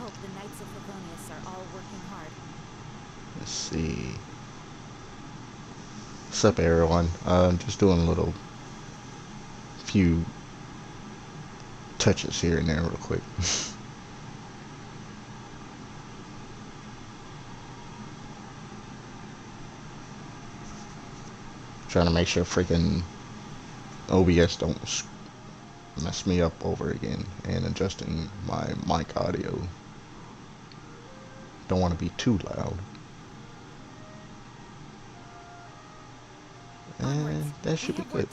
hope the Knights of Favonius are all working hard. Let's see. What's up, everyone? Just doing a little few touches here and there real quick. Trying to make sure freaking OBS don't mess me up over again, and adjusting my mic audio. Don't want to be too loud. And that should be good.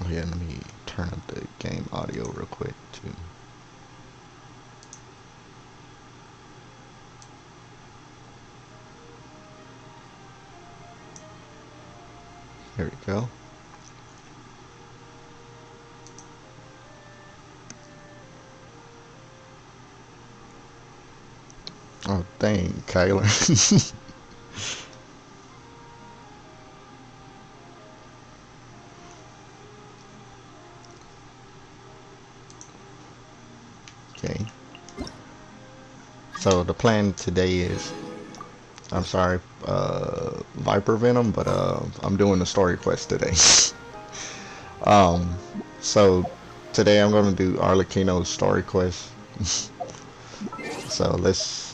Oh yeah, let me turn up the game audio real quick too. There we go. Oh dang, Kyler. Okay. So the plan today is, I'm sorry, Viper Venom, but I'm doing the story quest today. So today I'm gonna do Arlecchino's story quest. So let's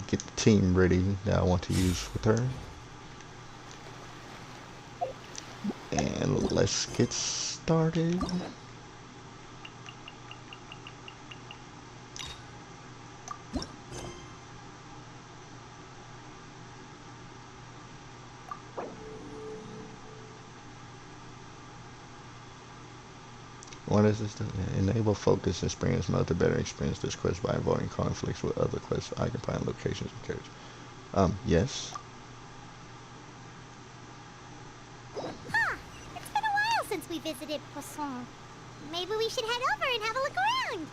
get the team ready that I want to use with her. And let's get started. What is this? Enable focus experience mode to better experience this quest by avoiding conflicts with other quests, occupying locations and carriage. Yes. Huh, it's been a while since we visited Poisson. Maybe we should head over and have a look around.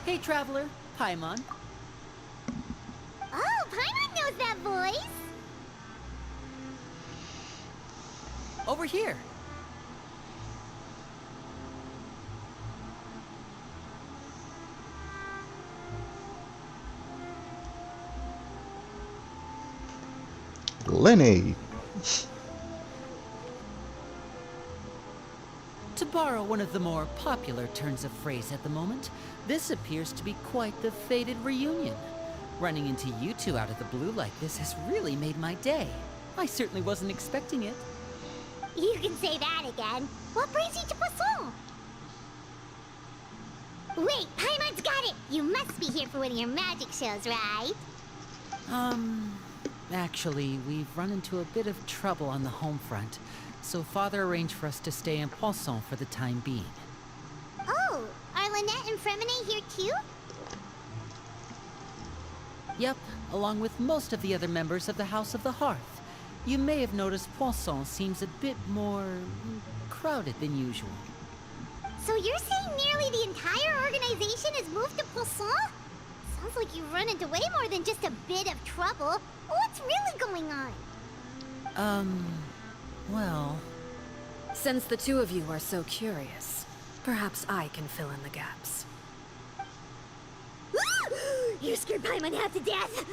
Hey, traveler, Paimon. Oh, Paimon knows that voice. Over here. Lenny. To borrow one of the more popular turns of phrase at the moment, this appears to be quite the fated reunion. Running into you two out of the blue like this has really made my day. I certainly wasn't expecting it. You can say that again. What brings you to Poisson? Wait, Paimon's got it. You must be here for one of your magic shows, right? Actually, we've run into a bit of trouble on the home front, so Father arranged for us to stay in Poisson for the time being. Oh, are Lynette and Fremine here too? Yep, along with most of the other members of the House of the Hearth. You may have noticed Poisson seems a bit more crowded than usual. So you're saying nearly the entire organization has moved to Poisson? Sounds like you've run into way more than just a bit of trouble. What's really going on? Well... Since the two of you are so curious, perhaps I can fill in the gaps. You scared Paimon half to death!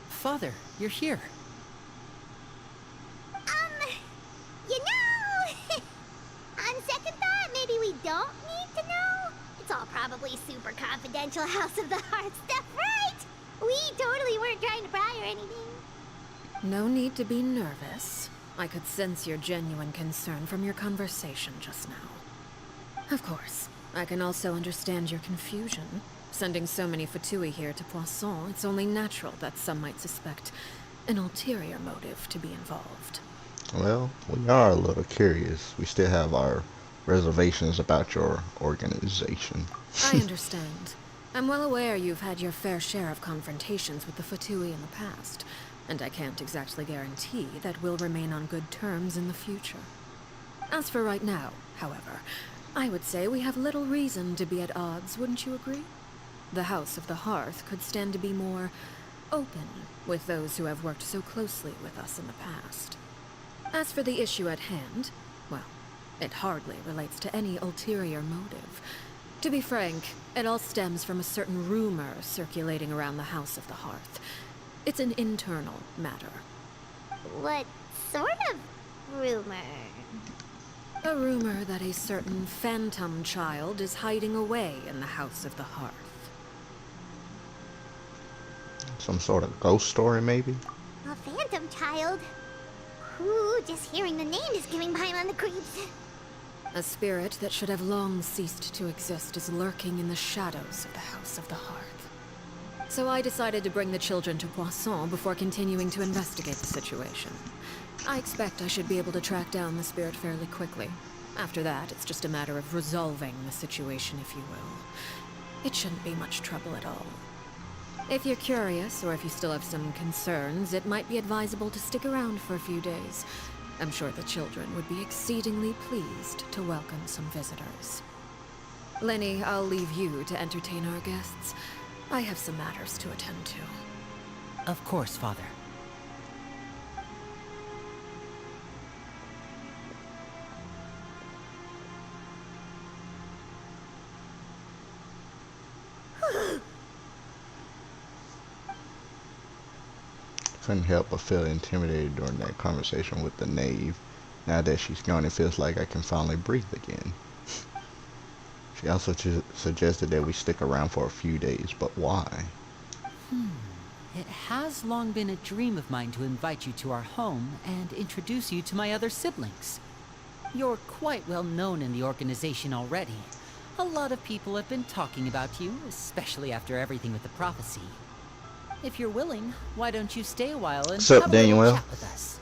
Father, you're here. You know, on second thought, maybe we don't need to know. It's all probably super confidential House of the Heart stuff, right? We totally weren't trying to pry or anything. No need to be nervous. I could sense your genuine concern from your conversation just now. Of course, I can also understand your confusion. Sending so many Fatui here to Poisson, it's only natural that some might suspect an ulterior motive to be involved. Well, we are a little curious. We still have our reservations about your organization. I understand. I'm well aware you've had your fair share of confrontations with the Fatui in the past, and I can't exactly guarantee that we'll remain on good terms in the future. As for right now, however, I would say we have little reason to be at odds, wouldn't you agree? The House of the Hearth could stand to be more open with those who have worked so closely with us in the past. As for the issue at hand, well, it hardly relates to any ulterior motive. To be frank, it all stems from a certain rumor circulating around the House of the Hearth. It's an internal matter. What sort of rumor? A rumor that a certain phantom child is hiding away in the House of the Hearth. Some sort of ghost story, maybe? A phantom child? Ooh, just hearing the name is giving Paimon the creeps. A spirit that should have long ceased to exist is lurking in the shadows of the House of the Hearth. So I decided to bring the children to Poisson before continuing to investigate the situation. I expect I should be able to track down the spirit fairly quickly. After that, it's just a matter of resolving the situation, if you will. It shouldn't be much trouble at all. If you're curious, or if you still have some concerns, it might be advisable to stick around for a few days. I'm sure the children would be exceedingly pleased to welcome some visitors. Lenny, I'll leave you to entertain our guests. I have some matters to attend to. Of course, Father. Couldn't help but feel intimidated during that conversation with the knave. Now that she's gone, it feels like I can finally breathe again. She also suggested that we stick around for a few days, but why? It has long been a dream of mine to invite you to our home and introduce you to my other siblings. You're quite well known in the organization already. A lot of people have been talking about you, especially after everything with the prophecy. If you're willing, why don't you stay a while and Sup, have a little Daniel? chat with us?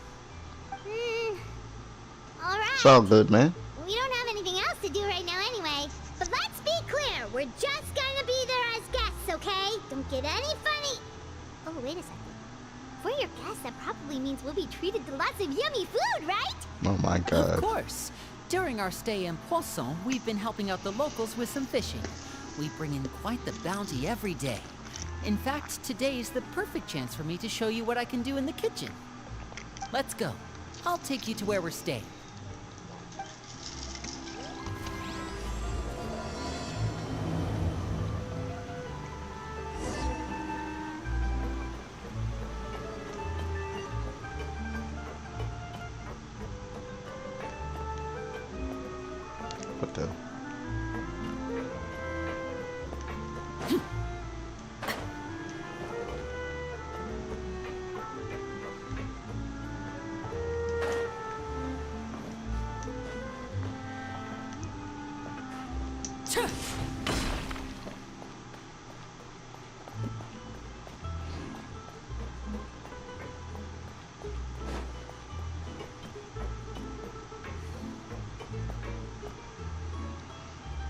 Alright. It's all good, man. We don't have anything else to do right now anyway. But let's be clear, we're just gonna be there as guests, okay? Don't get any funny. Oh, wait a second. For your guests, that probably means we'll be treated to lots of yummy food, right? Oh my Of god. course. During our stay in Poisson, we've been helping out the locals with some fishing. We bring in quite the bounty every day. In fact, today is the perfect chance for me to show you what I can do in the kitchen. Let's go. I'll take you to where we're staying. What the?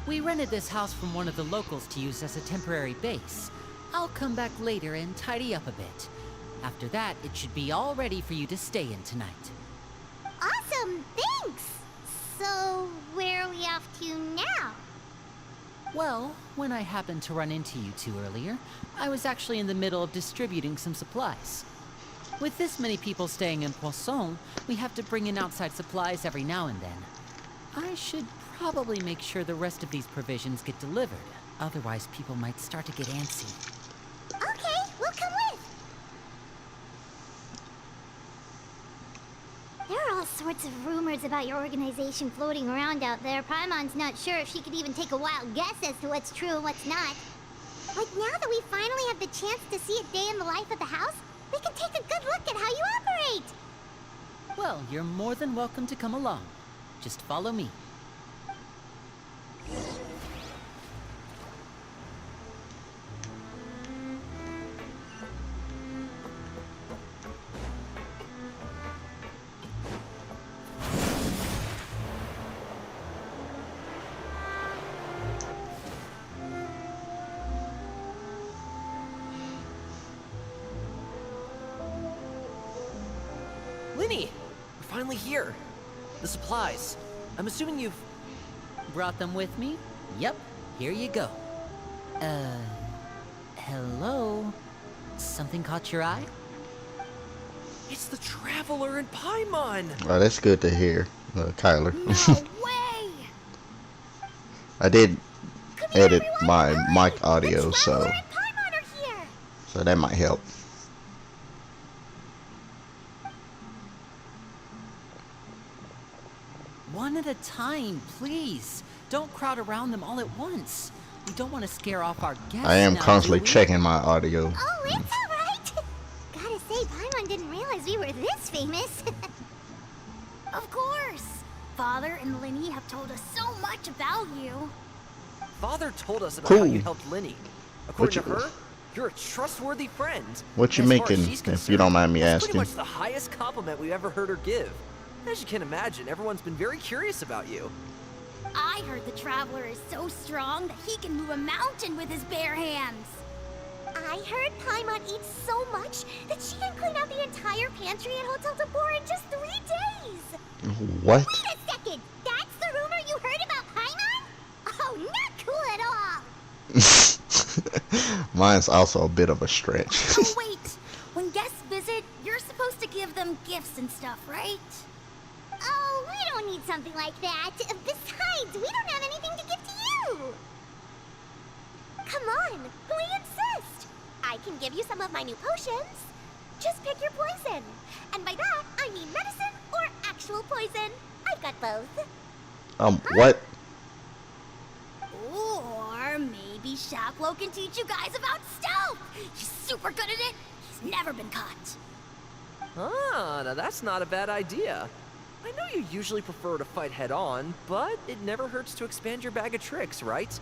We rented this house from one of the locals to use as a temporary base. I'll come back later and tidy up a bit. After that, it should be all ready for you to stay in tonight. Awesome, thanks! So, where are we off to now? Well, when I happened to run into you two earlier, I was actually in the middle of distributing some supplies. With this many people staying in Poisson, we have to bring in outside supplies every now and then. I should probably make sure the rest of these provisions get delivered. Otherwise, people might start to get antsy. Okay, we'll come with. There are all sorts of rumors about your organization floating around out there. Paimon's not sure if she could even take a wild guess as to what's true and what's not. But now that we finally have the chance to see a day in the life of the house, we can take a good look at how you operate. Well, you're more than welcome to come along. Just follow me. finally here. The supplies. I'm assuming you've... Brought them with me? Yep, here you go. Hello? Something caught your eye? It's the Traveler and Paimon! Oh, that's good to hear, Kyler. No way! I did Come here, edit everyone, my hurry! mic audio, The so Traveler and Paimon are here! that might help. One at a time, please. Don't crowd around them all at once. We don't want to scare off our guests. I am now, constantly do we? checking my audio. Oh, it's alright! Gotta say, Paimon didn't realize we were this famous. Of course! Father and Linny have told us so much about you. Father told us about Cool. how you helped Linny. According to you- her, you're a trustworthy friend. What you And as far as making, she's if you don't mind me that's asking? pretty much the highest compliment we've ever heard her give. As you can imagine, everyone's been very curious about you. I heard the Traveler is so strong that he can move a mountain with his bare hands. I heard Paimon eats so much that she can clean out the entire pantry at Hotel Tabor in just 3 days. What? Wait a second! That's the rumor you heard about Paimon? Oh, not cool at all! Mine's also a bit of a stretch. Oh, wait! When guests visit, you're supposed to give them gifts and stuff, right? Oh, we don't need something like that. Besides, we don't have anything to give to you. Come on, we insist. I can give you some of my new potions. Just pick your poison. And by that, I mean medicine or actual poison. I've got both. What? Or maybe Shaplo can teach you guys about stealth. He's super good at it. He's never been caught. Ah, now that's not a bad idea. I know you usually prefer to fight head-on, but it never hurts to expand your bag of tricks, right?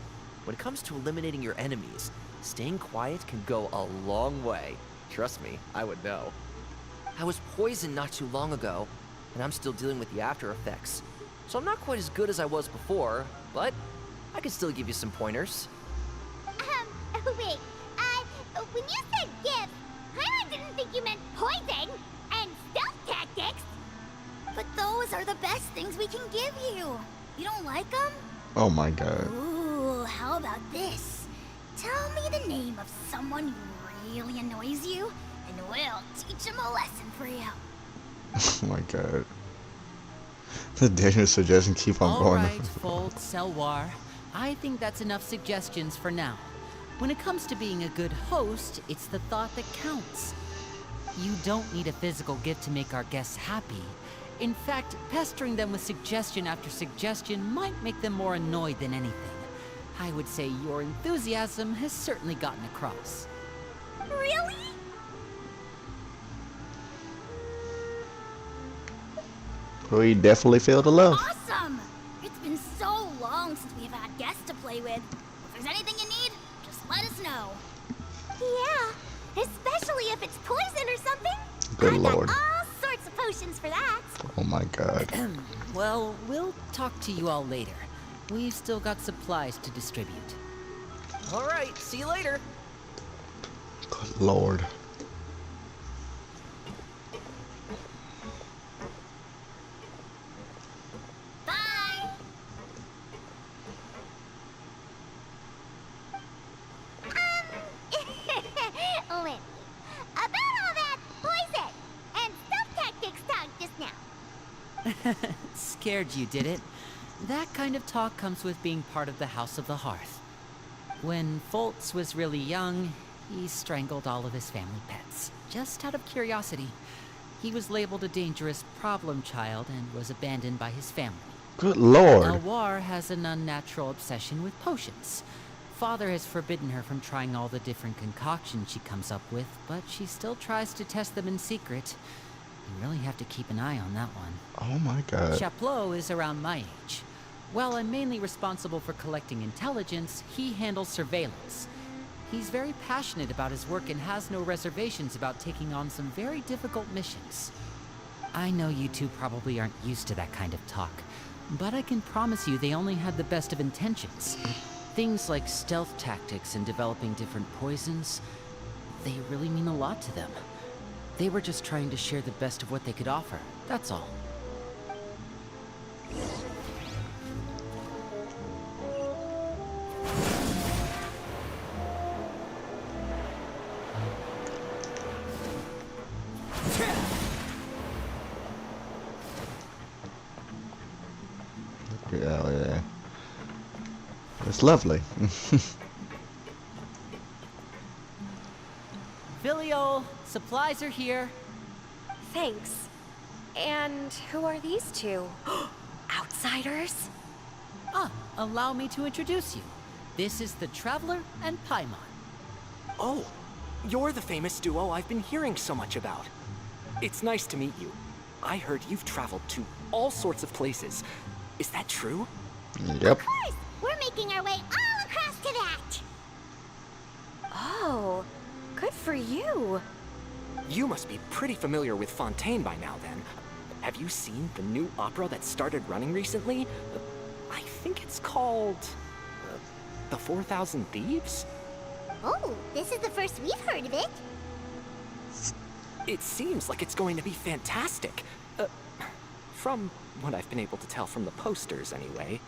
When it comes to eliminating your enemies, staying quiet can go a long way. Trust me, I would know. I was poisoned not too long ago, and I'm still dealing with the after effects. So I'm not quite as good as I was before, but I can still give you some pointers. Wait, when you said gift, I didn't think you meant poison and stealth tactics. But those are the best things we can give you. You don't like them? Oh my god. Ooh, how about this? Tell me the name of someone who really annoys you, and we'll teach him a lesson for you. Oh my god. The dangerous suggestion keep on All going. right, Fold, Selwar. I think that's enough suggestions for now. When it comes to being a good host, it's the thought that counts. You don't need a physical gift to make our guests happy. In fact, pestering them with suggestion after suggestion might make them more annoyed than anything. I would say your enthusiasm has certainly gotten across. Really? We definitely feel the love. Awesome! It's been so long since we've had guests to play with. If there's anything you need, just let us know. Yeah, especially if it's poison or something. Good I've lord. got all sorts of potions for that. Oh my god. Well, we'll talk to you all later. We've still got supplies to distribute. All right, see you later. Good lord. Bye! Lindy, about all that poison and stealth tactics talk just now. Scared you, did it? That kind of talk comes with being part of the House of the Hearth. When Foltz was really young, he strangled all of his family pets, just out of curiosity. He was labeled a dangerous problem child and was abandoned by his family. Good lord. Elwar has an unnatural obsession with potions. Father has forbidden her from trying all the different concoctions she comes up with, but she still tries to test them in secret. You really have to keep an eye on that one. Oh my god. Chaplot is around my age. While I'm mainly responsible for collecting intelligence, he handles surveillance. He's very passionate about his work and has no reservations about taking on some very difficult missions. I know you two probably aren't used to that kind of talk, but I can promise you they only had the best of intentions. Things like stealth tactics and developing different poisons, they really mean a lot to them. They were just trying to share the best of what they could offer, that's all. It's lovely. Filial, supplies are here. Thanks. And who are these two? Outsiders? Ah, allow me to introduce you. This is the Traveler and Paimon. Oh, you're the famous duo I've been hearing so much about. It's nice to meet you. I heard you've traveled to all sorts of places. Is that true? Yep. Of course! We're making our way all across to that! Oh, good for you. You must be pretty familiar with Fontaine by now, then. Have you seen the new opera that started running recently? I think it's called... The 4,000 Thieves? Oh, this is the first we've heard of it. It seems like it's going to be fantastic. From what I've been able to tell from the posters, anyway.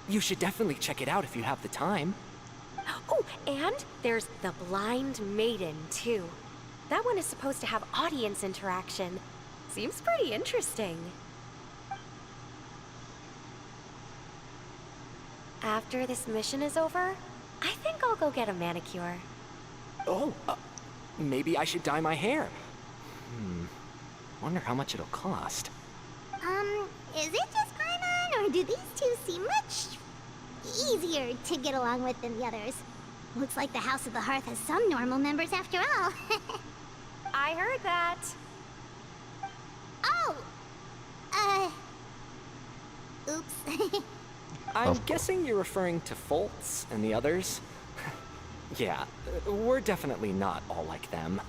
You should definitely check it out if you have the time. Oh, and there's the Blind Maiden, too. That one is supposed to have audience interaction. Seems pretty interesting. After this mission is over, I think I'll go get a manicure. Oh, maybe I should dye my hair. Wonder how much it'll cost. Is it just Paimon, or do these two seem much easier to get along with than the others? Looks like the House of the Hearth has some normal members after all. I heard that. Oh! Oops. I'm guessing you're referring to Foltz and the others? Yeah, we're definitely not all like them.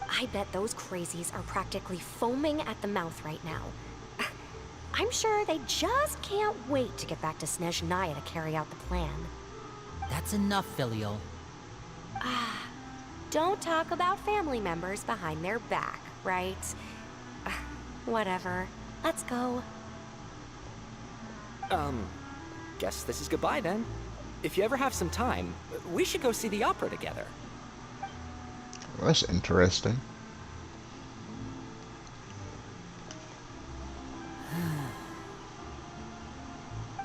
I bet those crazies are practically foaming at the mouth right now. I'm sure they just can't wait to get back to Snezhnaya to carry out the plan. That's enough, Filial. Don't talk about family members behind their back, right? Whatever. Let's go. Guess this is goodbye then. If you ever have some time, we should go see the opera together. That's interesting.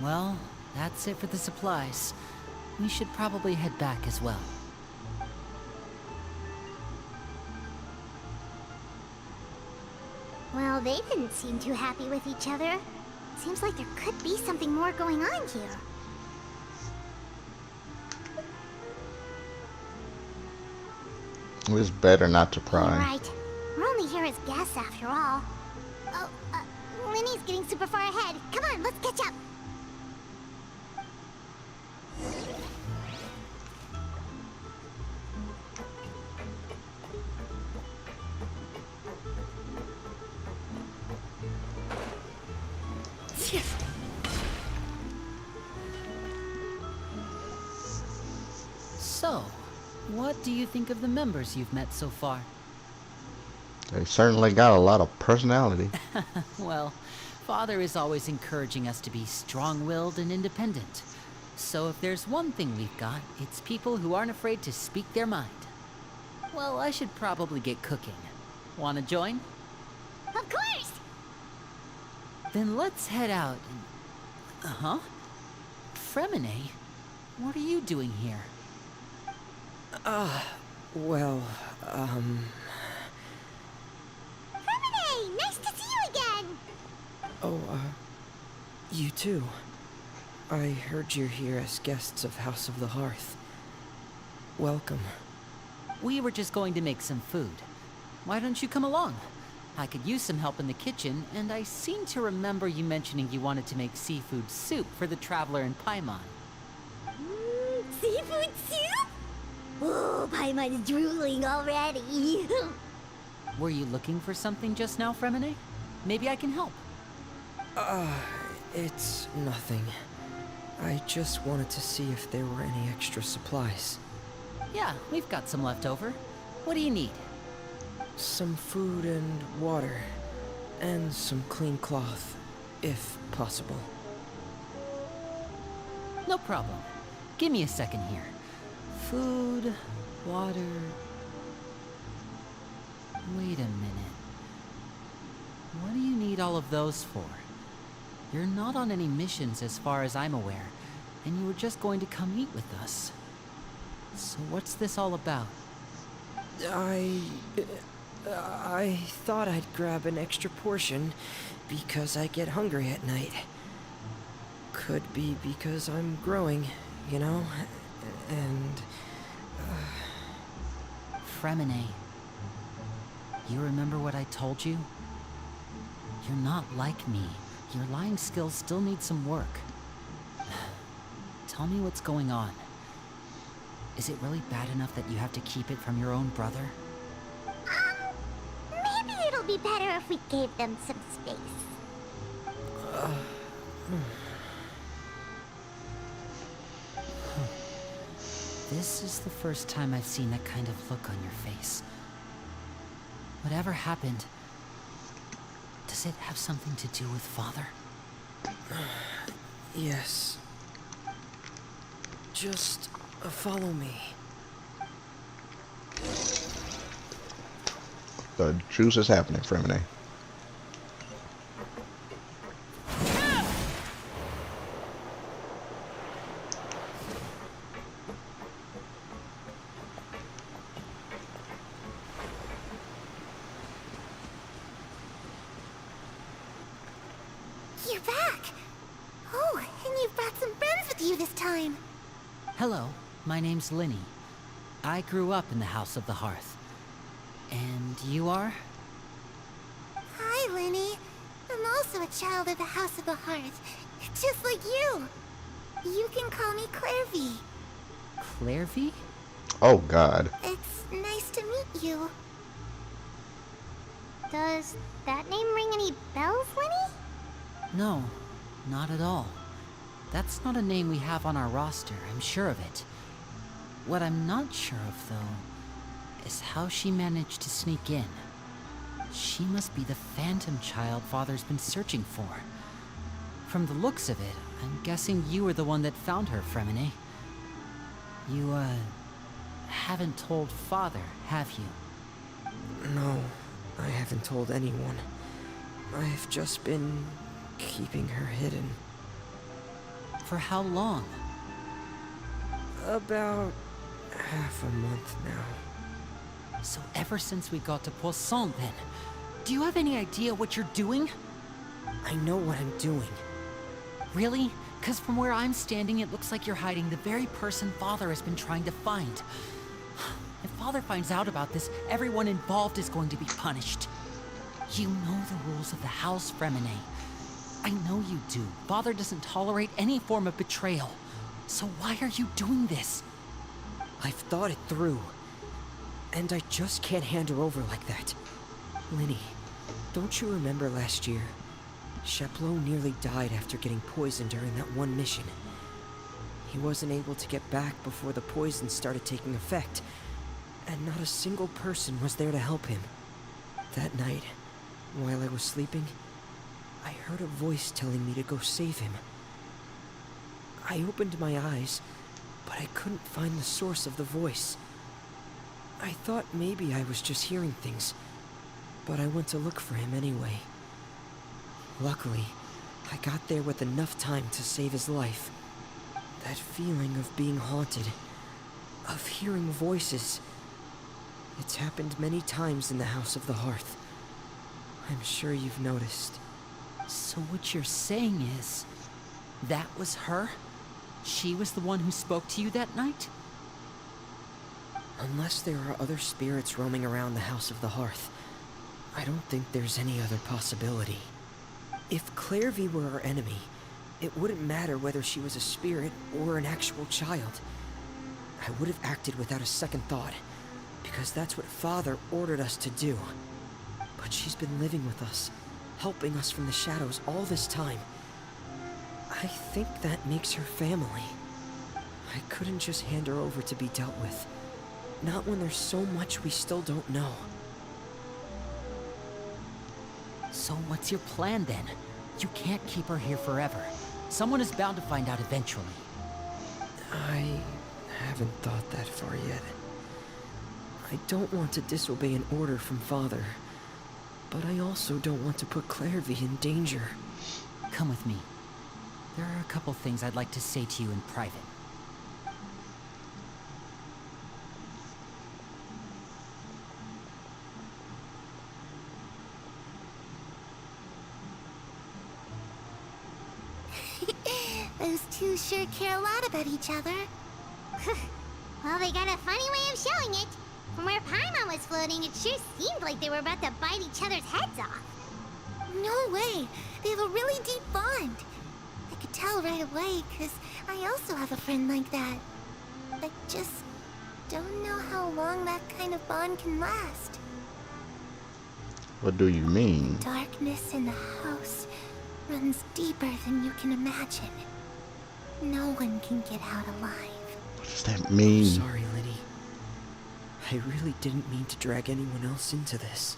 Well, that's it for the supplies. We should probably head back as well. Well, they didn't seem too happy with each other. Seems like there could be something more going on here. It's better not to You're pry. right. We're only here as guests after all. Oh, Linny's getting super far ahead. Come on, let's catch up. So, what do you think of the members you've met so far? They certainly got a lot of personality. Well, Father is always encouraging us to be strong-willed and independent. So if there's one thing we've got, it's people who aren't afraid to speak their mind. Well, I should probably get cooking. Wanna join? Of course! Then let's head out and... Huh? Fremine? What are you doing here? Well, Femine, nice to see you again! Oh, you too. I heard you're here as guests of House of the Hearth. Welcome. We were just going to make some food. Why don't you come along? I could use some help in the kitchen, and I seem to remember you mentioning you wanted to make seafood soup for the Traveler and Paimon. Seafood soup? Oh, Paimon's drooling already. Were you looking for something just now, Fremine? Maybe I can help. It's nothing. I just wanted to see if there were any extra supplies. Yeah, we've got some left over. What do you need? Some food and water. And some clean cloth, if possible. No problem. Give me a second here. Food, water... Wait a minute. What do you need all of those for? You're not on any missions as far as I'm aware, and you were just going to come eat with us. So what's this all about? I thought I'd grab an extra portion because I get hungry at night. Could be because I'm growing, you know? And... Fremine, you remember what I told you? You're not like me. Your lying skills still need some work. Tell me what's going on. Is it really bad enough that you have to keep it from your own brother? Maybe it'll be better if we gave them some space. This is the first time I've seen that kind of look on your face. Whatever happened, does it have something to do with Father? yes. Just follow me. The juice is happening, Fremine. You're back! Oh, and you've brought some friends with you this time. Hello, my name's Linny. I grew up in the House of the Hearth. And you are? Hi, Linny. I'm also a child of the House of the Hearth, just like you. You can call me Clairvy. Clairvy? Oh, God. It's nice to meet you. Does that name ring any bells, Linny? No, not at all. That's not a name we have on our roster, I'm sure of it. What I'm not sure of, though, is how she managed to sneak in. She must be the phantom child Father's been searching for. From the looks of it, I'm guessing you were the one that found her, Fremine. You, haven't told Father, have you? No, I haven't told anyone. I've just been keeping her hidden. For how long? About half a month now. So ever since we got to Poisson, then, do you have any idea what you're doing? I know what I'm doing. Really? Because from where I'm standing, it looks like you're hiding the very person Father has been trying to find. If Father finds out about this, everyone involved is going to be punished. You know the rules of the house, Fremine. I know you do. Father doesn't tolerate any form of betrayal. So why are you doing this? I've thought it through. And I just can't hand her over like that. Linny, don't you remember last year? Chaplot nearly died after getting poisoned during that one mission. He wasn't able to get back before the poison started taking effect, and not a single person was there to help him. That night, while I was sleeping, I heard a voice telling me to go save him. I opened my eyes, but I couldn't find the source of the voice. I thought maybe I was just hearing things, but I went to look for him anyway. Luckily, I got there with enough time to save his life. That feeling of being haunted, of hearing voices, it's happened many times in the House of the Hearth. I'm sure you've noticed. So what you're saying is, that was her? She was the one who spoke to you that night? Unless there are other spirits roaming around the House of the Hearth, I don't think there's any other possibility. If Clairvy were our enemy, it wouldn't matter whether she was a spirit or an actual child. I would have acted without a second thought, because that's what Father ordered us to do. But she's been living with us, helping us from the shadows all this time. I think that makes her family. I couldn't just hand her over to be dealt with. Not when there's so much we still don't know. So what's your plan then? You can't keep her here forever. Someone is bound to find out eventually. I haven't thought that far yet. I don't want to disobey an order from Father, but I also don't want to put Clairvy in danger. Come with me. there are a couple things I'd like to say to you in private. Those two sure care a lot about each other. Well, they got a funny way of showing it. From where Paimon was floating, it sure seemed like they were about to bite each other's heads off. No way. They have a really deep bond. I could tell right away, because I also have a friend like that. I just don't know how long that kind of bond can last. What do you mean? Darkness in the house runs deeper than you can imagine. No one can get out alive. What does that mean? Sorry, Lenny. I really didn't mean to drag anyone else into this.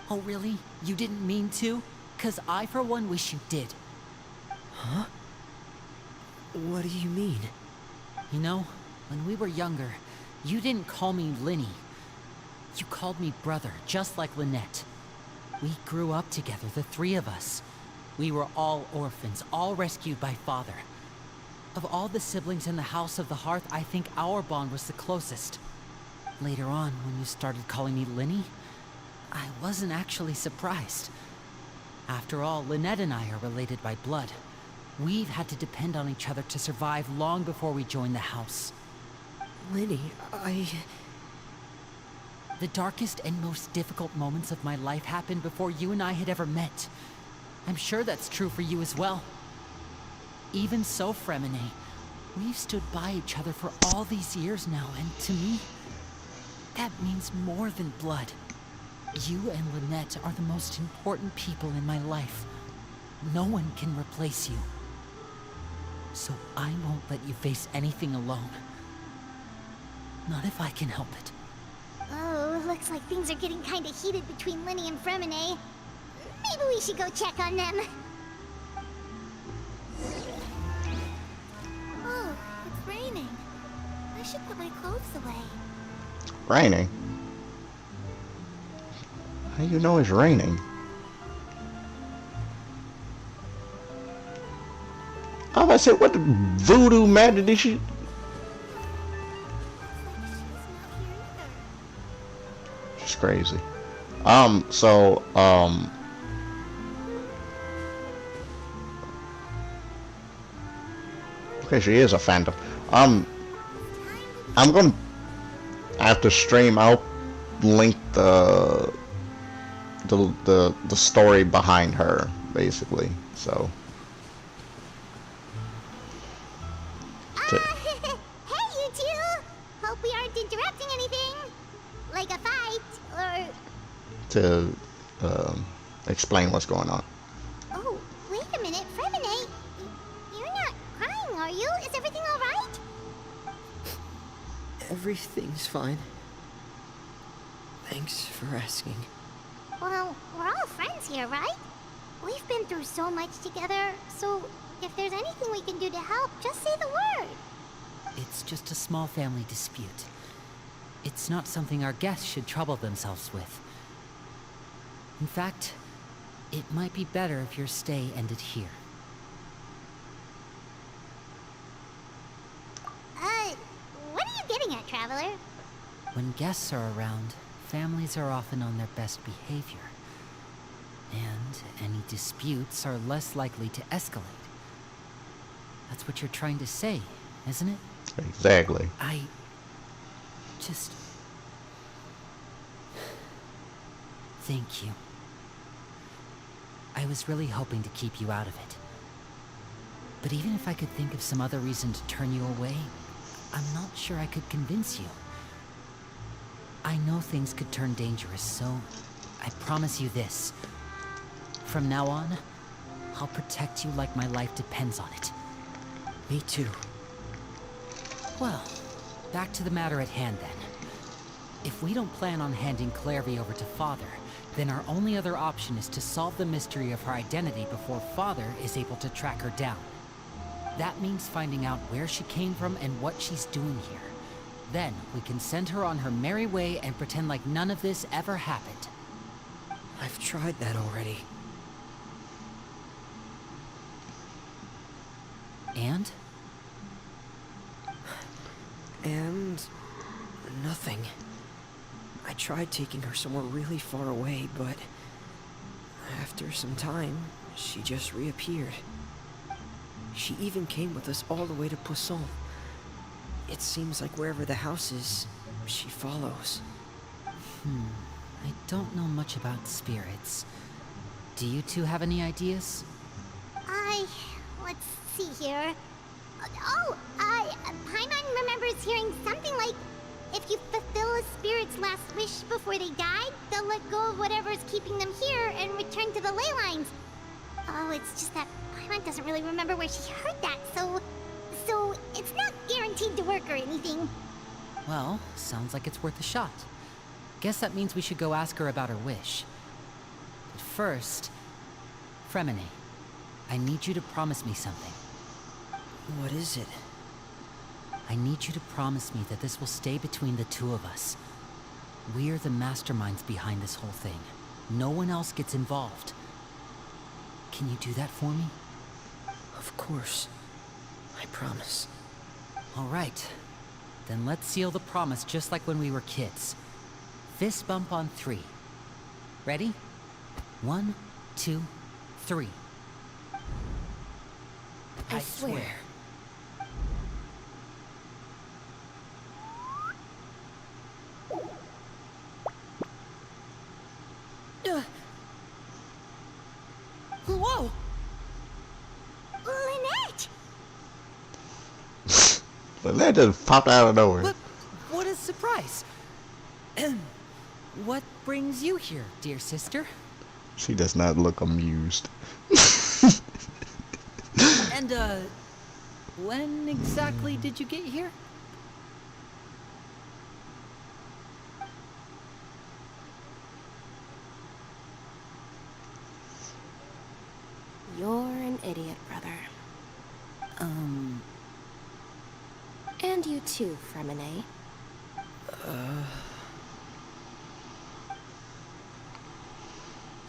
Oh, really? You didn't mean to? 'Cause I, for one, wish you did. Huh? What do you mean? You know, when we were younger, you didn't call me Linny. You called me brother, just like Lynette. We grew up together, the three of us. We were all orphans, all rescued by father. Of all the siblings in the House of the Hearth, I think our bond was the closest. Later on, when you started calling me Linny, I wasn't actually surprised. After all, Lynette and I are related by blood. We've had to depend on each other to survive long before we joined the house. Lenny, The darkest and most difficult moments of my life happened before you and I had ever met. I'm sure that's true for you as well. Even so, Fremine, we've stood by each other for all these years now, and to me, that means more than blood. You and Lynette are the most important people in my life. No one can replace you. So I won't let you face anything alone. Not if I can help it. Oh, looks like things are getting kind of heated between Linny and Fremine. Maybe we should go check on them. Oh, it's raining. I should put my clothes away. Raining? How you know it's raining? I was about to say, what the voodoo magic did she... She's crazy. Okay, she is a phantom. I'm gonna, after stream, I'll link the story behind her, basically. So. Hey, you two! Hope we aren't interrupting anything. Like a fight, or... To explain what's going on. Oh, wait a minute, Fremine. You're not crying, are you? Is everything alright? Everything's fine. Thanks for asking. Well, we're all friends here, right? We've been through so much together, so if there's anything we can do to help, just say the word. It's just a small family dispute. It's not something our guests should trouble themselves with. In fact, it might be better if your stay ended here. What are you getting at, Traveler? When guests are around, families are often on their best behavior. And any disputes are less likely to escalate. That's what you're trying to say, isn't it? Exactly. I just... Thank you. I was really hoping to keep you out of it. But even if I could think of some other reason to turn you away, I'm not sure I could convince you. I know things could turn dangerous, so I promise you this. From now on, I'll protect you like my life depends on it. Me too. Well, back to the matter at hand then. If we don't plan on handing Clairvy over to Father, then our only other option is to solve the mystery of her identity before Father is able to track her down. That means finding out where she came from and what she's doing here. Then, we can send her on her merry way and pretend like none of this ever happened. I've tried that already. And? And nothing. I tried taking her somewhere really far away, but after some time, she just reappeared. She even came with us all the way to Poisson. It seems like wherever the house is, she follows. I don't know much about spirits. Do you two have any ideas? Let's see here. Paimon remembers hearing something like, if you fulfill a spirit's last wish before they die, they'll let go of whatever's keeping them here and return to the ley lines. Oh, it's just that Paimon doesn't really remember where she heard that, so it's not guaranteed to work or anything. Well, sounds like it's worth a shot. Guess that means we should go ask her about her wish. But first, Fremine, I need you to promise me something. What is it? I need you to promise me that this will stay between the two of us. We're the masterminds behind this whole thing. No one else gets involved. Can you do that for me? Of course. I promise. All right. Then let's seal the promise just like when we were kids. Fist bump on 3. Ready? 1, 2, 3. I swear. Whoa! Lynette! But that just popped out of nowhere. What a surprise! What brings you here, dear sister? She does not look amused. And, when exactly did you get here? You're an idiot, brother. And you too, Fremine.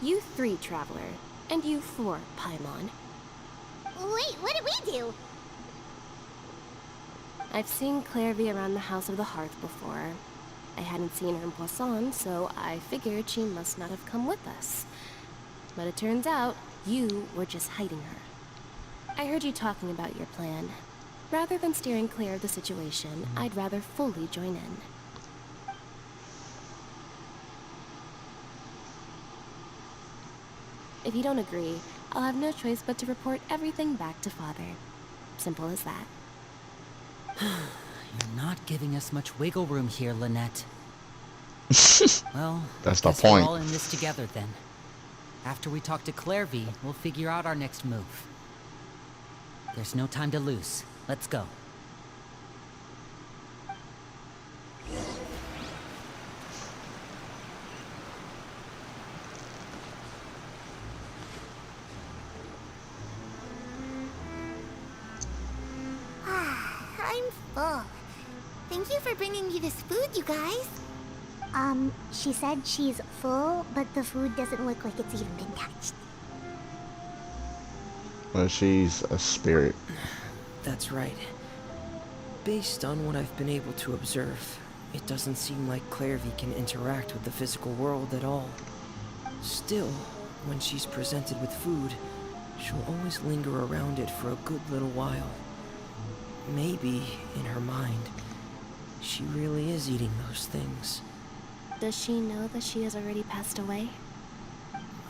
You 3, Traveler. And you 4, Paimon. Wait, what did we do? I've seen Clairvy around the House of the Hearth before. I hadn't seen her in Poisson, so I figured she must not have come with us. But it turns out, you were just hiding her. I heard you talking about your plan. Rather than steering clear of the situation, I'd rather fully join in. If you don't agree, I'll have no choice but to report everything back to Father. Simple as that. You're not giving us much wiggle room here, Lynette. Well, That's the guess we're point. all in this together then. After we talk to Clairvy, we'll figure out our next move. There's no time to lose. Let's go. I'm full. Thank you for bringing me this food, you guys. She said she's full, but the food doesn't look like it's even been touched. Well, she's a spirit. That's right. Based on what I've been able to observe, it doesn't seem like Clairvy can interact with the physical world at all. Still, when she's presented with food, she'll always linger around it for a good little while. Maybe, in her mind, she really is eating those things. Does she know that she has already passed away?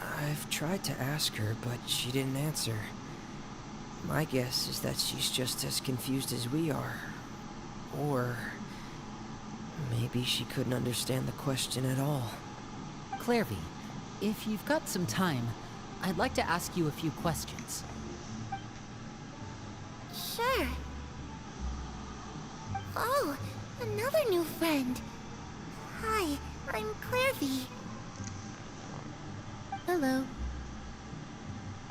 I've tried to ask her, but she didn't answer. My guess is that she's just as confused as we are. Or maybe she couldn't understand the question at all. Clairvy, if you've got some time, I'd like to ask you a few questions. Sure. Oh, another new friend. Hi, I'm Clairvy. Hello.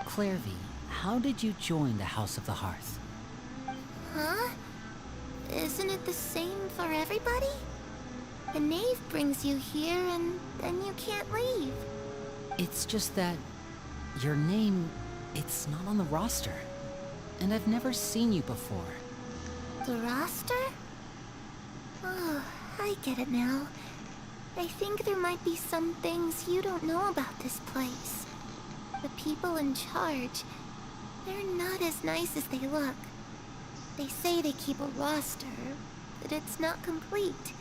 Clairvy, how did you join the House of the Hearth? Huh? Isn't it the same for everybody? The knave brings you here and then you can't leave. It's just that your name, it's not on the roster. and I've never seen you before. The roster? Oh, I get it now. I think there might be some things you don't know about this place. The people in charge, they're not as nice as they look. They say they keep a roster, but it's not complete.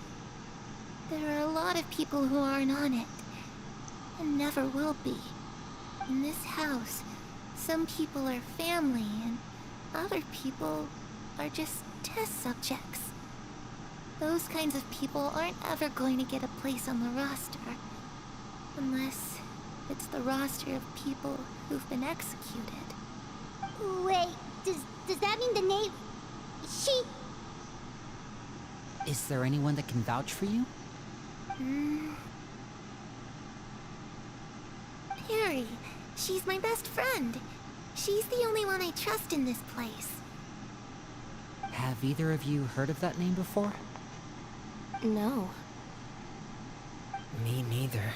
There are a lot of people who aren't on it, and never will be. In this house, some people are family, and other people are just test subjects. Those kinds of people aren't ever going to get a place on the roster. Unless it's the roster of people who've been executed. Wait, does that mean the name... She... Is there anyone that can vouch for you? Perry. She's my best friend. She's the only one I trust in this place. Have either of you heard of that name before? No. Me neither.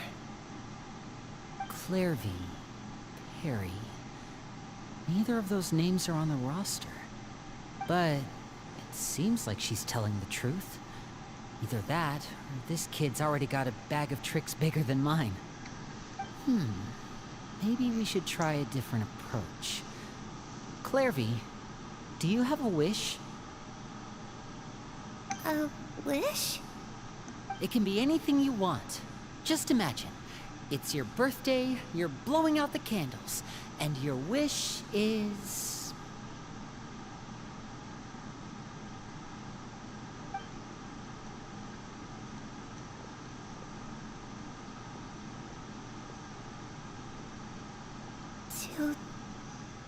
Clairvy, Perry. Neither of those names are on the roster. But it seems like she's telling the truth. Either that, or this kid's already got a bag of tricks bigger than mine. Maybe we should try a different approach. Clairvy, do you have a wish? A wish? It can be anything you want. Just imagine. It's your birthday, you're blowing out the candles, and your wish is...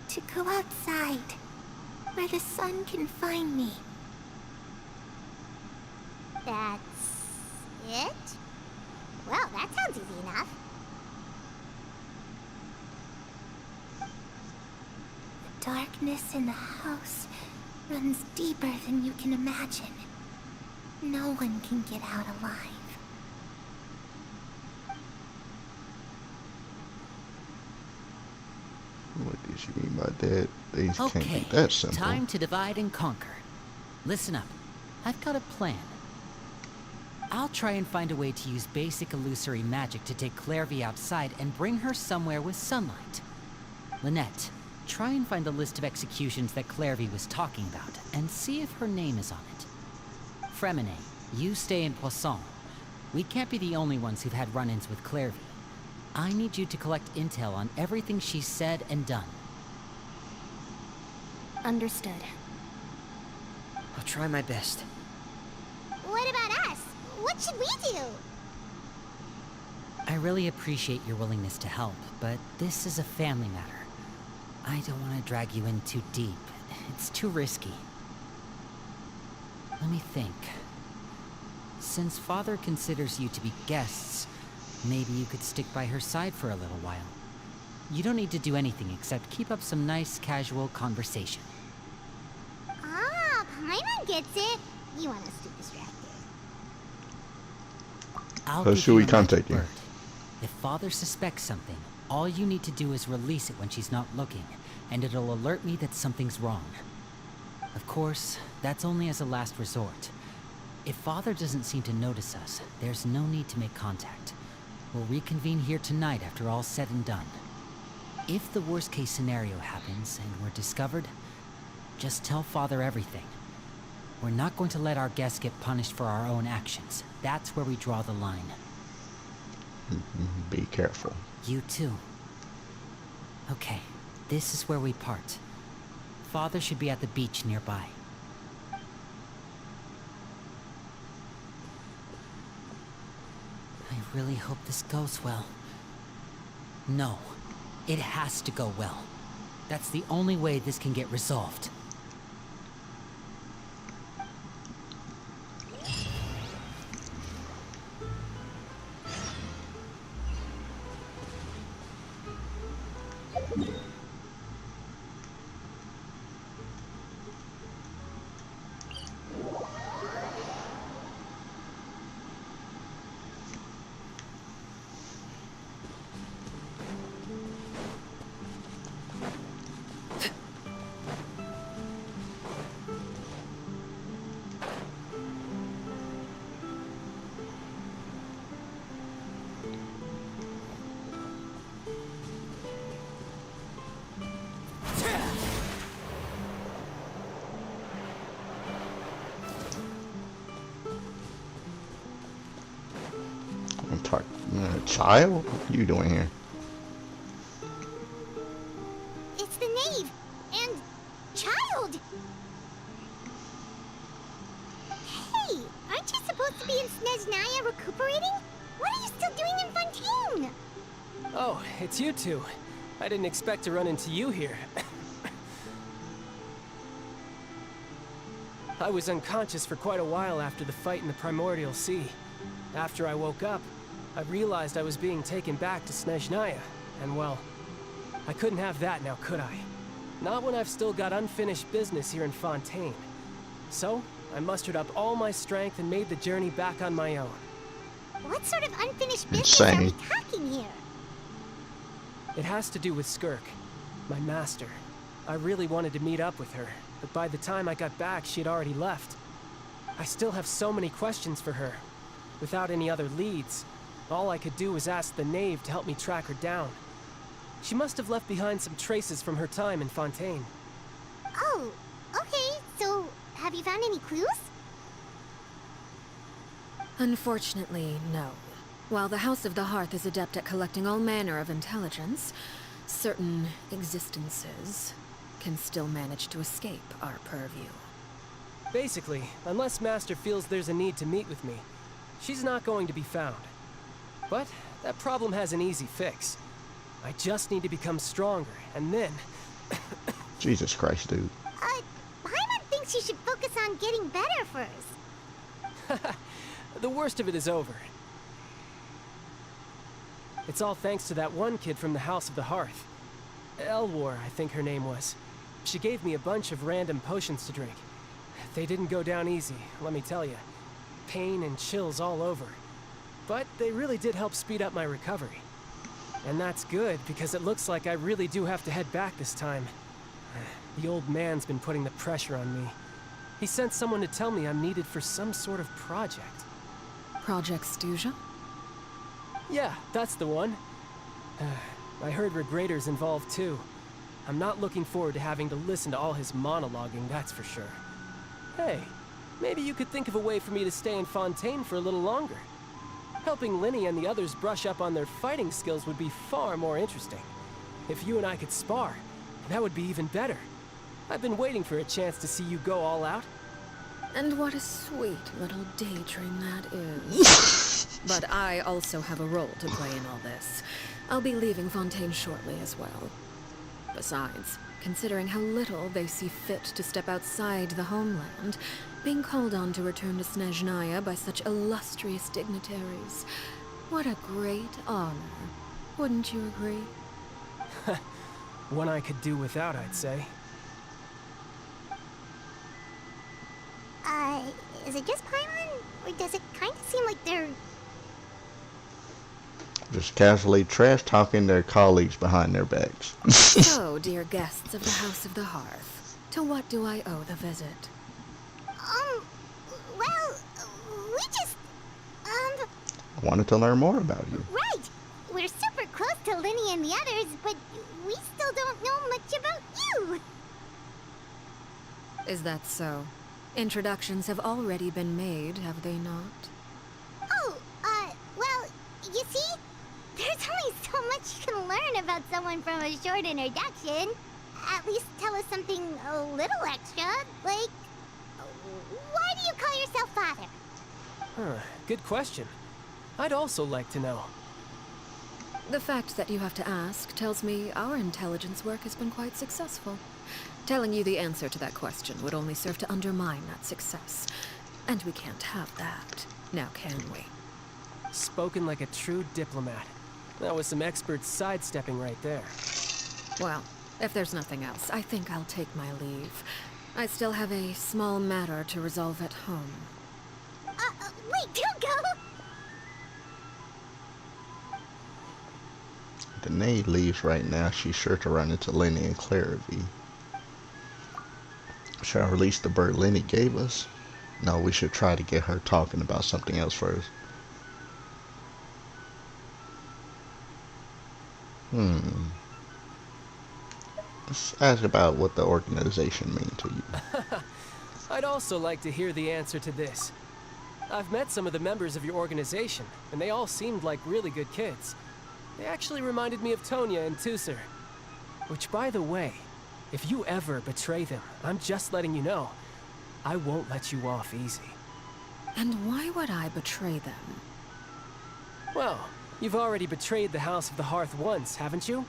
To go outside, where the sun can find me. That's... it? Well, that sounds easy enough. The darkness in the house runs deeper than you can imagine. No one can get out alive. What did she mean by that? Things can't Okay, be that simple. time to divide and conquer. Listen up. I've got a plan. I'll try and find a way to use basic illusory magic to take Clairvy outside and bring her somewhere with sunlight. Lynette, try and find the list of executions that Clairvy was talking about, and see if her name is on it. Fremine, you stay in Poisson. We can't be the only ones who've had run-ins with Clairvy. I need you to collect intel on everything she's said and done. Understood. I'll try my best. What about us? What should we do? I really appreciate your willingness to help, but this is a family matter. I don't want to drag you in too deep. It's too risky. Let me think. Since Father considers you to be guests, maybe you could stick by her side for a little while. You don't need to do anything except keep up some nice, casual conversation. Ah, Paimon gets it. You want us to distract I'll So give should you we a magic contact you? bird. If Father suspects something, all you need to do is release it when she's not looking, and it'll alert me that something's wrong. Of course, that's only as a last resort. If Father doesn't seem to notice us, there's no need to make contact. We'll reconvene here tonight after all's said and done. If the worst-case scenario happens and we're discovered, just tell Father everything. We're not going to let our guests get punished for our own actions. That's where we draw the line. Be careful. You too. Okay, this is where we part. Father should be at the beach nearby. I really hope this goes well. No, it has to go well. That's the only way this can get resolved. Talk, child? What are you doing here? It's the knave and child. Hey, aren't you supposed to be in Snezhnaya recuperating? What are you still doing in Fontaine? Oh, it's you two. I didn't expect to run into you here. I was unconscious for quite a while after the fight in the Primordial Sea. After I woke up, I realized I was being taken back to Snezhnaya, and well, I couldn't have that now, could I? Not when I've still got unfinished business here in Fontaine. So, I mustered up all my strength and made the journey back on my own. What sort of unfinished business are we talking here? It has to do with Skirk, my master. I really wanted to meet up with her, but by the time I got back, she had already left. I still have so many questions for her. Without any other leads, all I could do was ask the knave to help me track her down. She must have left behind some traces from her time in Fontaine. Oh, okay, so have you found any clues? Unfortunately, no. While the House of the Hearth is adept at collecting all manner of intelligence, certain existences can still manage to escape our purview. Basically, unless Master feels there's a need to meet with me, she's not going to be found. But that problem has an easy fix. I just need to become stronger, and then... Jesus Christ, dude. Paimon thinks you should focus on getting better first. The worst of it is over. It's all thanks to that one kid from the House of the Hearth. Elwar, I think her name was. She gave me a bunch of random potions to drink. They didn't go down easy, let me tell you. Pain and chills all over. But they really did help speed up my recovery. And that's good, because it looks like I really do have to head back this time. The old man's been putting the pressure on me. He sent someone to tell me I'm needed for some sort of project. Project Stuja? Yeah, that's the one. I heard Regrader's involved too. I'm not looking forward to having to listen to all his monologuing, that's for sure. Hey, maybe you could think of a way for me to stay in Fontaine for a little longer. Helping Linny and the others brush up on their fighting skills would be far more interesting. If you and I could spar, that would be even better. I've been waiting for a chance to see you go all out. And what a sweet little daydream that is. But I also have a role to play in all this. I'll be leaving Fontaine shortly as well. Besides, considering how little they see fit to step outside the homeland, being called on to return to Snezhnaya by such illustrious dignitaries, what a great honor. Wouldn't you agree? One I could do without, I'd say. Is it just Paimon? Or does it kind of seem like they're... Just casually trash-talking their colleagues behind their backs. So, dear guests of the House of the Hearth, to what do I owe the visit? Well, we just, I wanted to learn more about you. Right! We're super close to Linny and the others, but we still don't know much about you! Is that so? Introductions have already been made, have they not? Oh, well, you see? There's only so much you can learn about someone from a short introduction. At least tell us something a little extra, like... Why do you call yourself father? Huh, good question. I'd also like to know. The fact that you have to ask tells me our intelligence work has been quite successful. Telling you the answer to that question would only serve to undermine that success. And we can't have that, now can we? Spoken like a true diplomat. That was some expert sidestepping right there. Well, if there's nothing else, I think I'll take my leave. I still have a small matter to resolve at home. Wait, don't go! The Nade leaves right now. She's sure to run into Lenny and Clarity. Should I release the bird Lenny gave us? No, we should try to get her talking about something else first. Let's ask about what the organization means to you. I'd also like to hear the answer to this. I've met some of the members of your organization, and they all seemed like really good kids. They actually reminded me of Tonya and Tusser. Which, by the way, if you ever betray them, I'm just letting you know, I won't let you off easy. And why would I betray them? Well, you've already betrayed the House of the Hearth once, haven't you?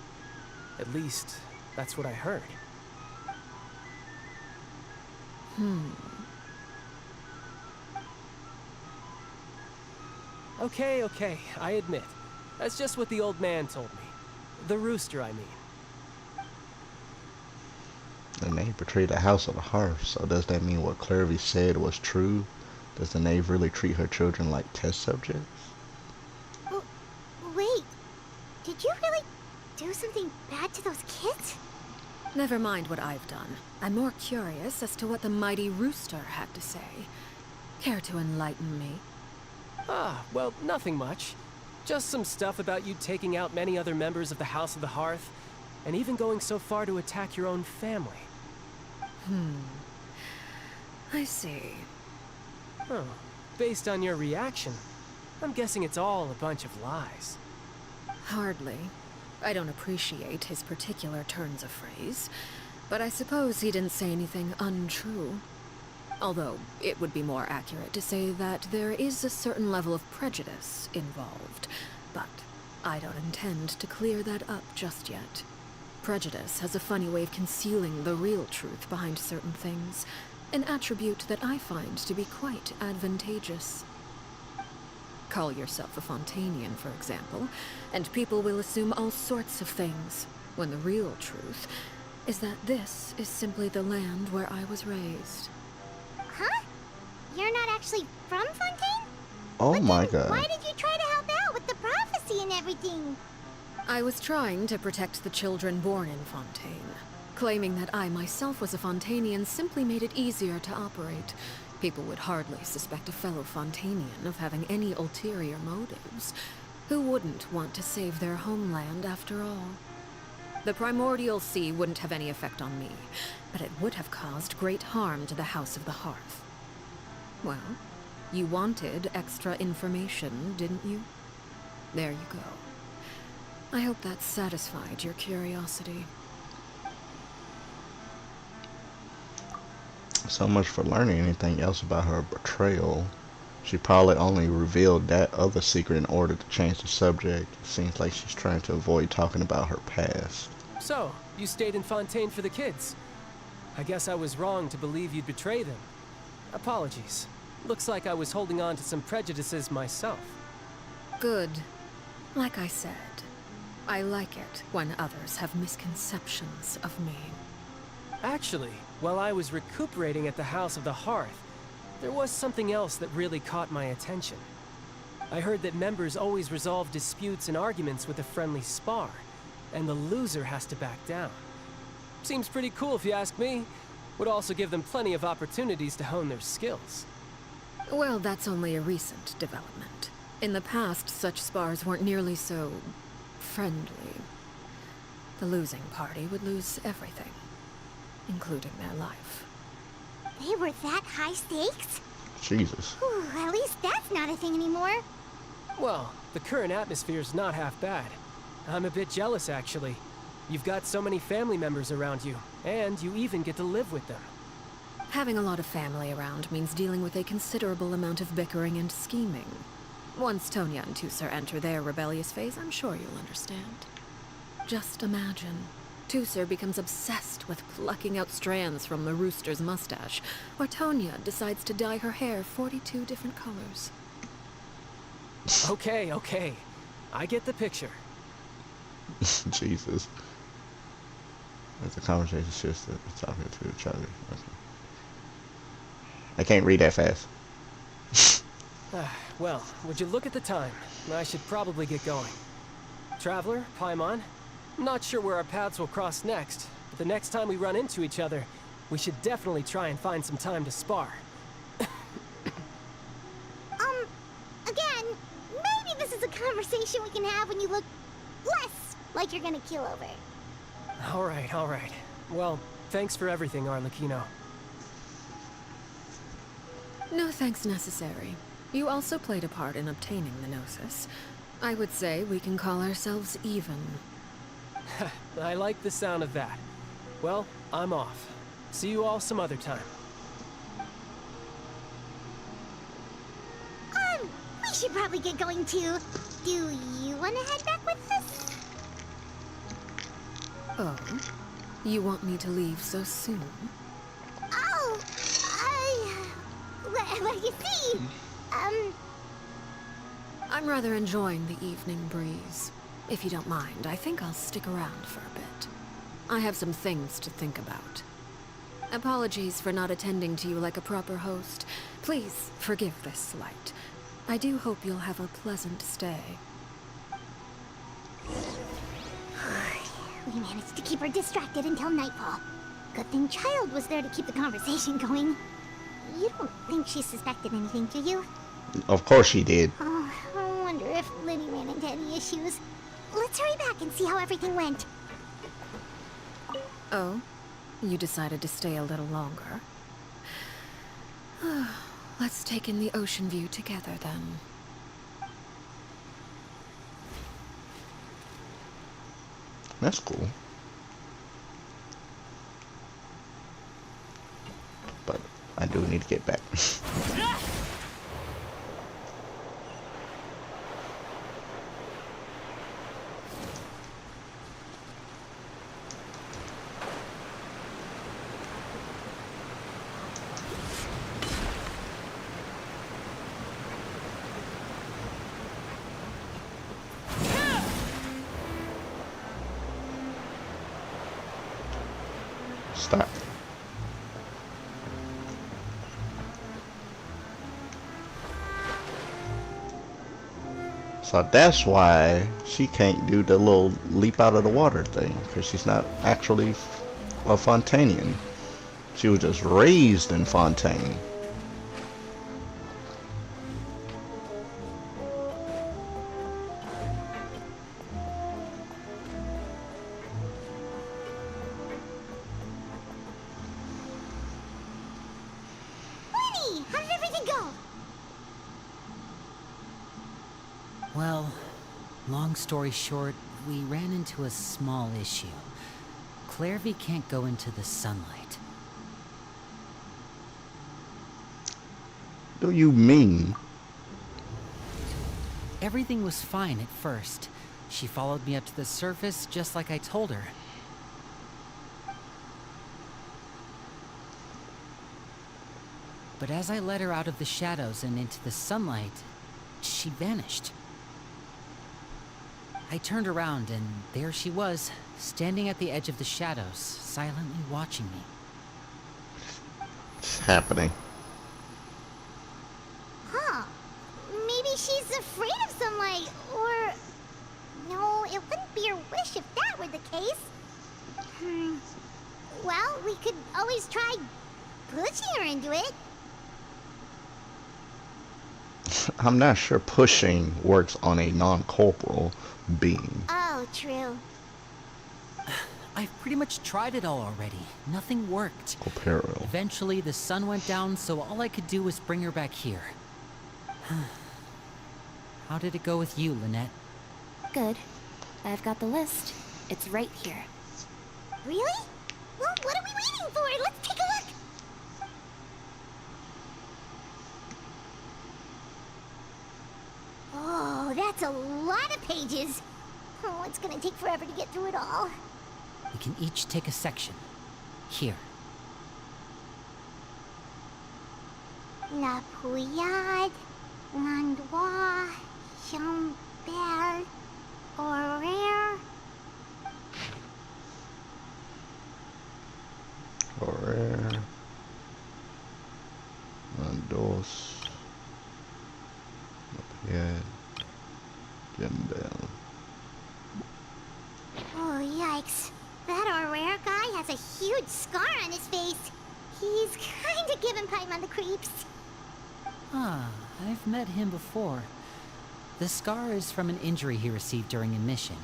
At least, that's what I heard. Okay, I admit. That's just what the old man told me. The rooster, I mean. The knave betrayed the House of the Hearth, so does that mean what Clarivy said was true? Does the knave really treat her children like test subjects? Wait, did you really do something bad to those kids? Never mind what I've done. I'm more curious as to what the mighty rooster had to say. Care to enlighten me? Ah, well, nothing much. Just some stuff about you taking out many other members of the House of the Hearth, and even going so far to attack your own family. I see. Oh, based on your reaction, I'm guessing it's all a bunch of lies. Hardly. I don't appreciate his particular turns of phrase, but I suppose he didn't say anything untrue. Although, it would be more accurate to say that there is a certain level of prejudice involved, but I don't intend to clear that up just yet. Prejudice has a funny way of concealing the real truth behind certain things, an attribute that I find to be quite advantageous. Call yourself a Fontainian, for example, and people will assume all sorts of things, when the real truth is that this is simply the land where I was raised. Huh? You're not actually from Fontaine? Oh my god. Why did you try to help out with the prophecy and everything? I was trying to protect the children born in Fontaine. Claiming that I myself was a Fontainian simply made it easier to operate. People would hardly suspect a fellow Fontainian of having any ulterior motives. Who wouldn't want to save their homeland after all? The primordial sea wouldn't have any effect on me, but it would have caused great harm to the House of the Hearth. Well, you wanted extra information, didn't you? There you go. I hope that satisfied your curiosity. So much for learning anything else about her betrayal. She probably only revealed that other secret in order to change the subject. It seems like she's trying to avoid talking about her past. So, you stayed in Fontaine for the kids. I guess I was wrong to believe you'd betray them. Apologies. Looks like I was holding on to some prejudices myself. Good. Like I said, I like it when others have misconceptions of me. Actually, while I was recuperating at the House of the Hearth, there was something else that really caught my attention. I heard that members always resolve disputes and arguments with a friendly spar, and the loser has to back down. Seems pretty cool if you ask me. Would also give them plenty of opportunities to hone their skills. Well, that's only a recent development. In the past, such spars weren't nearly so friendly. The losing party would lose everything, including their life. They were that high stakes? Jesus. Whew, at least that's not a thing anymore. Well, the current atmosphere's not half bad. I'm a bit jealous, actually. You've got so many family members around you, and you even get to live with them. Having a lot of family around means dealing with a considerable amount of bickering and scheming. Once Tonya and Tusser enter their rebellious phase, I'm sure you'll understand. Just imagine. Tusser becomes obsessed with plucking out strands from the rooster's mustache, or Tonya decides to dye her hair 42 different colors. Okay. I get the picture. Jesus. That's a conversation sister talking to each other. Okay. I can't read that fast. Well, would you look at the time? I should probably get going. Traveler, Paimon, I'm not sure where our paths will cross next, but the next time we run into each other, we should definitely try and find some time to spar. Again, maybe this is a conversation we can have when you look less like you're gonna keel over. All right. Well, thanks for everything, Arlecchino. No thanks necessary. You also played a part in obtaining the Gnosis. I would say we can call ourselves even. I like the sound of that. Well, I'm off. See you all some other time. We should probably get going too. Do you want to head back with us? Oh? You want me to leave so soon? Oh, well, you see, I'm rather enjoying the evening breeze. If you don't mind, I think I'll stick around for a bit. I have some things to think about. Apologies for not attending to you like a proper host. Please forgive this slight. I do hope you'll have a pleasant stay. we managed to keep her distracted until nightfall. Good thing Child was there to keep the conversation going. You don't think she suspected anything, do you? Of course she did. Oh, I wonder if Linny ran into any issues. Let's hurry back and see how everything went. Oh? You decided to stay a little longer? Let's take in the ocean view together, then. That's cool. But I do need to get back. Stop. So that's why she can't do the little leap out of the water thing, because she's not actually a Fontanian. She was just raised in Fontaine. Linny, how did everything go? Well, long story short, we ran into a small issue. Clairvy can't go into the sunlight. What do you mean? Everything was fine at first. She followed me up to the surface just like I told her. But as I led her out of the shadows and into the sunlight, she vanished. I turned around and there she was, standing at the edge of the shadows, silently watching me. It's happening. Huh. Maybe she's afraid of sunlight, or... No, it wouldn't be her wish if that were the case. Well, we could always try pushing her into it. I'm not sure pushing works on a non-corporal being. Oh, true. I've pretty much tried it all already. Nothing worked. Corporeal. Eventually, the sun went down, so all I could do was bring her back here. How did it go with you, Lynette? Good. I've got the list. It's right here. Really? Well, what are we waiting for? Let's take a look. Oh, that's a lot of pages. Oh, it's gonna take forever to get through it all. We can each take a section. Here. La Pouillade, Landois, Chambert, Horaire. Horaire. Landos. Yeah. Jembel. Oh, yikes. That Horaire guy has a huge scar on his face. He's kinda giving Paimon the creeps. Ah, I've met him before. The scar is from an injury he received during a mission.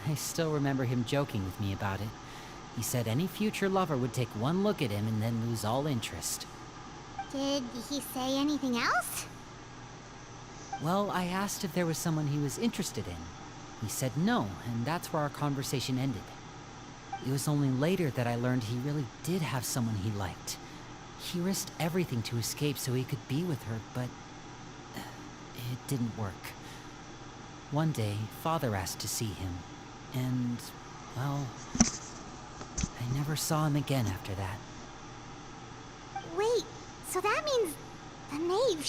I still remember him joking with me about it. He said any future lover would take one look at him and then lose all interest. Did he say anything else? Well, I asked if there was someone he was interested in. He said no, and that's where our conversation ended. It was only later that I learned he really did have someone he liked. He risked everything to escape so he could be with her, but it didn't work. One day, Father asked to see him, and, well, I never saw him again after that. Wait, so that means the knave,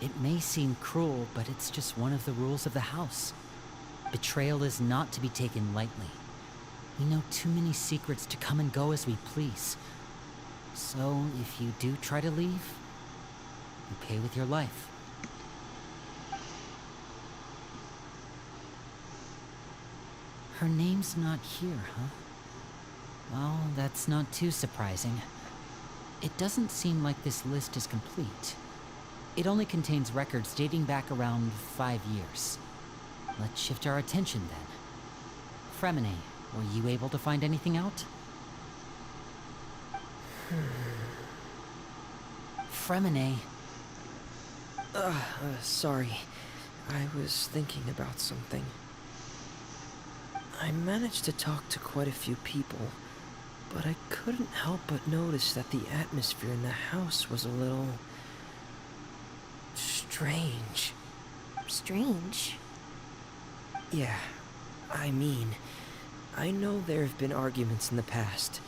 It may seem cruel, but it's just one of the rules of the house. Betrayal is not to be taken lightly. We know too many secrets to come and go as we please. So, if you do try to leave, you pay with your life. Her name's not here, huh? Well, that's not too surprising. It doesn't seem like this list is complete. It only contains records dating back around 5 years. Let's shift our attention then. Fremine, were you able to find anything out? Fremine. Sorry. I was thinking about something. I managed to talk to quite a few people, but I couldn't help but notice that the atmosphere in the house was a little... strange. Strange. Yeah, I mean, I know there have been arguments in the past,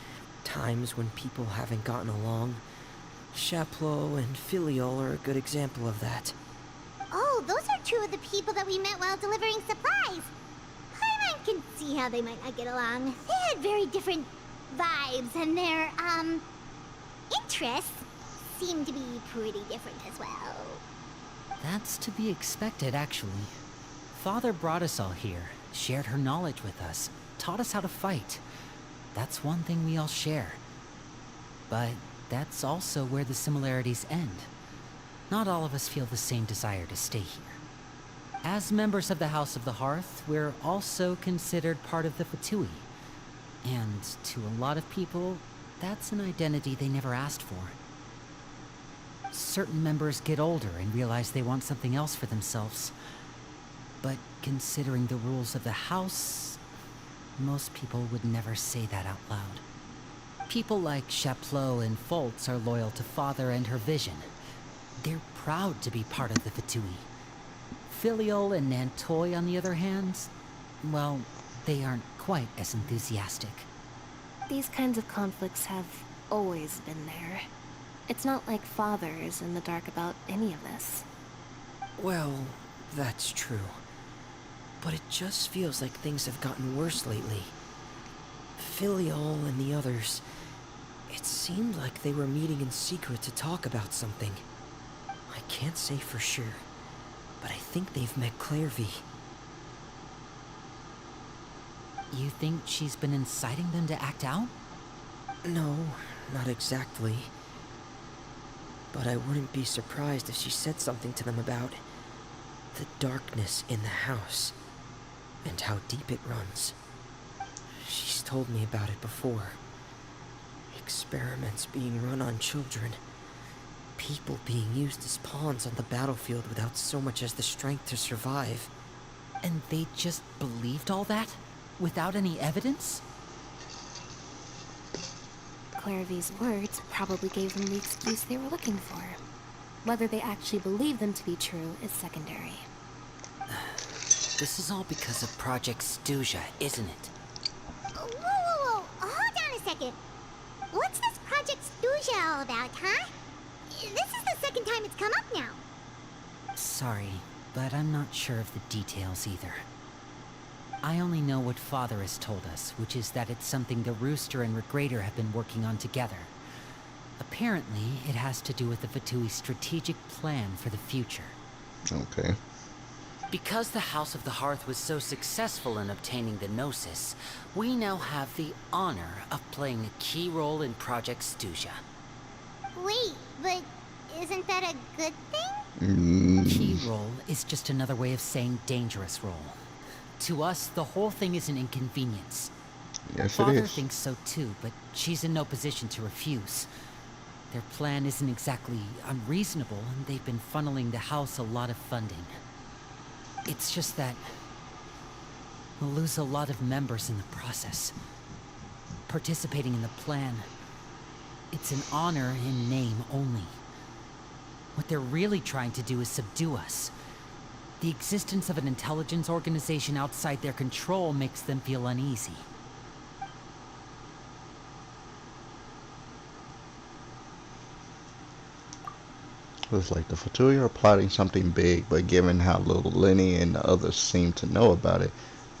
times when people haven't gotten along. Chaplot and Filiol are a good example of that. Oh, those are two of the people that we met while delivering supplies. Paimon can see how they might not get along. They had very different vibes, and their, interests seem to be pretty different as well. That's to be expected, actually. Father brought us all here, shared her knowledge with us, taught us how to fight. That's one thing we all share. But that's also where the similarities end. Not all of us feel the same desire to stay here. As members of the House of the Hearth, we're also considered part of the Fatui. And to a lot of people, that's an identity they never asked for. Certain members get older and realize they want something else for themselves. But considering the rules of the house, most people would never say that out loud. People like Chaplot and Foltz are loyal to Father and her vision. They're proud to be part of the Fatui. Filiol and Nantoy, on the other hand, well, they aren't quite as enthusiastic. These kinds of conflicts have always been there. It's not like Father is in the dark about any of this. Well, that's true. But it just feels like things have gotten worse lately. Filiol and the others, it seemed like they were meeting in secret to talk about something. I can't say for sure, but I think they've met Clairvy. You think she's been inciting them to act out? No, not exactly. But I wouldn't be surprised if she said something to them about the darkness in the house and how deep it runs. She's told me about it before. Experiments being run on children. People being used as pawns on the battlefield without so much as the strength to survive. And they just believed all that? Without any evidence? Clairvy's words probably gave them the excuse they were looking for. Whether they actually believe them to be true is secondary. This is all because of Project Stuja, isn't it? Whoa. Hold on a second. What's this Project Stuja all about, huh? This is the second time it's come up now. Sorry, but I'm not sure of the details either. I only know what Father has told us, which is that it's something the Rooster and Regrader have been working on together. Apparently, it has to do with the Fatui's strategic plan for the future. Okay. Because the House of the Hearth was so successful in obtaining the Gnosis, we now have the honor of playing a key role in Project Stuja. Wait, but isn't that a good thing? Key role is just another way of saying dangerous role. To us, the whole thing is an inconvenience. Yes, Father it is. thinks so too, but she's in no position to refuse. Their plan isn't exactly unreasonable, and they've been funneling the house a lot of funding. It's just that we'll lose a lot of members in the process. Participating in the plan, it's an honor in name only. What they're really trying to do is subdue us. The existence of an intelligence organization outside their control makes them feel uneasy. Looks like the Fatui are plotting something big, but given how little Lenny and the others seem to know about it,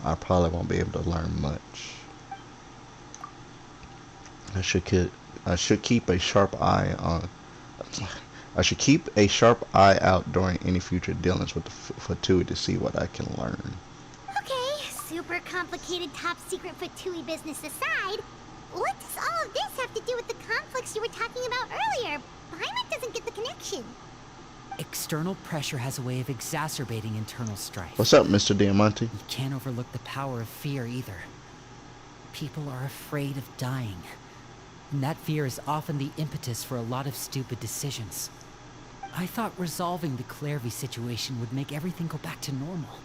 I probably won't be able to learn much. I should keep a sharp eye out during any future dealings with the Fatui to see what I can learn. Okay, super complicated top secret Fatui business aside, what does all of this have to do with the conflicts you were talking about earlier? Paimon doesn't get the connection. External pressure has a way of exacerbating internal strife. What's up, Mr. Diamante? You can't overlook the power of fear either. People are afraid of dying. And that fear is often the impetus for a lot of stupid decisions. I thought resolving the Clairvy situation would make everything go back to normal.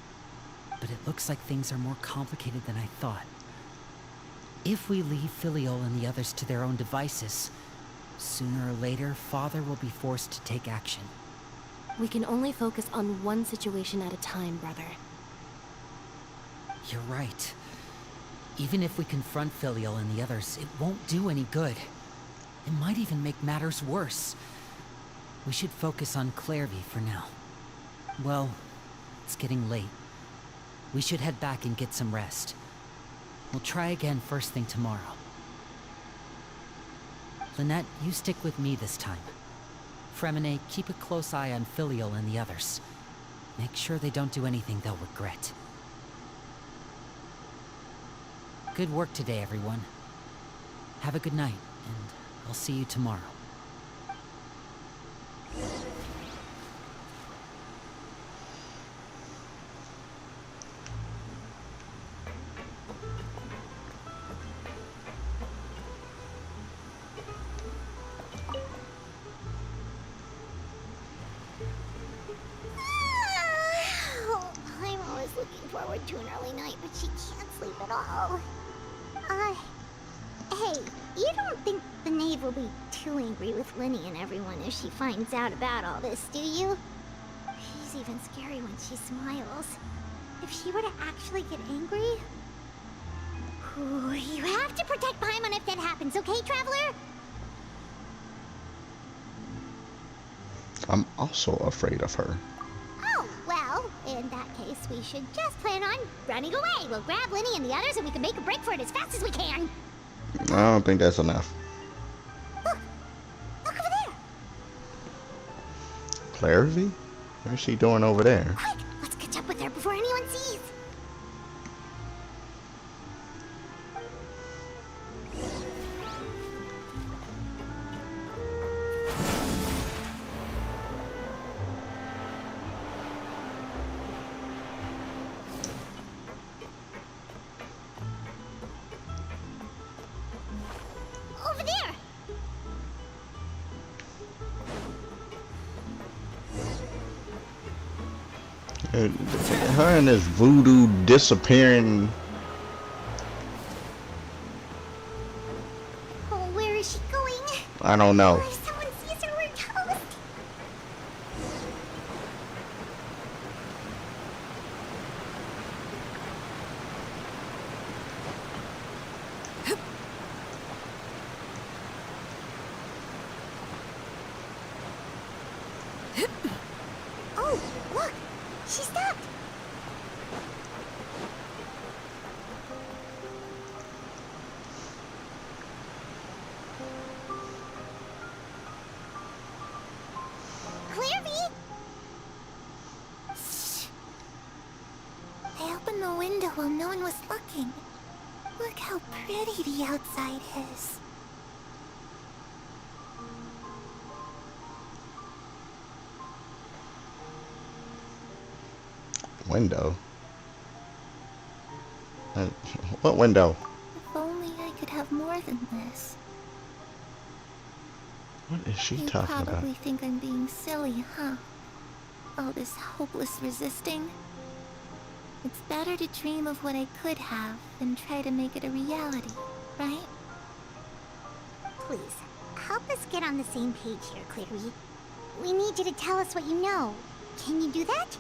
But it looks like things are more complicated than I thought. If we leave Filiol and the others to their own devices, sooner or later, Father will be forced to take action. We can only focus on one situation at a time, brother. You're right. Even if we confront Filiol and the others, it won't do any good. It might even make matters worse. We should focus on Clairvy for now. Well, it's getting late. We should head back and get some rest. We'll try again first thing tomorrow. Lynette, you stick with me this time. Fremine, keep a close eye on Filiol and the others. Make sure they don't do anything they'll regret. Good work today, everyone. Have a good night, and I'll see you tomorrow. Paimon was looking forward to an early night, but she can't sleep at all. Hey, you don't think the knave will be too angry with Lenny and everyone if she finds out about all this, do you? She's even scary when she smiles. If she were to actually get angry... Ooh, you have to protect Paimon if that happens, okay, Traveler? I'm also afraid of her. Oh, well, in that case, we should just plan on running away. We'll grab Lenny and the others and we can make a break for it as fast as we can. I don't think that's enough. Look over there. Clairvy? What's she doing over there? Quick, let's catch up with her before anyone sees. Over there. Her and this voodoo disappearing. Oh, where is she going? I don't know. If someone sees her, we're toast. Oh, look! She stopped! Clairvy! Shh. I opened the window while no one was looking. Look how pretty the outside is. Window? What window? If only I could have more than this. What is she You talking about? probably think I'm being silly, huh? All this hopeless resisting. It's better to dream of what I could have than try to make it a reality, right? Please, help us get on the same page here, Clary. We need you to tell us what you know. Can you do that?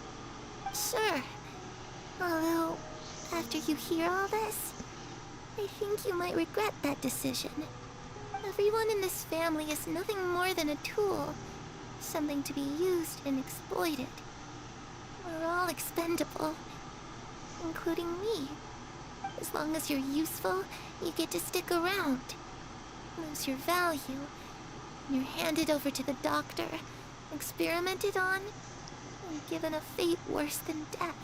Sure. Although, after you hear all this, I think you might regret that decision. Everyone in this family is nothing more than a tool. Something to be used and exploited. We're all expendable. Including me. As long as you're useful, you get to stick around. Lose your value. And you're handed over to the doctor, experimented on, and given a fate worse than death.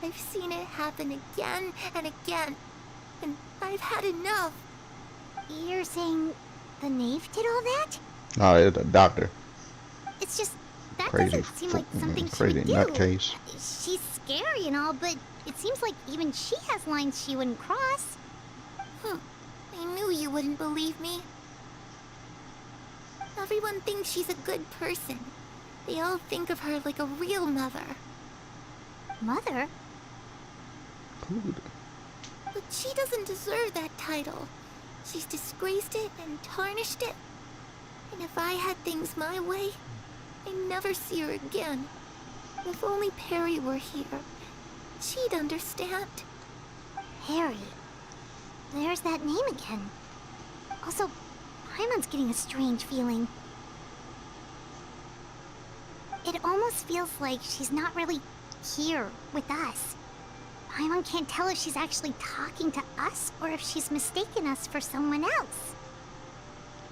I've seen it happen again and again, and I've had enough. You're saying the knave did all that? No, it's a doctor. It's just, that Crazy, doesn't seem like something she crazy would do. nutcase. She's scary and all, but it seems like even she has lines she wouldn't cross. I knew you wouldn't believe me. Everyone thinks she's a good person. They all think of her like a real mother. Mother? Cool. But she doesn't deserve that title. She's disgraced it and tarnished it. And if I had things my way, I'd never see her again. If only Perry were here, she'd understand. Harry. There's that name again. Also, Paimon's getting a strange feeling. It almost feels like she's not really here with us. Paimon can't tell if she's actually talking to us or if she's mistaken us for someone else.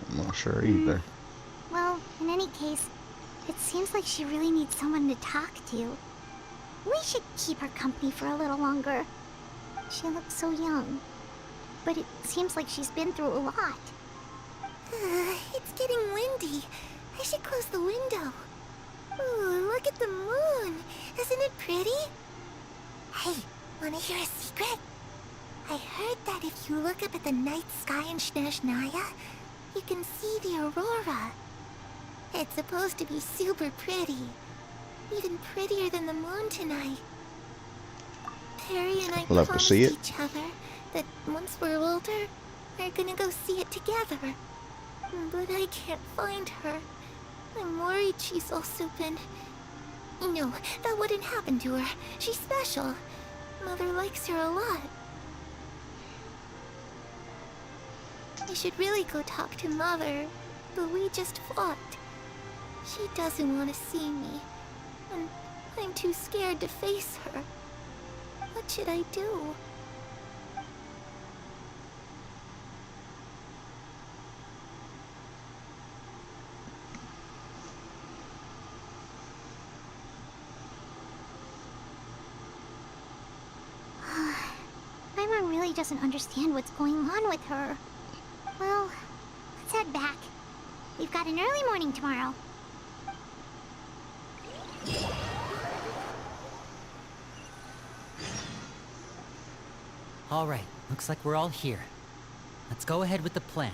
I'm not sure either. Well, in any case, it seems like she really needs someone to talk to. We should keep her company for a little longer. She looks so young. But it seems like she's been through a lot. It's getting windy. I should close the window. Ooh, look at the moon. Isn't it pretty? Hey, wanna hear a secret? I heard that if you look up at the night sky in Snezhnaya, you can see the aurora. It's supposed to be super pretty. Even prettier than the moon tonight. Perry and I Love to promised see it. each other that once we're older, we're gonna go see it together. But I can't find her. I'm worried she's also been... No, that wouldn't happen to her. She's special. Mother likes her a lot. I should really go talk to Mother, but we just fought. She doesn't want to see me, and I'm too scared to face her. What should I do? Paimon really doesn't understand what's going on with her. Well, let's head back. We've got an early morning tomorrow. All right, looks like we're all here. Let's go ahead with the plan.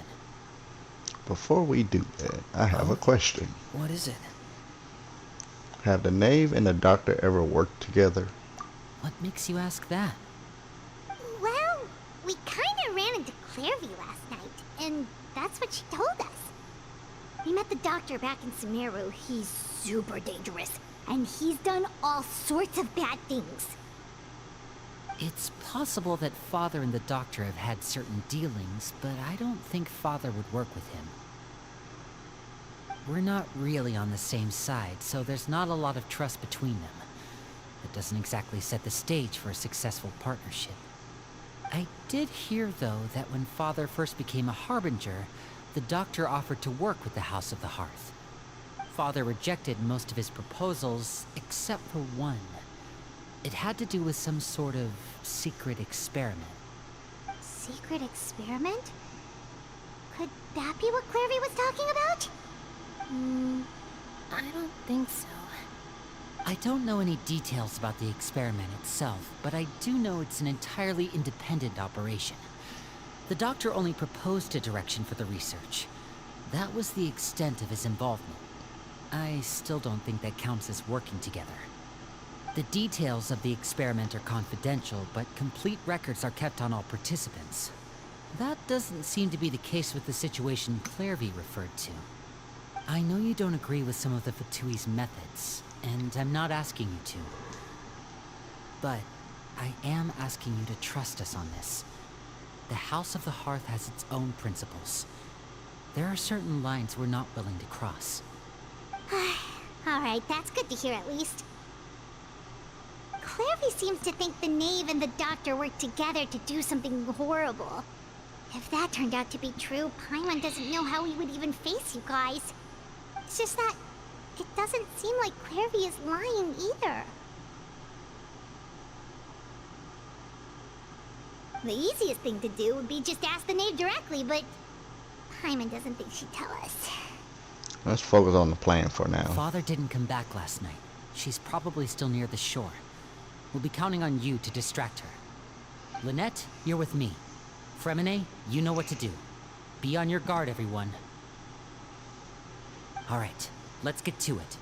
Before we do that, I have a question. What is it? Have the knave and the doctor ever worked together? What makes you ask that? Well, we kinda ran into Clairvy last night, and that's what she told us. We met the doctor back in Sumeru. He's super dangerous, and he's done all sorts of bad things. It's possible that Father and the Doctor have had certain dealings, but I don't think Father would work with him. We're not really on the same side, so there's not a lot of trust between them. It doesn't exactly set the stage for a successful partnership. I did hear, though, that when Father first became a Harbinger, the Doctor offered to work with the House of the Hearth. Father rejected most of his proposals, except for one. It had to do with some sort of secret experiment. Secret experiment? Could that be what Clairvy was talking about? I don't think so. I don't know any details about the experiment itself, but I do know it's an entirely independent operation. The Doctor only proposed a direction for the research. That was the extent of his involvement. I still don't think that counts as working together. The details of the experiment are confidential, but complete records are kept on all participants. That doesn't seem to be the case with the situation Clairvy referred to. I know you don't agree with some of the Fatui's methods, and I'm not asking you to. But I am asking you to trust us on this. The House of the Hearth has its own principles. There are certain lines we're not willing to cross. Alright, that's good to hear at least. Clairvy seems to think the Knave and the Doctor worked together to do something horrible. If that turned out to be true, Paimon doesn't know how he would even face you guys. It's just that it doesn't seem like Clairvy is lying either. The easiest thing to do would be just ask the Knave directly, but Paimon doesn't think she'd tell us. Let's focus on the plan for now. Father didn't come back last night. She's probably still near the shore. We'll be counting on you to distract her. Lynette, you're with me. Fremine, you know what to do. Be on your guard, everyone. All right, let's get to it.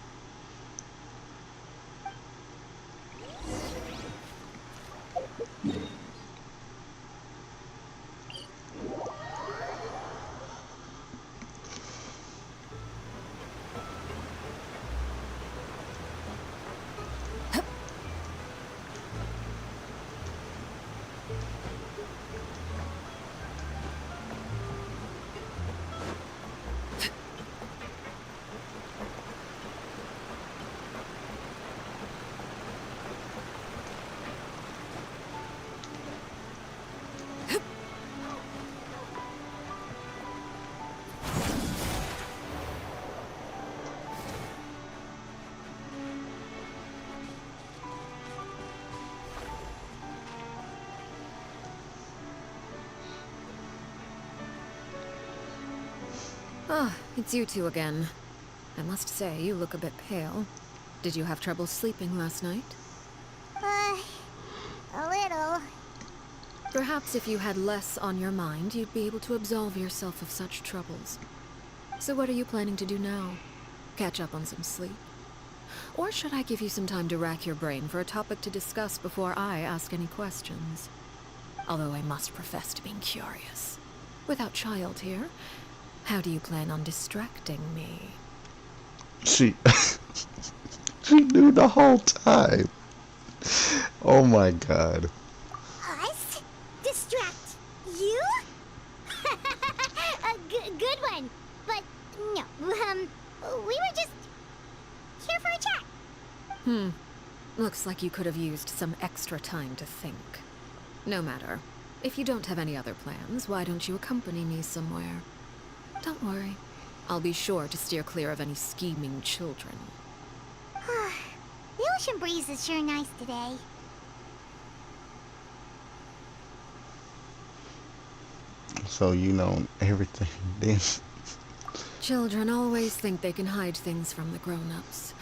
Ah, it's you two again. I must say, you look a bit pale. Did you have trouble sleeping last night? A little. Perhaps if you had less on your mind, you'd be able to absolve yourself of such troubles. So what are you planning to do now? Catch up on some sleep? Or should I give you some time to rack your brain for a topic to discuss before I ask any questions? Although I must profess to being curious. Without Child here, how do you plan on distracting me? She knew the whole time. Oh my god. Us? Distract you? Good one. But no, we were just here for a chat. Looks like you could have used some extra time to think. No matter. If you don't have any other plans, why don't you accompany me somewhere? Don't worry. I'll be sure to steer clear of any scheming children. The ocean breeze is sure nice today. So you know everything then. Children always think they can hide things from the grown-ups.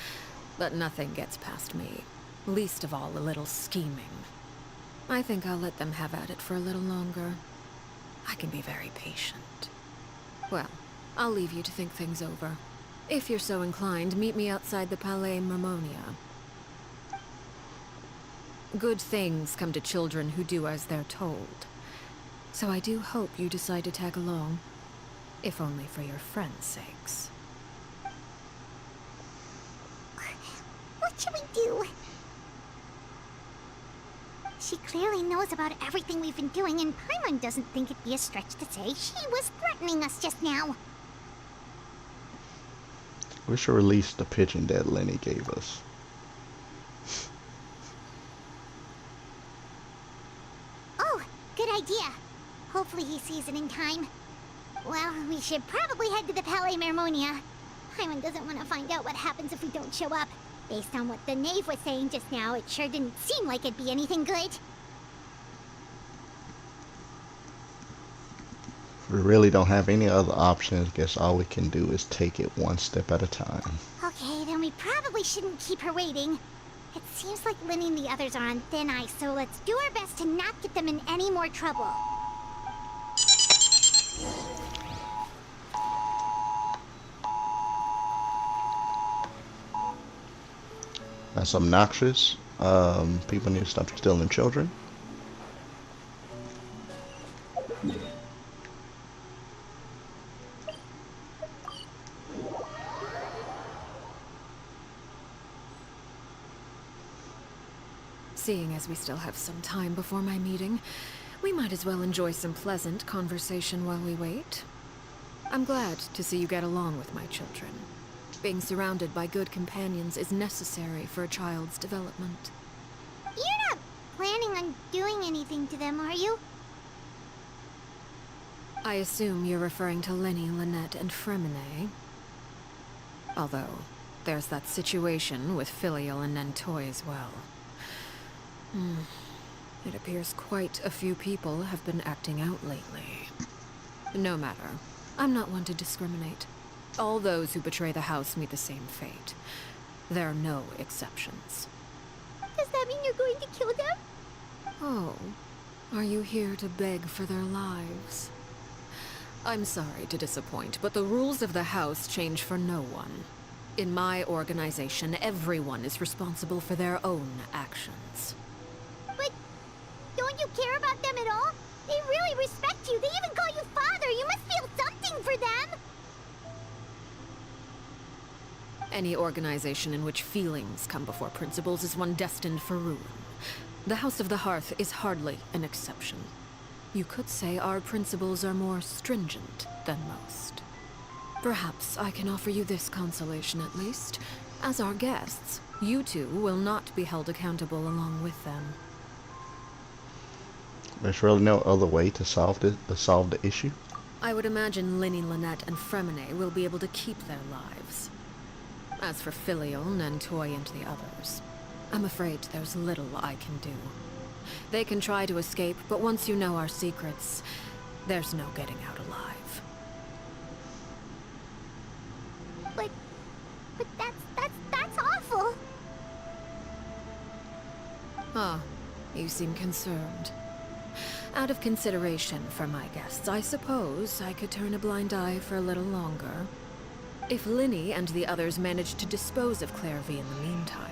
But nothing gets past me. Least of all a little scheming. I think I'll let them have at it for a little longer. I can be very patient. Well, I'll leave you to think things over. If you're so inclined, meet me outside the Palais Mermonia. Good things come to children who do as they're told. So I do hope you decide to tag along. If only for your friends' sakes. What should we do? She clearly knows about everything we've been doing, and Paimon doesn't think it'd be a stretch to say she was threatening us just now. We should release the pigeon that Lenny gave us. Oh, good idea. Hopefully he sees it in time. Well, we should probably head to the Palais Mermonia. Paimon doesn't want to find out what happens if we don't show up. Based on what the Knave was saying just now, it sure didn't seem like it'd be anything good. We really don't have any other options. Guess all we can do is take it one step at a time. Okay, then we probably shouldn't keep her waiting. It seems like Lynn and the others are on thin ice, so let's do our best to not get them in any more trouble. That's obnoxious. People need to stop stealing children. Seeing as we still have some time before my meeting, we might as well enjoy some pleasant conversation while we wait. I'm glad to see you get along with my children. Being surrounded by good companions is necessary for a child's development. You're not planning on doing anything to them, are you? I assume you're referring to Lenny, Lynette, and Fremine. Although, there's that situation with Filial and Nentoy as well. It appears quite a few people have been acting out lately. No matter. I'm not one to discriminate. All those who betray the house meet the same fate. There are no exceptions. Does that mean you're going to kill them? Oh, are you here to beg for their lives? I'm sorry to disappoint, but the rules of the house change for no one. In my organization, everyone is responsible for their own actions. But don't you care about them at all? They really respect you. They even call you father. You must feel something for them. Any organization in which feelings come before principles is one destined for ruin. The House of the Hearth is hardly an exception. You could say our principles are more stringent than most. Perhaps I can offer you this consolation at least. As our guests, you two will not be held accountable along with them. There's really no other way to solve the issue. I would imagine Lenny, Lynette, and Fremine will be able to keep their lives. As for Filial, Nentoy, and the others, I'm afraid there's little I can do. They can try to escape, but once you know our secrets, there's no getting out alive. But that's awful. Ah, you seem concerned. Out of consideration for my guests, I suppose I could turn a blind eye for a little longer. If Linny and the others manage to dispose of Clairvy in the meantime,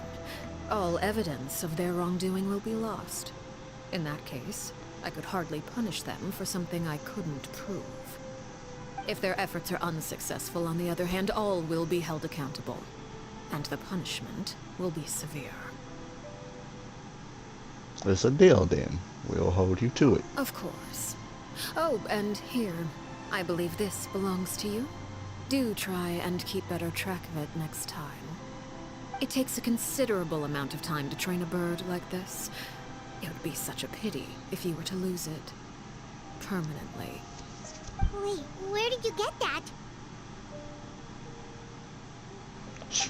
all evidence of their wrongdoing will be lost. In that case, I could hardly punish them for something I couldn't prove. If their efforts are unsuccessful, on the other hand, all will be held accountable. And the punishment will be severe. It's a deal then. We'll hold you to it. Of course. Oh, and here, I believe this belongs to you. Do try and keep better track of it next time. It takes a considerable amount of time to train a bird like this. It would be such a pity if you were to lose it. Permanently. Wait, where did you get that?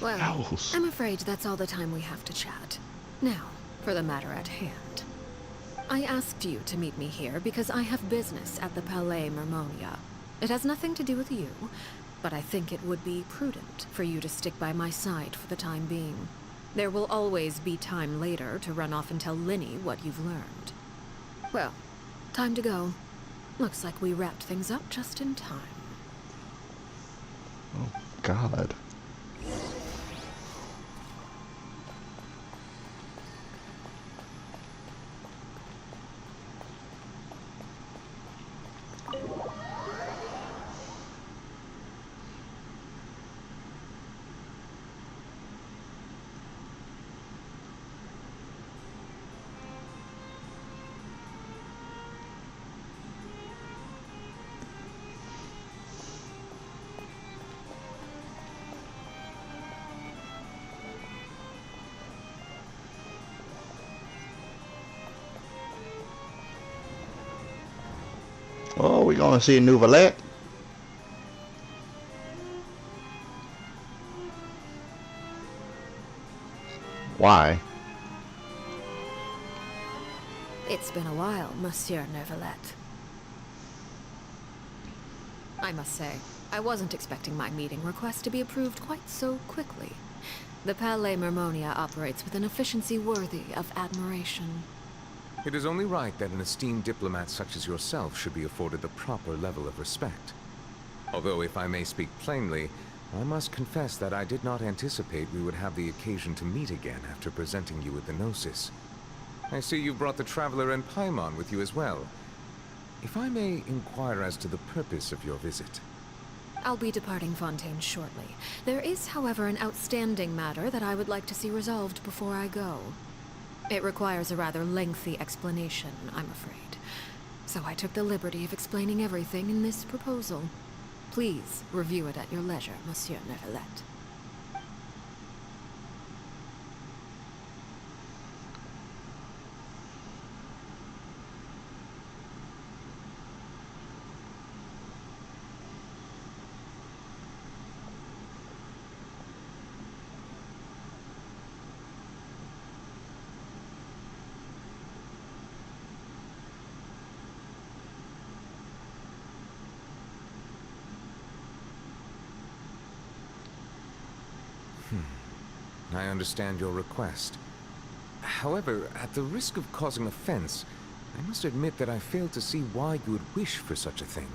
Well, Gross. I'm afraid that's all the time we have to chat. Now, for the matter at hand. I asked you to meet me here because I have business at the Palais Mermonia. It has nothing to do with you, but I think it would be prudent for you to stick by my side for the time being. There will always be time later to run off and tell Linny what you've learned. Well, time to go. Looks like we wrapped things up just in time. Oh, God. Oh, we're gonna see a new Valette. Why? It's been a while, Monsieur Neuvillette. I must say, I wasn't expecting my meeting request to be approved quite so quickly. The Palais Mermonia operates with an efficiency worthy of admiration. It is only right that an esteemed diplomat such as yourself should be afforded the proper level of respect. Although, if I may speak plainly, I must confess that I did not anticipate we would have the occasion to meet again after presenting you with the Gnosis. I see you brought the Traveler and Paimon with you as well. If I may inquire as to the purpose of your visit. I'll be departing Fontaine shortly. There is, however, an outstanding matter that I would like to see resolved before I go. It requires a rather lengthy explanation, I'm afraid. So I took the liberty of explaining everything in this proposal. Please review it at your leisure, Monsieur Neuvillette. I understand your request. However, at the risk of causing offense, I must admit that I fail to see why you would wish for such a thing.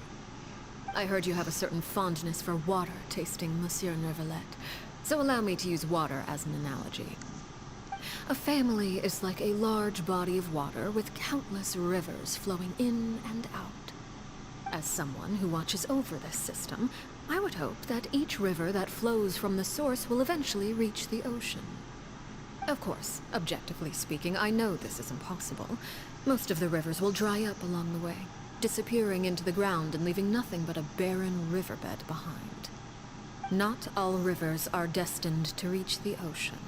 I heard you have a certain fondness for water tasting, Monsieur Neuvillette, so allow me to use water as an analogy. A family is like a large body of water with countless rivers flowing in and out. As someone who watches over this system, I would hope that each river that flows from the source will eventually reach the ocean. Of course, objectively speaking, I know this is impossible. Most of the rivers will dry up along the way, disappearing into the ground and leaving nothing but a barren riverbed behind. Not all rivers are destined to reach the ocean,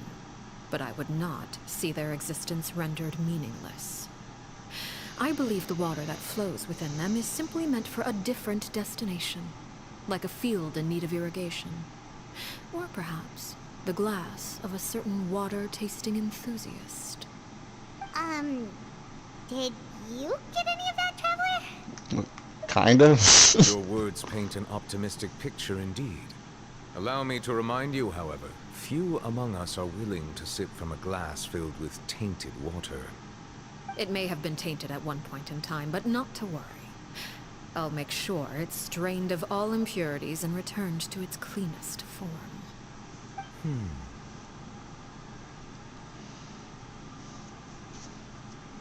but I would not see their existence rendered meaningless. I believe the water that flows within them is simply meant for a different destination, like a field in need of irrigation. Or perhaps the glass of a certain water-tasting enthusiast. Did you get any of that, Traveler? Kind of. Your words paint an optimistic picture indeed. Allow me to remind you, however, few among us are willing to sip from a glass filled with tainted water. It may have been tainted at one point in time, but not to worry. I'll make sure it's strained of all impurities and returned to its cleanest form.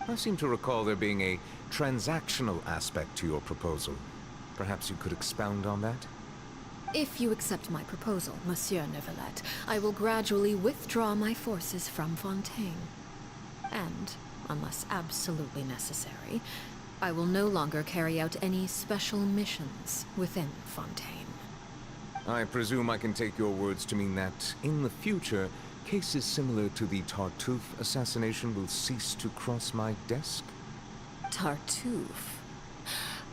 I seem to recall there being a transactional aspect to your proposal. Perhaps you could expound on that? If you accept my proposal, Monsieur Neuvillette, I will gradually withdraw my forces from Fontaine. And, unless absolutely necessary, I will no longer carry out any special missions within Fontaine. I presume I can take your words to mean that, in the future, cases similar to the Tartuffe assassination will cease to cross my desk? Tartuffe?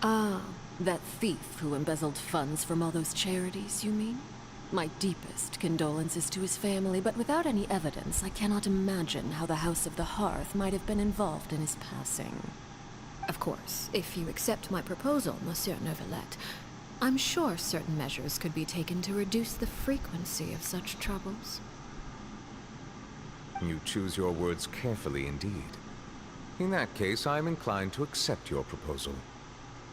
Ah, that thief who embezzled funds from all those charities, you mean? My deepest condolences to his family, but without any evidence, I cannot imagine how the House of the Hearth might have been involved in his passing. Of course, if you accept my proposal, Monsieur Neuvillette, I'm sure certain measures could be taken to reduce the frequency of such troubles. You choose your words carefully indeed. In that case, I am inclined to accept your proposal.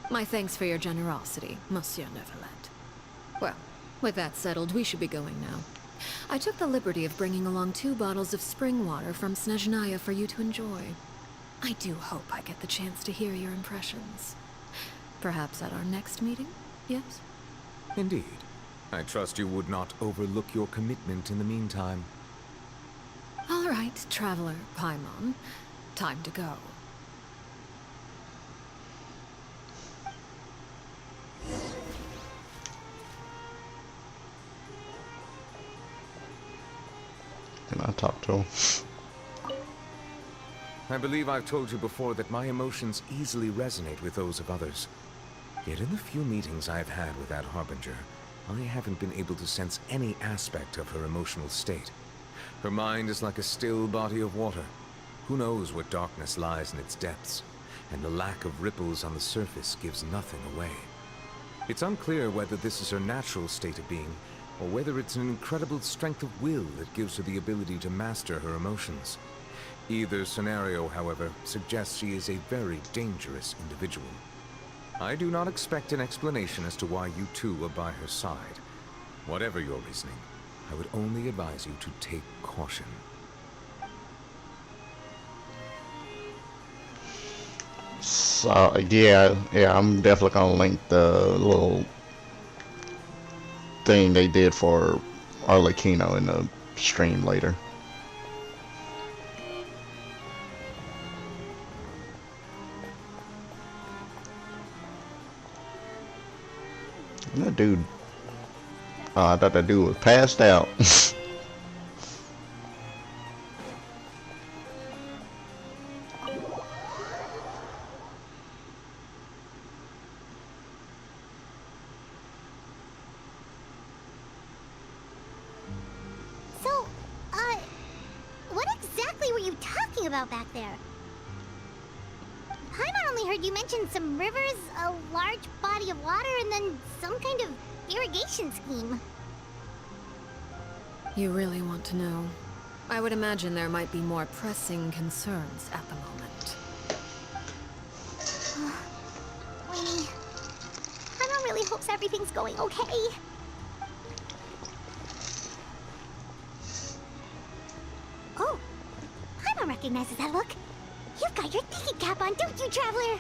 My thanks for your generosity, Monsieur Neuvillette. Well, with that settled, we should be going now. I took the liberty of bringing along 2 bottles of spring water from Snezhnaya for you to enjoy. I do hope I get the chance to hear your impressions. Perhaps at our next meeting, yes? Indeed. I trust you would not overlook your commitment in the meantime. All right, Traveler Paimon. Time to go. Can I talk to him? I believe I've told you before that my emotions easily resonate with those of others. Yet in the few meetings I've had with that Harbinger, I haven't been able to sense any aspect of her emotional state. Her mind is like a still body of water. Who knows what darkness lies in its depths, and the lack of ripples on the surface gives nothing away. It's unclear whether this is her natural state of being, or whether it's an incredible strength of will that gives her the ability to master her emotions. Either scenario, however, suggests she is a very dangerous individual. I do not expect an explanation as to why you two are by her side. Whatever your reasoning, I would only advise you to take caution. So yeah, I'm definitely gonna link the little thing they did for Arlecchino in the stream later. And that dude, oh, I thought that dude was passed out. So, what exactly were you talking about back there? Paimon only heard you mention some rivers, a large body of water, and then some kind of irrigation scheme. You really want to know? I would imagine there might be more pressing concerns at the moment. Winnie, Paimon really hopes everything's going okay. Oh, Paimon recognizes that look. You've got your thinking cap on, don't you, Traveler?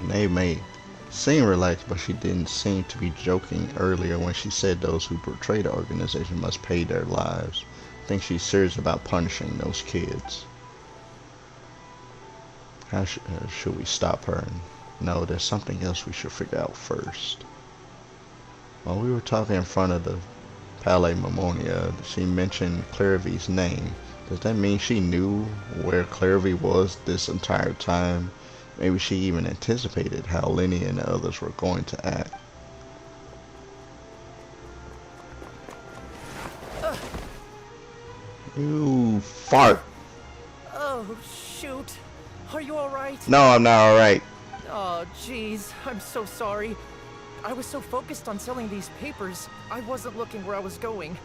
They may seem relaxed, but she didn't seem to be joking earlier when she said those who betray the organization must pay their lives. I think she's serious about punishing those kids. How should we stop her? No, there's something else we should figure out first. While we were talking in front of the Palais Mammonia, she mentioned Clairvy's name. Does that mean she knew where Clairvy was this entire time? Maybe she even anticipated how Lenny and the others were going to act. You fart. Oh, shoot. Are you alright? No, I'm not alright. Oh, jeez. I'm so sorry. I was so focused on selling these papers, I wasn't looking where I was going.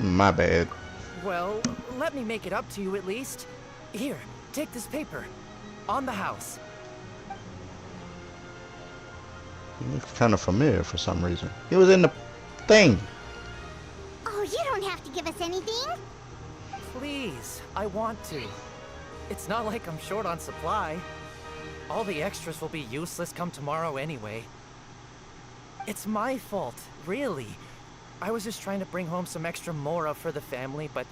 My bad. Well, let me make it up to you at least. Here, take this paper. On the house. He looks kind of familiar for some reason. He was in the thing. Oh, you don't have to give us anything. Please, I want to. It's not like I'm short on supply. All the extras will be useless come tomorrow anyway. It's my fault, really. I was just trying to bring home some extra mora for the family, but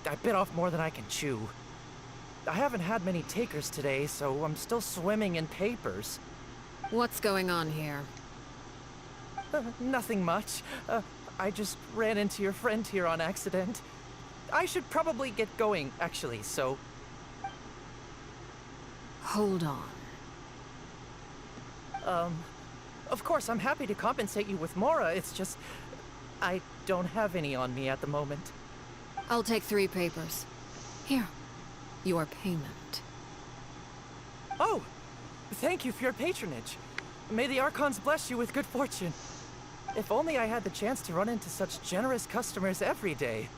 I bit off more than I can chew. I haven't had many takers today, so I'm still swimming in papers. What's going on here? Nothing much. I just ran into your friend here on accident. I should probably get going, actually, so... Hold on. Of course, I'm happy to compensate you with mora, it's just... I don't have any on me at the moment. I'll take 3 papers. Here. Your payment. Oh! Thank you for your patronage. May the Archons bless you with good fortune. If only I had the chance to run into such generous customers every day.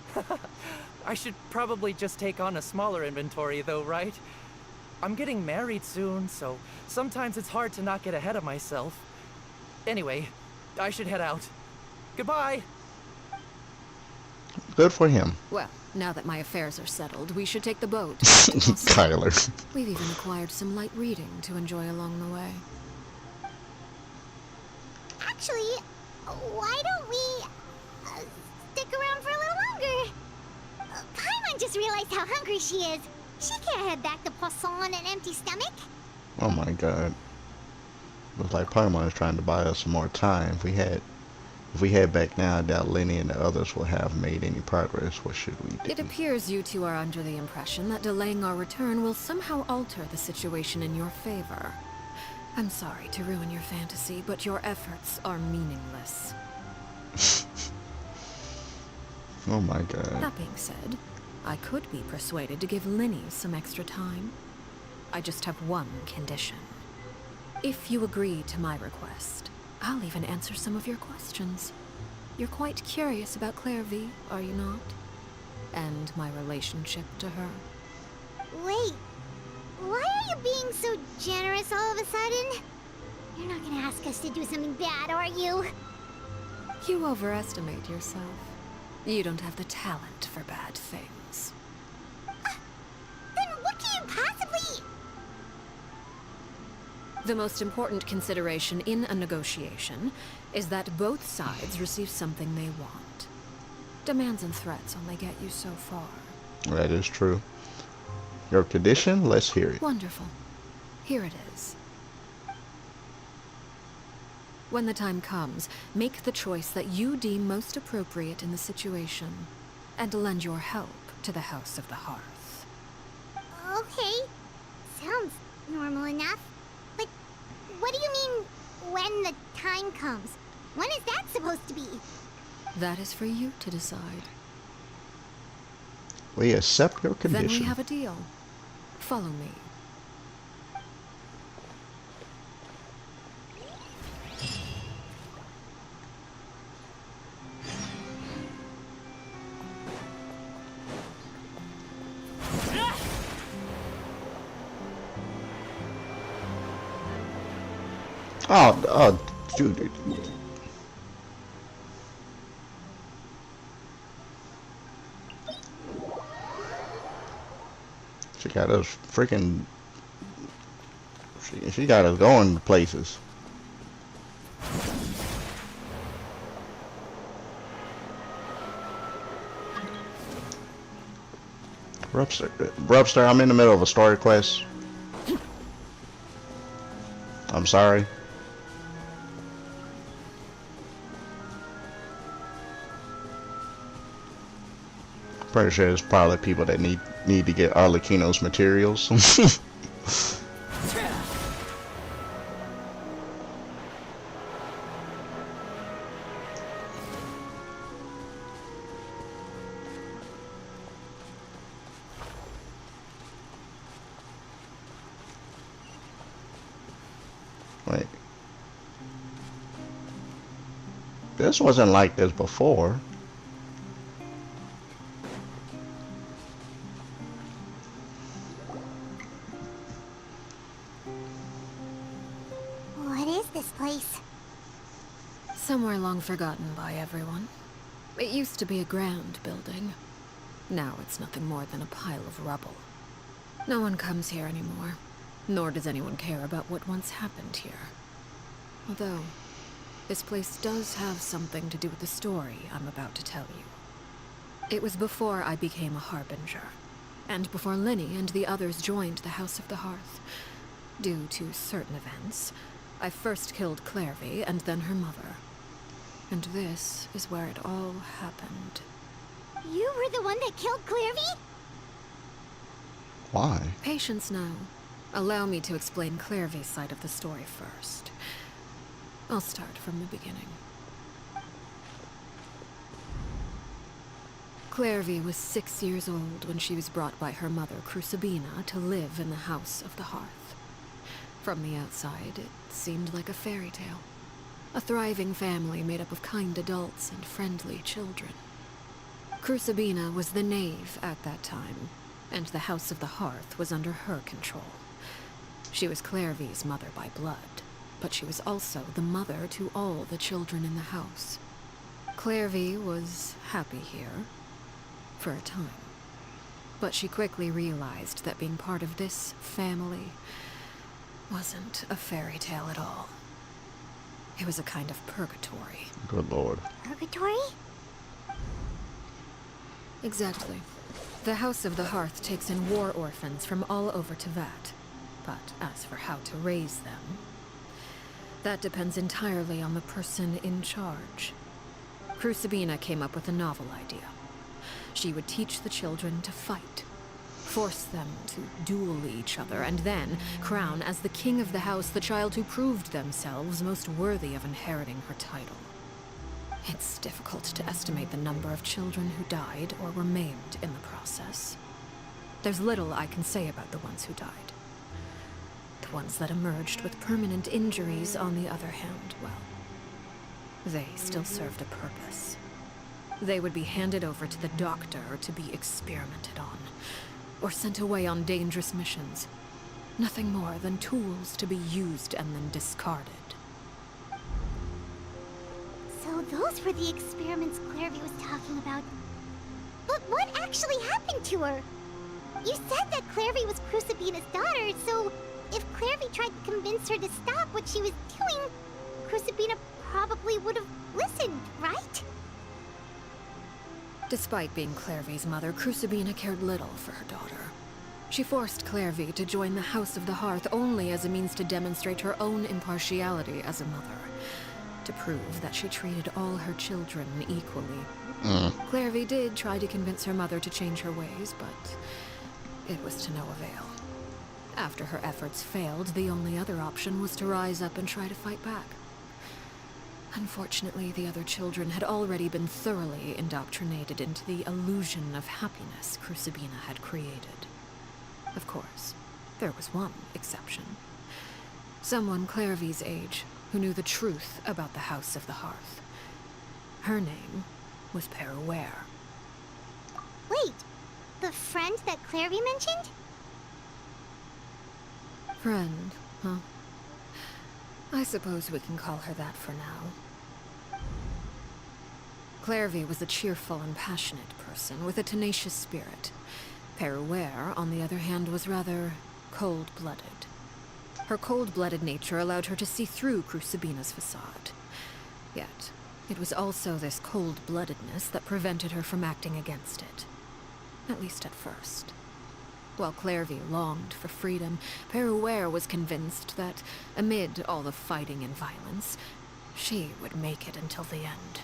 I should probably just take on a smaller inventory though, right? I'm getting married soon, so sometimes it's hard to not get ahead of myself. Anyway, I should head out. Goodbye! Good for him. Well, now that my affairs are settled, we should take the boat. to Boston. Kyler. We've even acquired some light reading to enjoy along the way. Actually, why don't we stick around for a little longer? Paimon just realized how hungry she is. She can't head back to Poisson on an empty stomach. Oh my god. Looks like Paimon is trying to buy us some more time. If we head back now, I doubt Lenny and the others will have made any progress. What should we do? It appears you two are under the impression that delaying our return will somehow alter the situation in your favor. I'm sorry to ruin your fantasy, but your efforts are meaningless. Oh my god. That being said, I could be persuaded to give Lenny some extra time. I just have one condition. If you agree to my request, I'll even answer some of your questions. You're quite curious about Clairvy, are you not? And my relationship to her. Wait, why are you being so generous all of a sudden? You're not gonna ask us to do something bad, are you? You overestimate yourself. You don't have the talent for bad things. Then what can you possibly... The most important consideration in a negotiation is that both sides receive something they want. Demands and threats only get you so far. That is true. Your condition? Let's hear it. Wonderful. Here it is. When the time comes, make the choice that you deem most appropriate in the situation, and lend your help to the House of the Hearth. Okay. Sounds normal enough. But what do you mean, when the time comes? When is that supposed to be? That is for you to decide. We accept your condition. Then we have a deal. Follow me. Oh, dude. She got us freaking... She got us going places. Brubster, I'm in the middle of a story quest. I'm sorry. Pretty sure there's probably people that need to get Arlecchino's materials. Wait. This wasn't like this before. Somewhere long forgotten by everyone. It used to be a grand building. Now it's nothing more than a pile of rubble. No one comes here anymore, nor does anyone care about what once happened here. Although, this place does have something to do with the story I'm about to tell you. It was before I became a Harbinger, and before Linny and the others joined the House of the Hearth. Due to certain events, I first killed Clairvy and then her mother. And this is where it all happened. You were the one that killed Clairvy? Why? Patience now. Allow me to explain Clairvy's side of the story first. I'll start from the beginning. Clairvy was 6 years old when she was brought by her mother, Crucibina, to live in the House of the Hearth. From the outside, it seemed like a fairy tale. A thriving family made up of kind adults and friendly children. Crucibina was the knave at that time, and the House of the Hearth was under her control. She was Clairvy's mother by blood, but she was also the mother to all the children in the house. Clairvy was happy here, for a time. But she quickly realized that being part of this family wasn't a fairy tale at all. It was a kind of purgatory. Good lord. Purgatory? Exactly. The House of the Hearth takes in war orphans from all over Tevat. But as for how to raise them, that depends entirely on the person in charge. Crucibina came up with a novel idea. She would teach the children to fight, force them to duel each other, and then crown as the king of the house the child who proved themselves most worthy of inheriting her title. It's difficult to estimate the number of children who died or were maimed in the process. There's little I can say about the ones who died. The ones that emerged with permanent injuries, on the other hand, well, they still served a purpose. They would be handed over to the doctor to be experimented on, or sent away on dangerous missions. Nothing more than tools to be used and then discarded. So those were the experiments Clairvy was talking about. But what actually happened to her? You said that Clairvy was Crucibina's daughter, so if Clairvy tried to convince her to stop what she was doing, Crucibina probably would have listened, right? Despite being Clairvy's mother, Crucibina cared little for her daughter. She forced Clairvy to join the House of the Hearth only as a means to demonstrate her own impartiality as a mother, to prove that she treated all her children equally. Clairvy did try to convince her mother to change her ways, but it was to no avail. After her efforts failed, the only other option was to rise up and try to fight back. Unfortunately, the other children had already been thoroughly indoctrinated into the illusion of happiness Crucibina had created. Of course, there was one exception. Someone Clairvy's age who knew the truth about the House of the Hearth. Her name was Peruere. Wait, the friend that Clairvy mentioned? Friend, huh? I suppose we can call her that for now. Clairvy was a cheerful and passionate person with a tenacious spirit. Peruere, on the other hand, was rather cold-blooded. Her cold-blooded nature allowed her to see through Crucibina's facade. Yet, it was also this cold-bloodedness that prevented her from acting against it. At least at first. While Clairvy longed for freedom, Peruere was convinced that, amid all the fighting and violence, she would make it until the end.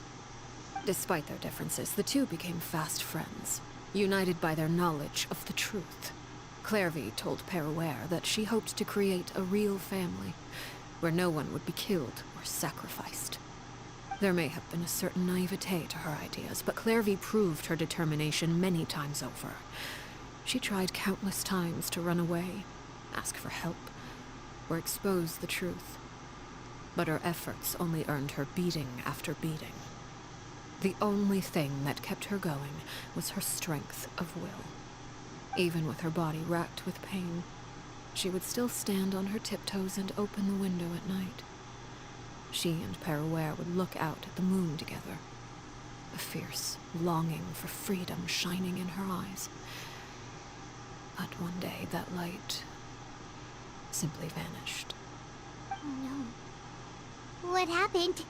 Despite their differences, the two became fast friends, united by their knowledge of the truth. Clairvy told Peruere that she hoped to create a real family, where no one would be killed or sacrificed. There may have been a certain naivete to her ideas, but Clairvy proved her determination many times over. She tried countless times to run away, ask for help, or expose the truth. But her efforts only earned her beating after beating. The only thing that kept her going was her strength of will. Even with her body racked with pain, she would still stand on her tiptoes and open the window at night. She and Peruere would look out at the moon together, a fierce longing for freedom shining in her eyes. But one day that light simply vanished. Oh no. What happened?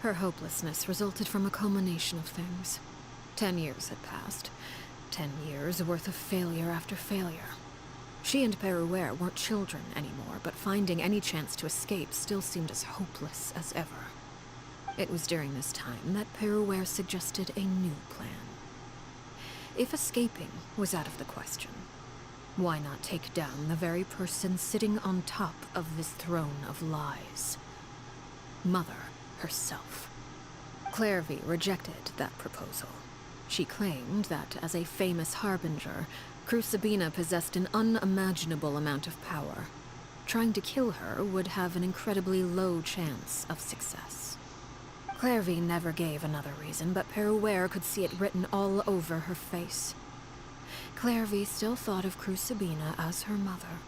Her hopelessness resulted from a culmination of things. 10 years had passed. 10 years worth of failure after failure. She and Peruere weren't children anymore, but finding any chance to escape still seemed as hopeless as ever. It was during this time that Peruere suggested a new plan. If escaping was out of the question, why not take down the very person sitting on top of this throne of lies? Mother herself. Clairvy rejected that proposal. She claimed that, as a famous harbinger, Crucibina possessed an unimaginable amount of power. Trying to kill her would have an incredibly low chance of success. Clairvy never gave another reason, but Peruere could see it written all over her face. Clairvy still thought of Crucibina as her mother.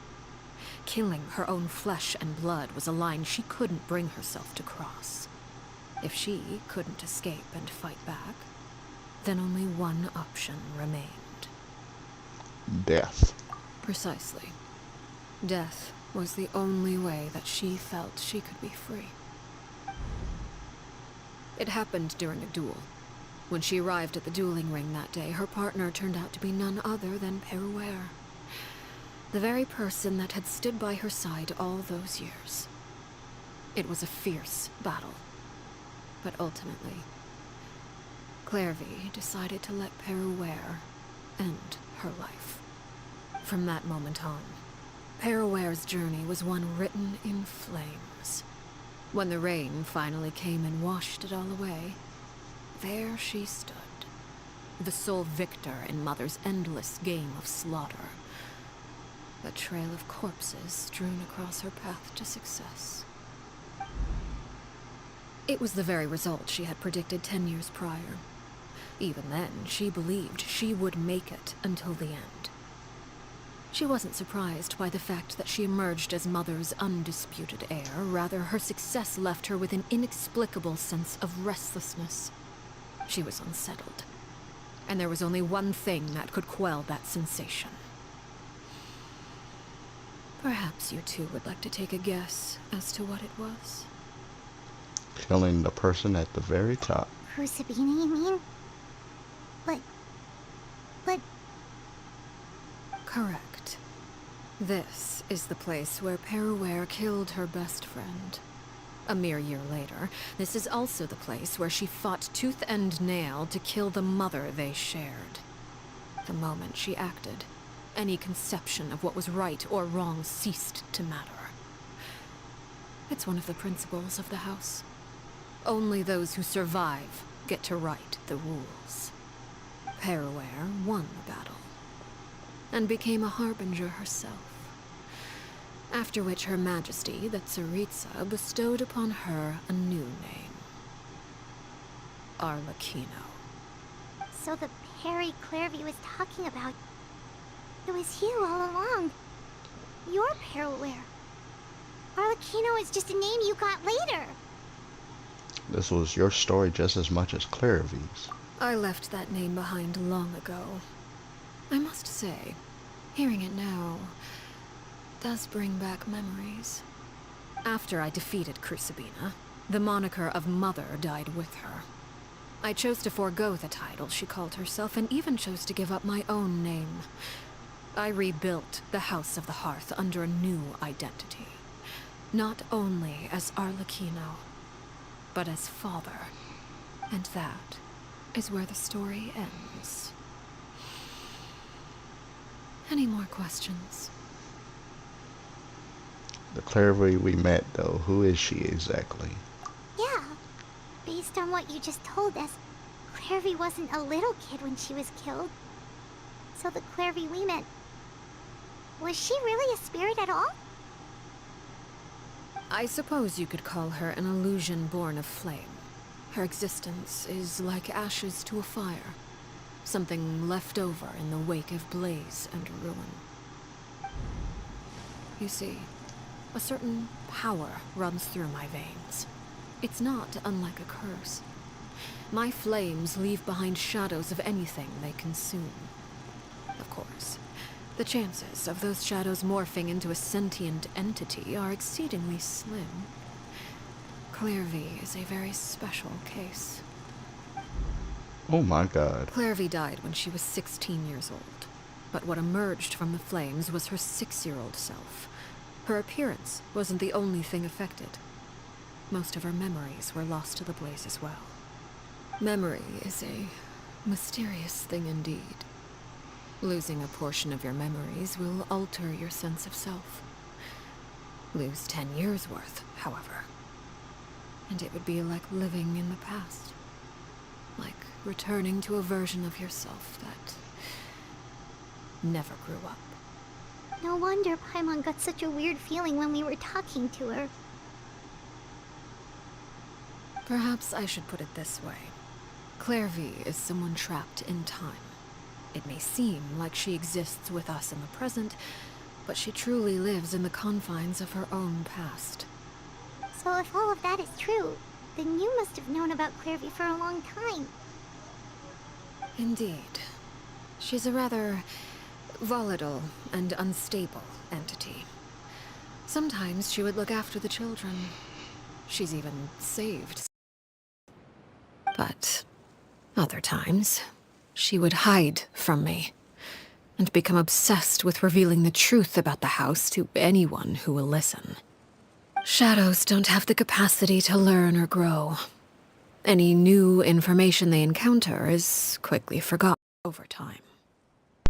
Killing her own flesh and blood was a line she couldn't bring herself to cross. If she couldn't escape and fight back, then only one option remained. Death. Precisely. Death was the only way that she felt she could be free. It happened during a duel. When she arrived at the dueling ring that day, her partner turned out to be none other than Peruere. The very person that had stood by her side all those years. It was a fierce battle. But ultimately, Clairvy decided to let Peruere end her life. From that moment on, Peruere's journey was one written in flames. When the rain finally came and washed it all away, there she stood, the sole victor in Mother's endless game of slaughter. A trail of corpses strewn across her path to success. It was the very result she had predicted 10 years prior. Even then, she believed she would make it until the end. She wasn't surprised by the fact that she emerged as Mother's undisputed heir. Rather, her success left her with an inexplicable sense of restlessness. She was unsettled, and there was only one thing that could quell that sensation. Perhaps you two would like to take a guess as to what it was. Killing the person at the very top. Crucibina, you mean? But... Correct. This is the place where Peruware killed her best friend. A mere year later, this is also the place where she fought tooth and nail to kill the mother they shared. The moment she acted, any conception of what was right or wrong ceased to matter. It's one of the principles of the house. Only those who survive get to write the rules. Peruware won the battle, and became a harbinger herself. After which Her Majesty, the Tsaritsa, bestowed upon her a new name. Arlecchino. So the Perry Clairvy was talking about... It was you all along. You're Peruware. Arlecchino is just a name you got later. This was your story just as much as Clairvy's. I left that name behind long ago. I must say, hearing it now does bring back memories. After I defeated Crucibina, the moniker of Mother died with her. I chose to forego the title she called herself, and even chose to give up my own name. I rebuilt the House of the Hearth under a new identity. Not only as Arlecchino, but as father. And that is where the story ends. Any more questions? The Clairvy we met, though, who is she exactly? Yeah. Based on what you just told us, Clairvy wasn't a little kid when she was killed. So the Clairvy we met... Was she really a spirit at all? I suppose you could call her an illusion born of flame. Her existence is like ashes to a fire. Something left over in the wake of blaze and ruin. You see, a certain power runs through my veins. It's not unlike a curse. My flames leave behind shadows of anything they consume. Of course, the chances of those shadows morphing into a sentient entity are exceedingly slim. Clairvy is a very special case. Oh my god. Clairvy died when she was 16 years old. But what emerged from the flames was her 6-year-old self. Her appearance wasn't the only thing affected. Most of her memories were lost to the blaze as well. Memory is a mysterious thing indeed. Losing a portion of your memories will alter your sense of self. Lose 10 years' worth, however, and it would be like living in the past. Like returning to a version of yourself that never grew up. No wonder Paimon got such a weird feeling when we were talking to her. Perhaps I should put it this way. Clairvy is someone trapped in time. It may seem like she exists with us in the present, but she truly lives in the confines of her own past. So if all of that is true, then you must have known about Clairvy for a long time. Indeed. She's a rather volatile and unstable entity. Sometimes she would look after the children. She's even saved. But other times, she would hide from me and become obsessed with revealing the truth about the house to anyone who will listen. Shadows don't have the capacity to learn or grow. Any new information they encounter is quickly forgotten over time.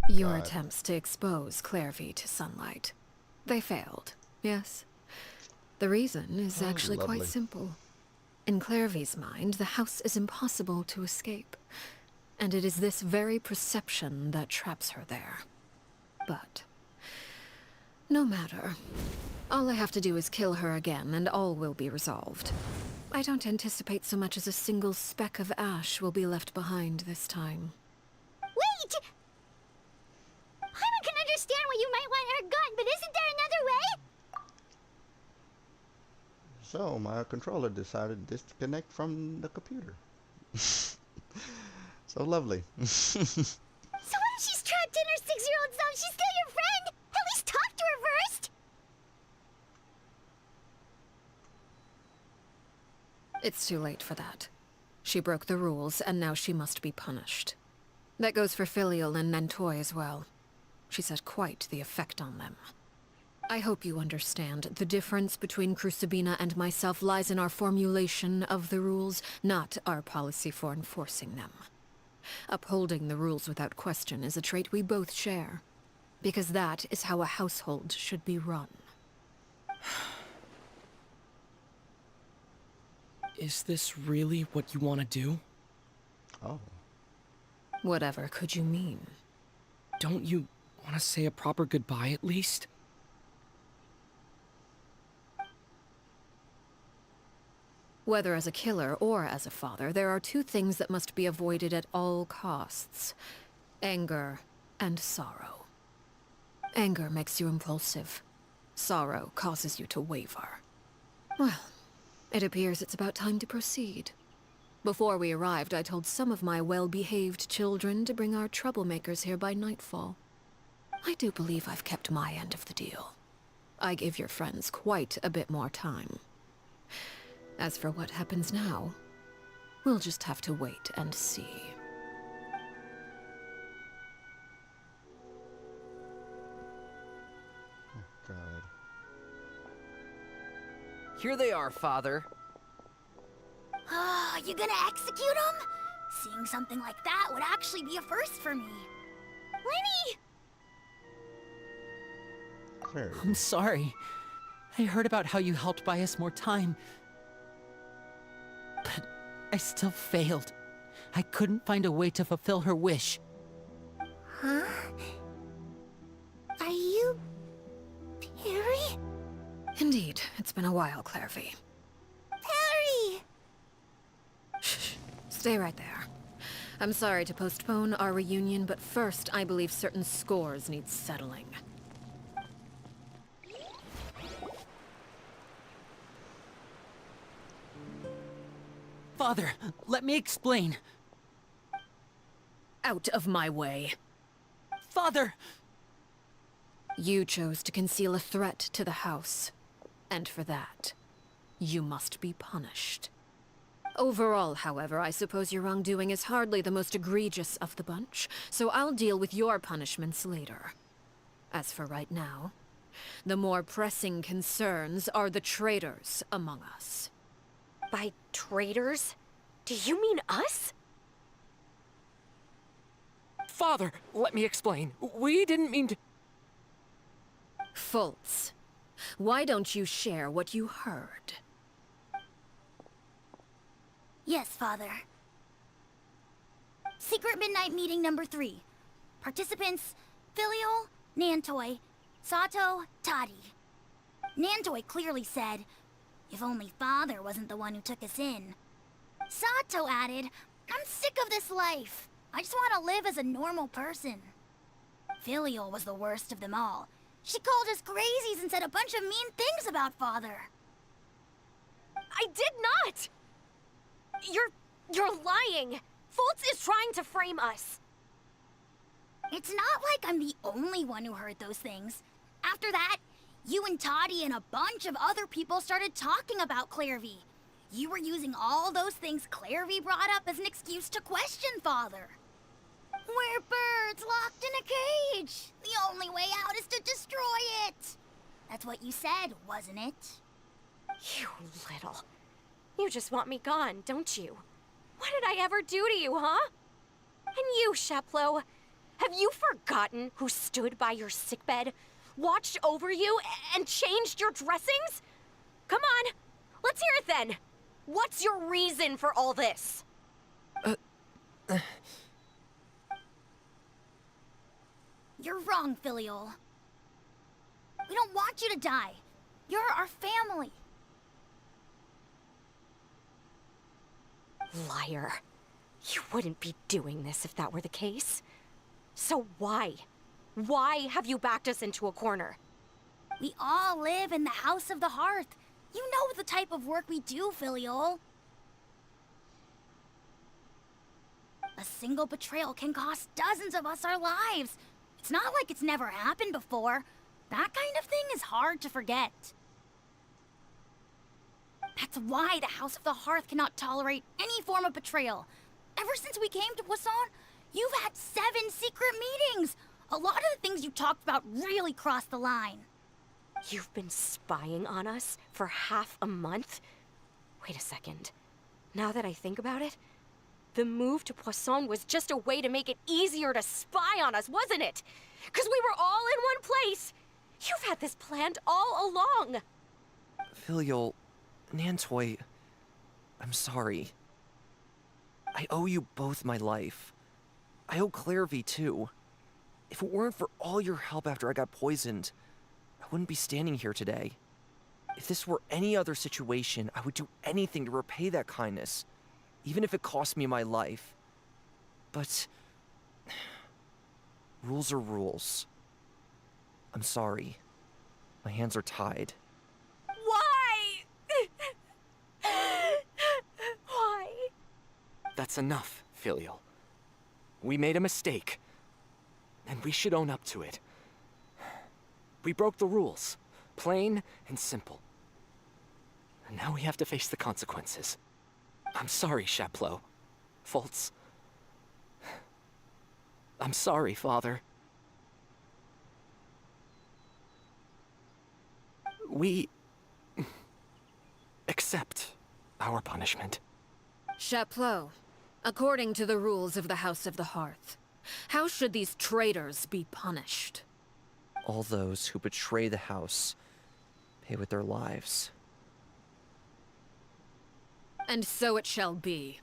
Your attempts to expose Clairvy to sunlight. They failed, yes. The reason is actually lovely. quite simple. In Clairvy's mind, the house is impossible to escape. And it is this very perception that traps her there. But no matter. All I have to do is kill her again, and all will be resolved. I don't anticipate so much as a single speck of ash will be left behind this time. Wait! Paimon can understand why you might want So my controller decided to disconnect from the computer. So lovely. So what if she's trapped in her 6-year-old self? She's still your friend! At least talk to her first! It's too late for that. She broke the rules, and now she must be punished. That goes for Filial and Nantoy as well. She's had quite the effect on them. I hope you understand. The difference between Crucibina and myself lies in our formulation of the rules, not our policy for enforcing them. Upholding the rules without question is a trait we both share, because that is how a household should be run. Is this really what you want to do? Oh. Whatever could you mean? Don't you want to say a proper goodbye at least? Whether as a killer or as a father, there are two things that must be avoided at all costs: anger and sorrow. Anger makes you impulsive. Sorrow causes you to waver. Well, it appears it's about time to proceed. Before we arrived, I told some of my well-behaved children to bring our troublemakers here by nightfall. I do believe I've kept my end of the deal. I gave your friends quite a bit more time. As for what happens now, we'll just have to wait and see. Oh, God. Here they are, Father. Oh, you gonna execute him? Seeing something like that would actually be a first for me. Lenny! Very I'm sorry. I heard about how you helped buy us more time. But I still failed. I couldn't find a way to fulfill her wish. Huh? Are you... Perry? Indeed, it's been a while, Clairvy. Perry! Shh. Stay right there. I'm sorry to postpone our reunion, but first I believe certain scores need settling. Father, let me explain. Out of my way. Father! You chose to conceal a threat to the house. And for that, you must be punished. Overall, however, I suppose your wrongdoing is hardly the most egregious of the bunch, so I'll deal with your punishments later. As for right now, the more pressing concerns are the traitors among us. By traitors? Do you mean us? Father, let me explain. We didn't mean to... Fultz, why don't you share what you heard? Yes, Father. Secret Midnight Meeting number 3. Participants, Filial, Nantoy, Sato, Toddy. Nantoy clearly said, if only Father wasn't the one who took us in. Sato added, I'm sick of this life. I just want to live as a normal person. Filial was the worst of them all. She called us crazies and said a bunch of mean things about Father. I did not! You're lying! Fultz is trying to frame us. It's not like I'm the only one who heard those things. After that, you and Toddy and a bunch of other people started talking about Clairvy. You were using all those things Clairvy brought up as an excuse to question Father. We're birds locked in a cage. The only way out is to destroy it. That's what you said, wasn't it? You little... You just want me gone, don't you? What did I ever do to you, huh? And you, Sheplo, have you forgotten who stood by your sickbed, watched over you, and changed your dressings? Come on, let's hear it then. What's your reason for all this? You're wrong, Filial. We don't want you to die. You're our family. Liar. You wouldn't be doing this if that were the case. So why? Why have you backed us into a corner? We all live in the House of the Hearth. You know the type of work we do, Filial. A single betrayal can cost dozens of us our lives. It's not like it's never happened before. That kind of thing is hard to forget. That's why the House of the Hearth cannot tolerate any form of betrayal. Ever since we came to Poisson, you've had 7 secret meetings. A lot of the things you talked about really crossed the line. You've been spying on us for half a month? Wait a second. Now that I think about it, the move to Poisson was just a way to make it easier to spy on us, wasn't it? Because we were all in one place. You've had this planned all along. Filial, Nantoy, I'm sorry. I owe you both my life. I owe Clairvy too. If it weren't for all your help after I got poisoned, I wouldn't be standing here today. If this were any other situation, I would do anything to repay that kindness, even if it cost me my life. But rules are rules. I'm sorry. My hands are tied. Why? Why? That's enough, Filial. We made a mistake, and we should own up to it. We broke the rules, plain and simple. And now we have to face the consequences. I'm sorry, Chaplot. Fultz. I'm sorry, Father. We accept our punishment. Chaplot, according to the rules of the House of the Hearth, how should these traitors be punished? All those who betray the house pay with their lives. And so it shall be.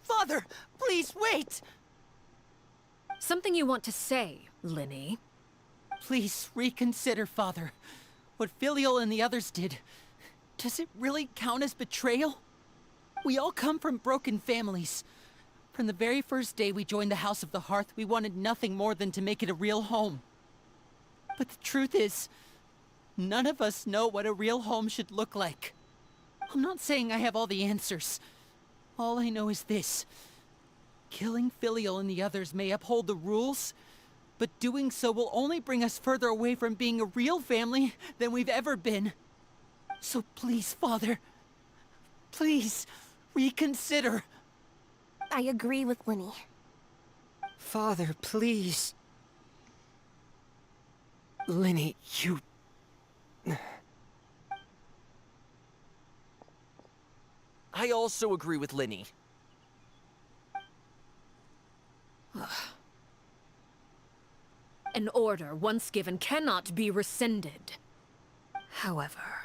Father, please wait! Something you want to say, Linny? Please reconsider, Father. What Filial and the others did, does it really count as betrayal? We all come from broken families. From the very first day we joined the House of the Hearth, we wanted nothing more than to make it a real home. But the truth is, none of us know what a real home should look like. I'm not saying I have all the answers. All I know is this. Killing Filial and the others may uphold the rules, but doing so will only bring us further away from being a real family than we've ever been. So please, Father, please, reconsider. I agree with Linny. Father, please. Linny, you... I also agree with Linny. An order once given cannot be rescinded. However,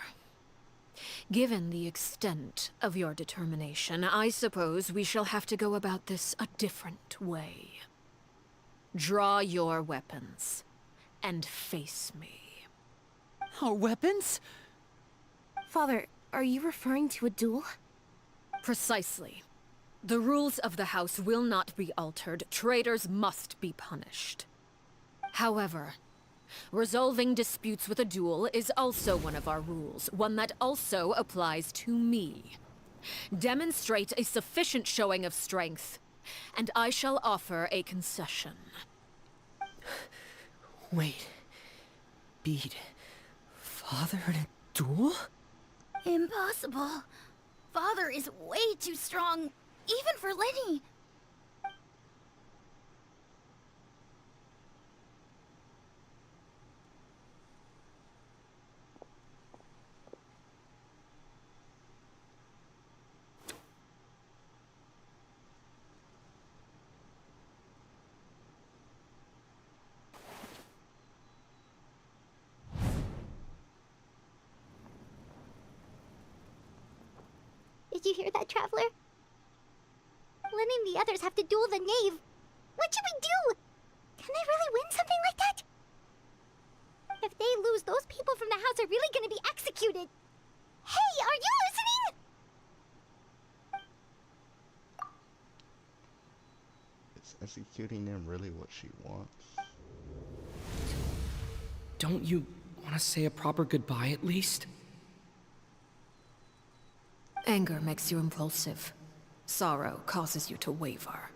given the extent of your determination, I suppose we shall have to go about this a different way. Draw your weapons and face me. Our weapons? Father, are you referring to a duel? Precisely. The rules of the house will not be altered. Traitors must be punished. However, resolving disputes with a duel is also one of our rules, one that also applies to me. Demonstrate a sufficient showing of strength, and I shall offer a concession. Wait. Beat Father in a duel? Impossible. Father is way too strong, even for Linny. Did you hear that, Traveler? Linny and the others have to duel the knave. What should we do? Can they really win something like that? If they lose, those people from the house are really gonna be executed. Hey, are you listening? Is executing them really what she wants? Don't you want to say a proper goodbye at least? Anger makes you impulsive. Sorrow causes you to waver.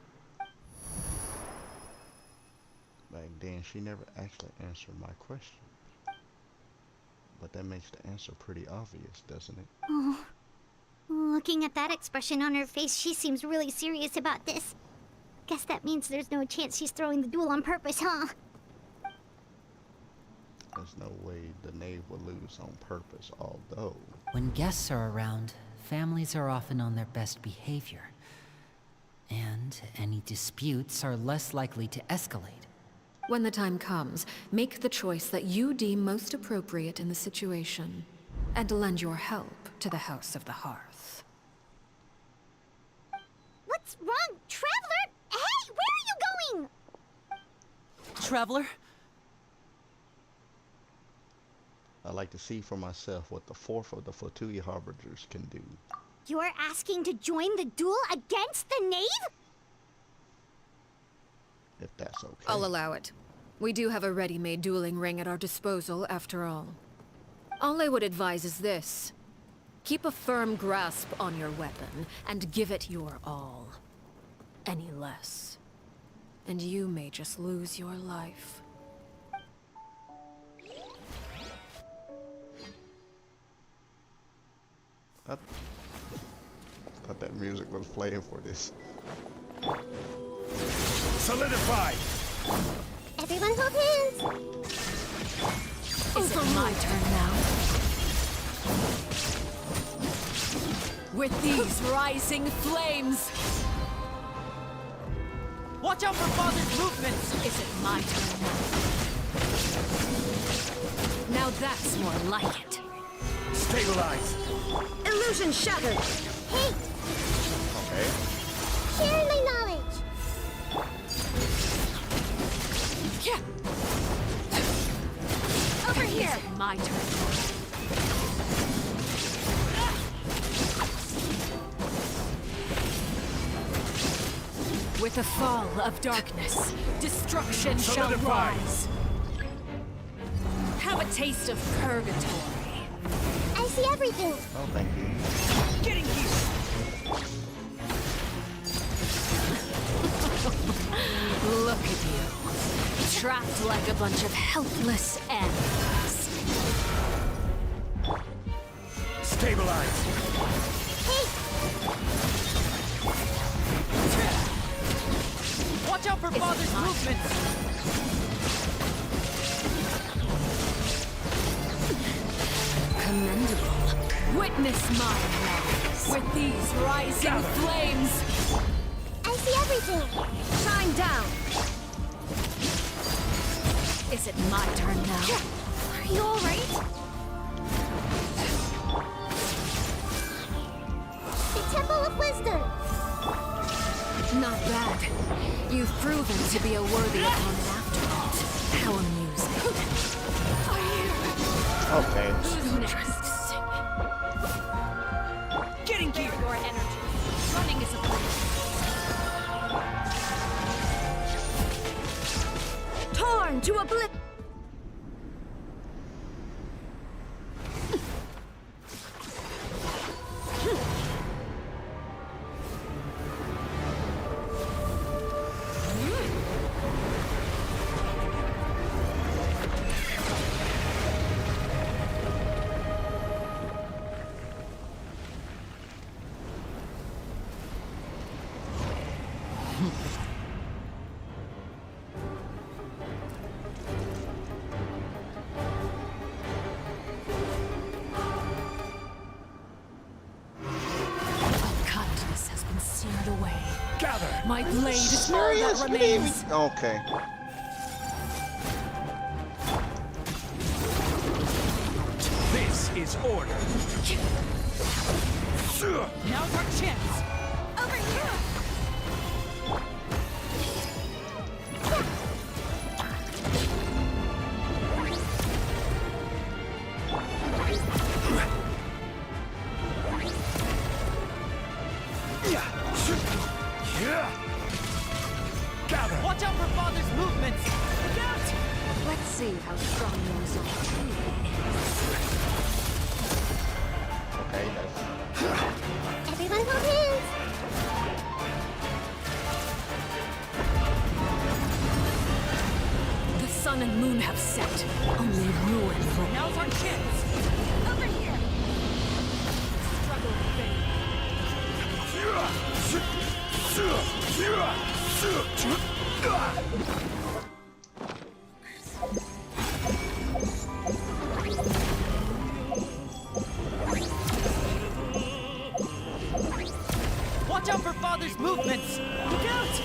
Back then, she never actually answered my question. But that makes the answer pretty obvious, doesn't it? Oh, looking at that expression on her face, she seems really serious about this. Guess that means there's no chance she's throwing the duel on purpose, huh? There's no way the knave would lose on purpose, although... When guests are around, families are often on their best behavior. And any disputes are less likely to escalate. When the time comes, make the choice that you deem most appropriate in the situation, and lend your help to the House of the Hearth. What's wrong, Traveler? Hey, where are you going? Traveler? I'd like to see for myself what the fourth of the Flotilla Harbingers can do. You're asking to join the duel against the knave? If that's okay. I'll allow it. We do have a ready-made dueling ring at our disposal, after all. All I would advise is this. Keep a firm grasp on your weapon, and give it your all. Any less, and you may just lose your life. I thought that music was playing for this. Solidify! Everyone hold hands! Is it my turn now? With these rising flames! Watch out for Father's movements! Is it my turn now? Now that's more like it. Stabilize! Illusion shattered! Hey, Okay. share my knowledge! Yeah. Over here! My turn. With the fall of darkness, destruction shall Solidify. rise. Have a taste of purgatory. I see everything! Oh, thank you. Getting here! Look at you. Trapped like a bunch of helpless animals. Stabilize! Watch out for Father's movements! Commendable. Witness my rise. With these rising flames. I see everything! Shine down. Is it my turn now? Are you alright? The Temple of Wisdom! Not bad. You've proven to be a worthy opponent after all. How amusing. Okay. Who's next? Getting here! Your energy. Running is a torn to oblivion. Kindness has been seared away. Gather! My blade is all that remains. Okay. This is order! Now's our chance! Over here! Gather! Watch out for Father's movements! Look out! Let's see how strong your resolve really Okay, that's Everyone hold hands. is. The sun and moon have set. Only ruin remains. Now's our chance! Over here! Struggle Watch out for Father's movements! Look out!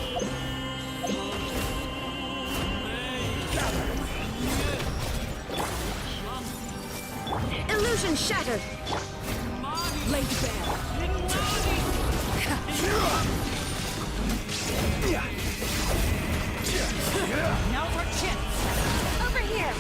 Illusion shattered! Laid bare. Now's our chance! Over here!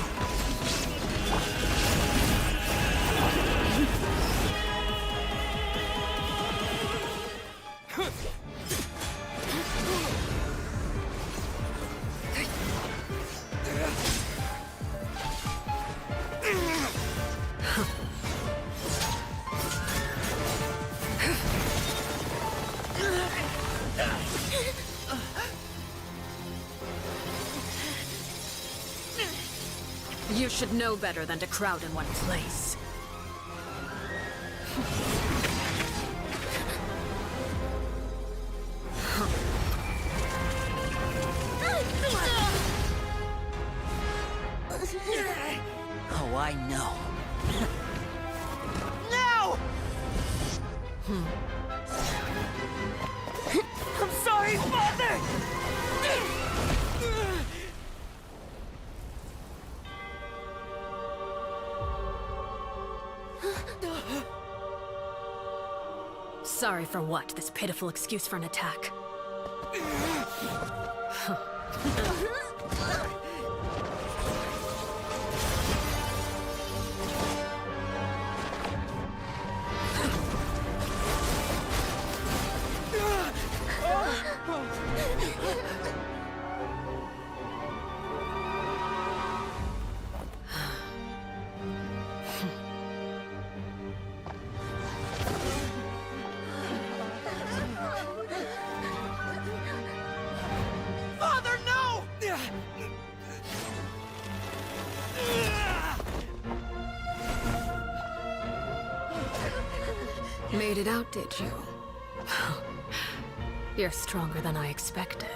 You should know better than to crowd in one place. Oh, I know. No! I'm sorry, Father! Sorry for what? This pitiful excuse for an attack. Father, no! Made it out, did you? You're stronger than I expected.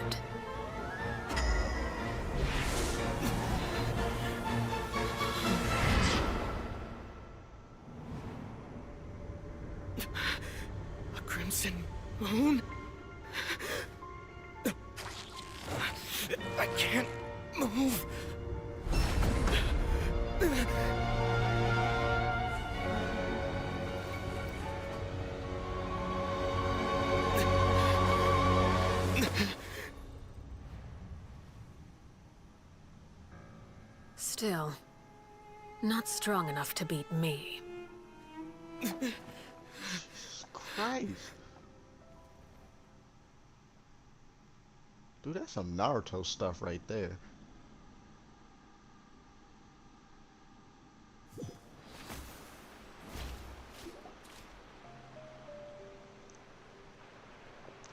A crimson moon? I can't move. Still, not strong enough to beat me. Christ. Dude, that's some Naruto stuff right there.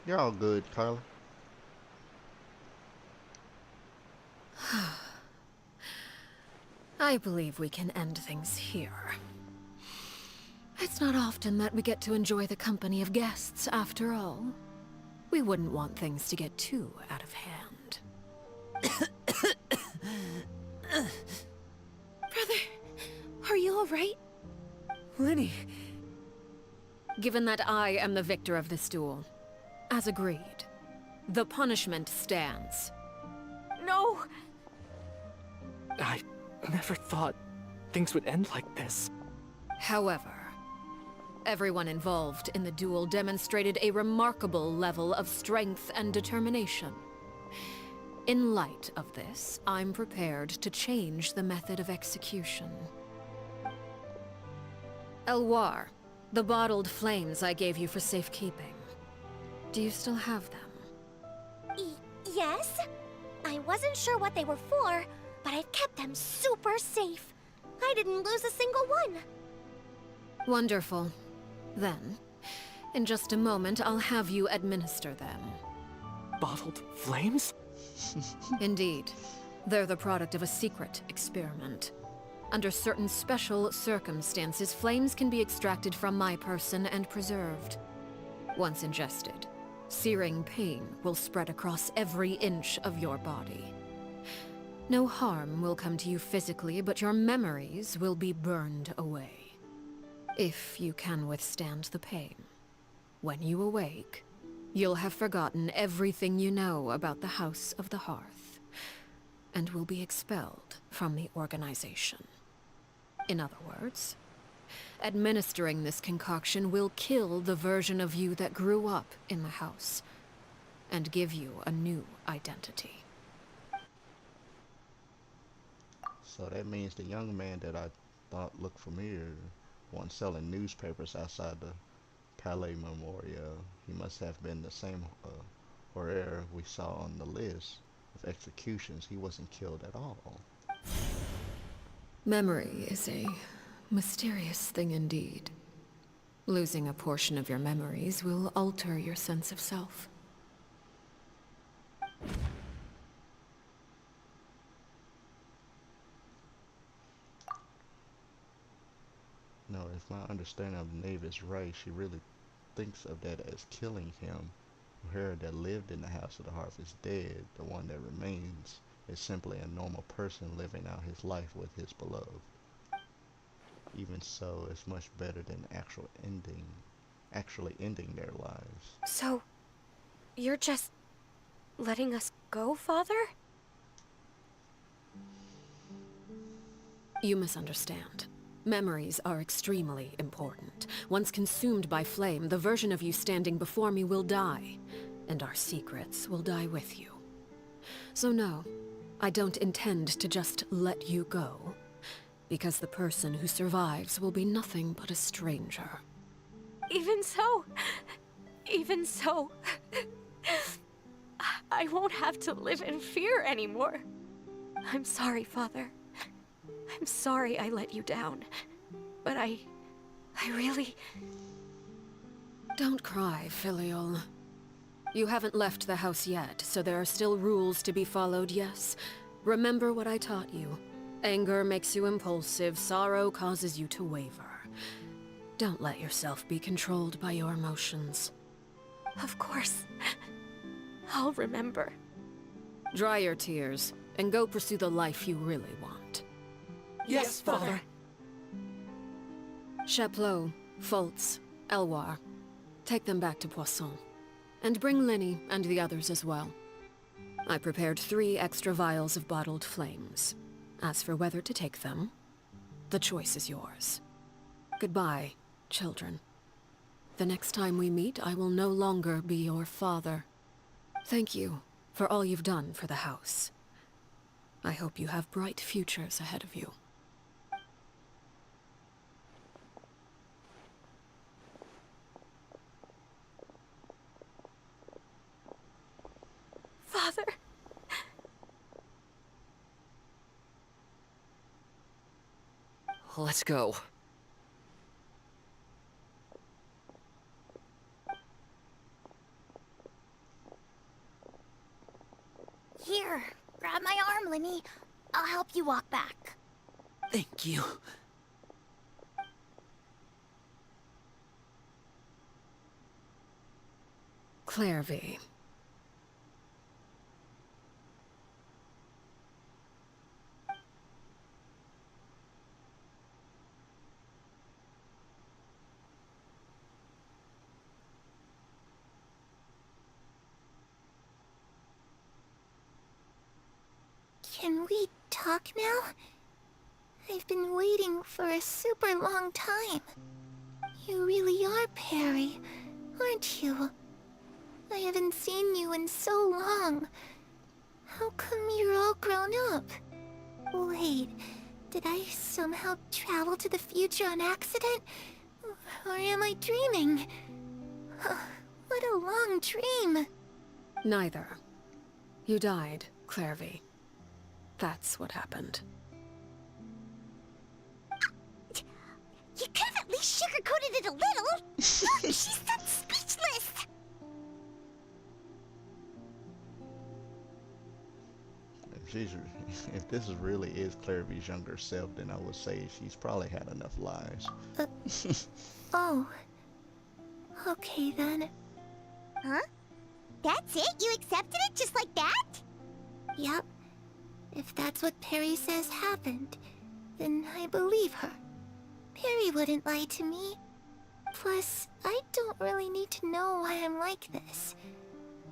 You're all good, Carla. I believe we can end things here. It's not often that we get to enjoy the company of guests, after all. We wouldn't want things to get too out of hand. Brother, are you alright? Lenny. Given that I am the victor of this duel, as agreed, the punishment stands. No! I never thought things would end like this. However, everyone involved in the duel demonstrated a remarkable level of strength and determination. In light of this, I'm prepared to change the method of execution. Elwar, the bottled flames I gave you for safekeeping. Do you still have them? Yes? I wasn't sure what they were for, but I've kept them super safe. I didn't lose a single one. Wonderful. Then, in just a moment, I'll have you administer them. Bottled flames? Indeed. They're the product of a secret experiment. Under certain special circumstances, flames can be extracted from my person and preserved. Once ingested, searing pain will spread across every inch of your body. No harm will come to you physically, but your memories will be burned away. If you can withstand the pain. When you awake, you'll have forgotten everything you know about the House of the Hearth, and will be expelled from the organization. In other words, administering this concoction will kill the version of you that grew up in the house, and give you a new identity. So that means the young man that I thought looked familiar, one selling newspapers outside the Palais Memorial, he must have been the same horror we saw on the list of executions. He wasn't killed at all. Memory is a mysterious thing indeed. Losing a portion of your memories will alter your sense of self. No, if my understanding of Nave is right, she really thinks of that as killing him. Her that lived in the House of the Hearth is dead. The one that remains is simply a normal person living out his life with his beloved. Even so, it's much better than actually ending their lives. So, you're just letting us go, Father? You misunderstand. Memories are extremely important. Once consumed by flame, the version of you standing before me will die, and our secrets will die with you. So no, I don't intend to just let you go, because the person who survives will be nothing but a stranger. Even so, I won't have to live in fear anymore. I'm sorry, Father. I'm sorry I let you down, but I really... Don't cry, Filial. You haven't left the house yet, so there are still rules to be followed, yes? Remember what I taught you. Anger makes you impulsive, sorrow causes you to waver. Don't let yourself be controlled by your emotions. Of course. I'll remember. Dry your tears, and go pursue the life you really want. Yes, Father. Chaplot, Foltz, Elwar. Take them back to Poisson. And bring Linny and the others as well. I prepared 3 extra vials of bottled flames. As for whether to take them, the choice is yours. Goodbye, children. The next time we meet, I will no longer be your father. Thank you for all you've done for the house. I hope you have bright futures ahead of you. Father. Let's go. Here, grab my arm, Linny. I'll help you walk back. Thank you. Clairvy. Can we talk now? I've been waiting for a super long time. You really are Perry, aren't you? I haven't seen you in so long. How come you're all grown up? Wait, did I somehow travel to the future on accident? Or am I dreaming? What a long dream. Neither. You died, Clairvy. That's what happened. You could have at least sugarcoated it a little. She's done speechless. If this really is Clairvy's younger self, then I would say she's probably had enough lives. Oh. Okay then. Huh? That's it? You accepted it just like that? Yep. If that's what Perry says happened, then I believe her. Perry wouldn't lie to me. Plus, I don't really need to know why I'm like this.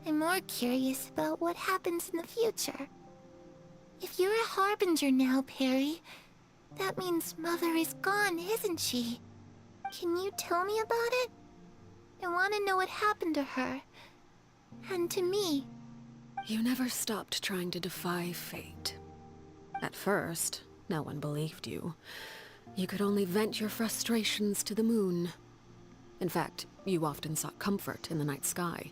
I'm more curious about what happens in the future. If you're a Harbinger now, Perry, that means Mother is gone, isn't she? Can you tell me about it? I want to know what happened to her. And to me. You never stopped trying to defy fate. At first, no one believed you. You could only vent your frustrations to the moon. In fact, you often sought comfort in the night sky.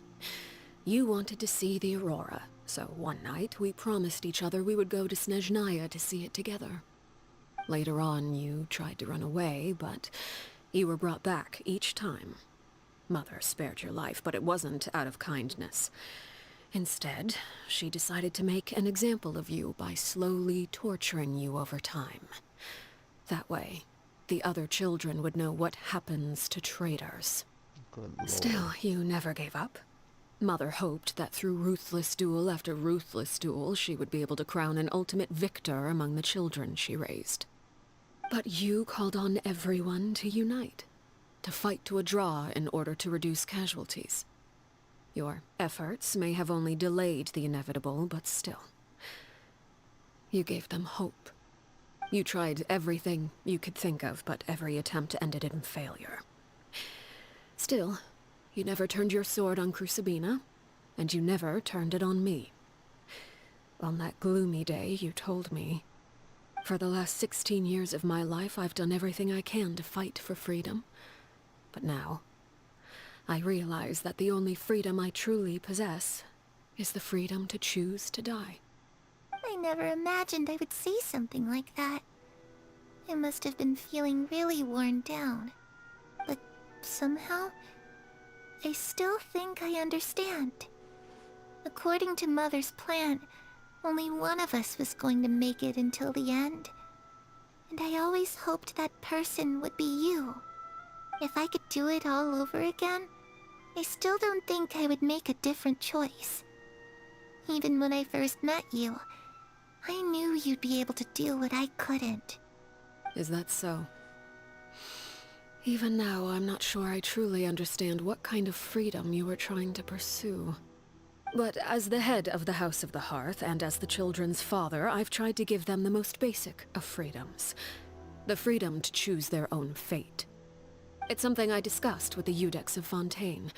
You wanted to see the aurora, so one night we promised each other we would go to Snezhnaya to see it together. Later on, you tried to run away, but you were brought back each time. Mother spared your life, but it wasn't out of kindness. Instead, she decided to make an example of you by slowly torturing you over time. That way, the other children would know what happens to traitors. Good Lord. Still, you never gave up. Mother hoped that through ruthless duel after ruthless duel, she would be able to crown an ultimate victor among the children she raised. But you called on everyone to unite, to fight to a draw in order to reduce casualties. Your efforts may have only delayed the inevitable, but still. You gave them hope. You tried everything you could think of, but every attempt ended in failure. Still, you never turned your sword on Crucibina, and you never turned it on me. On that gloomy day, you told me, "For the last 16 years of my life, I've done everything I can to fight for freedom. But now, I realize that the only freedom I truly possess is the freedom to choose to die." I never imagined I would say something like that. I must have been feeling really worn down. But somehow, I still think I understand. According to Mother's plan, only one of us was going to make it until the end. And I always hoped that person would be you. If I could do it all over again, I still don't think I would make a different choice. Even when I first met you, I knew you'd be able to do what I couldn't. Is that so? Even now, I'm not sure I truly understand what kind of freedom you were trying to pursue. But as the head of the House of the Hearth, and as the children's father, I've tried to give them the most basic of freedoms. The freedom to choose their own fate. It's something I discussed with the Iudex of Fontaine.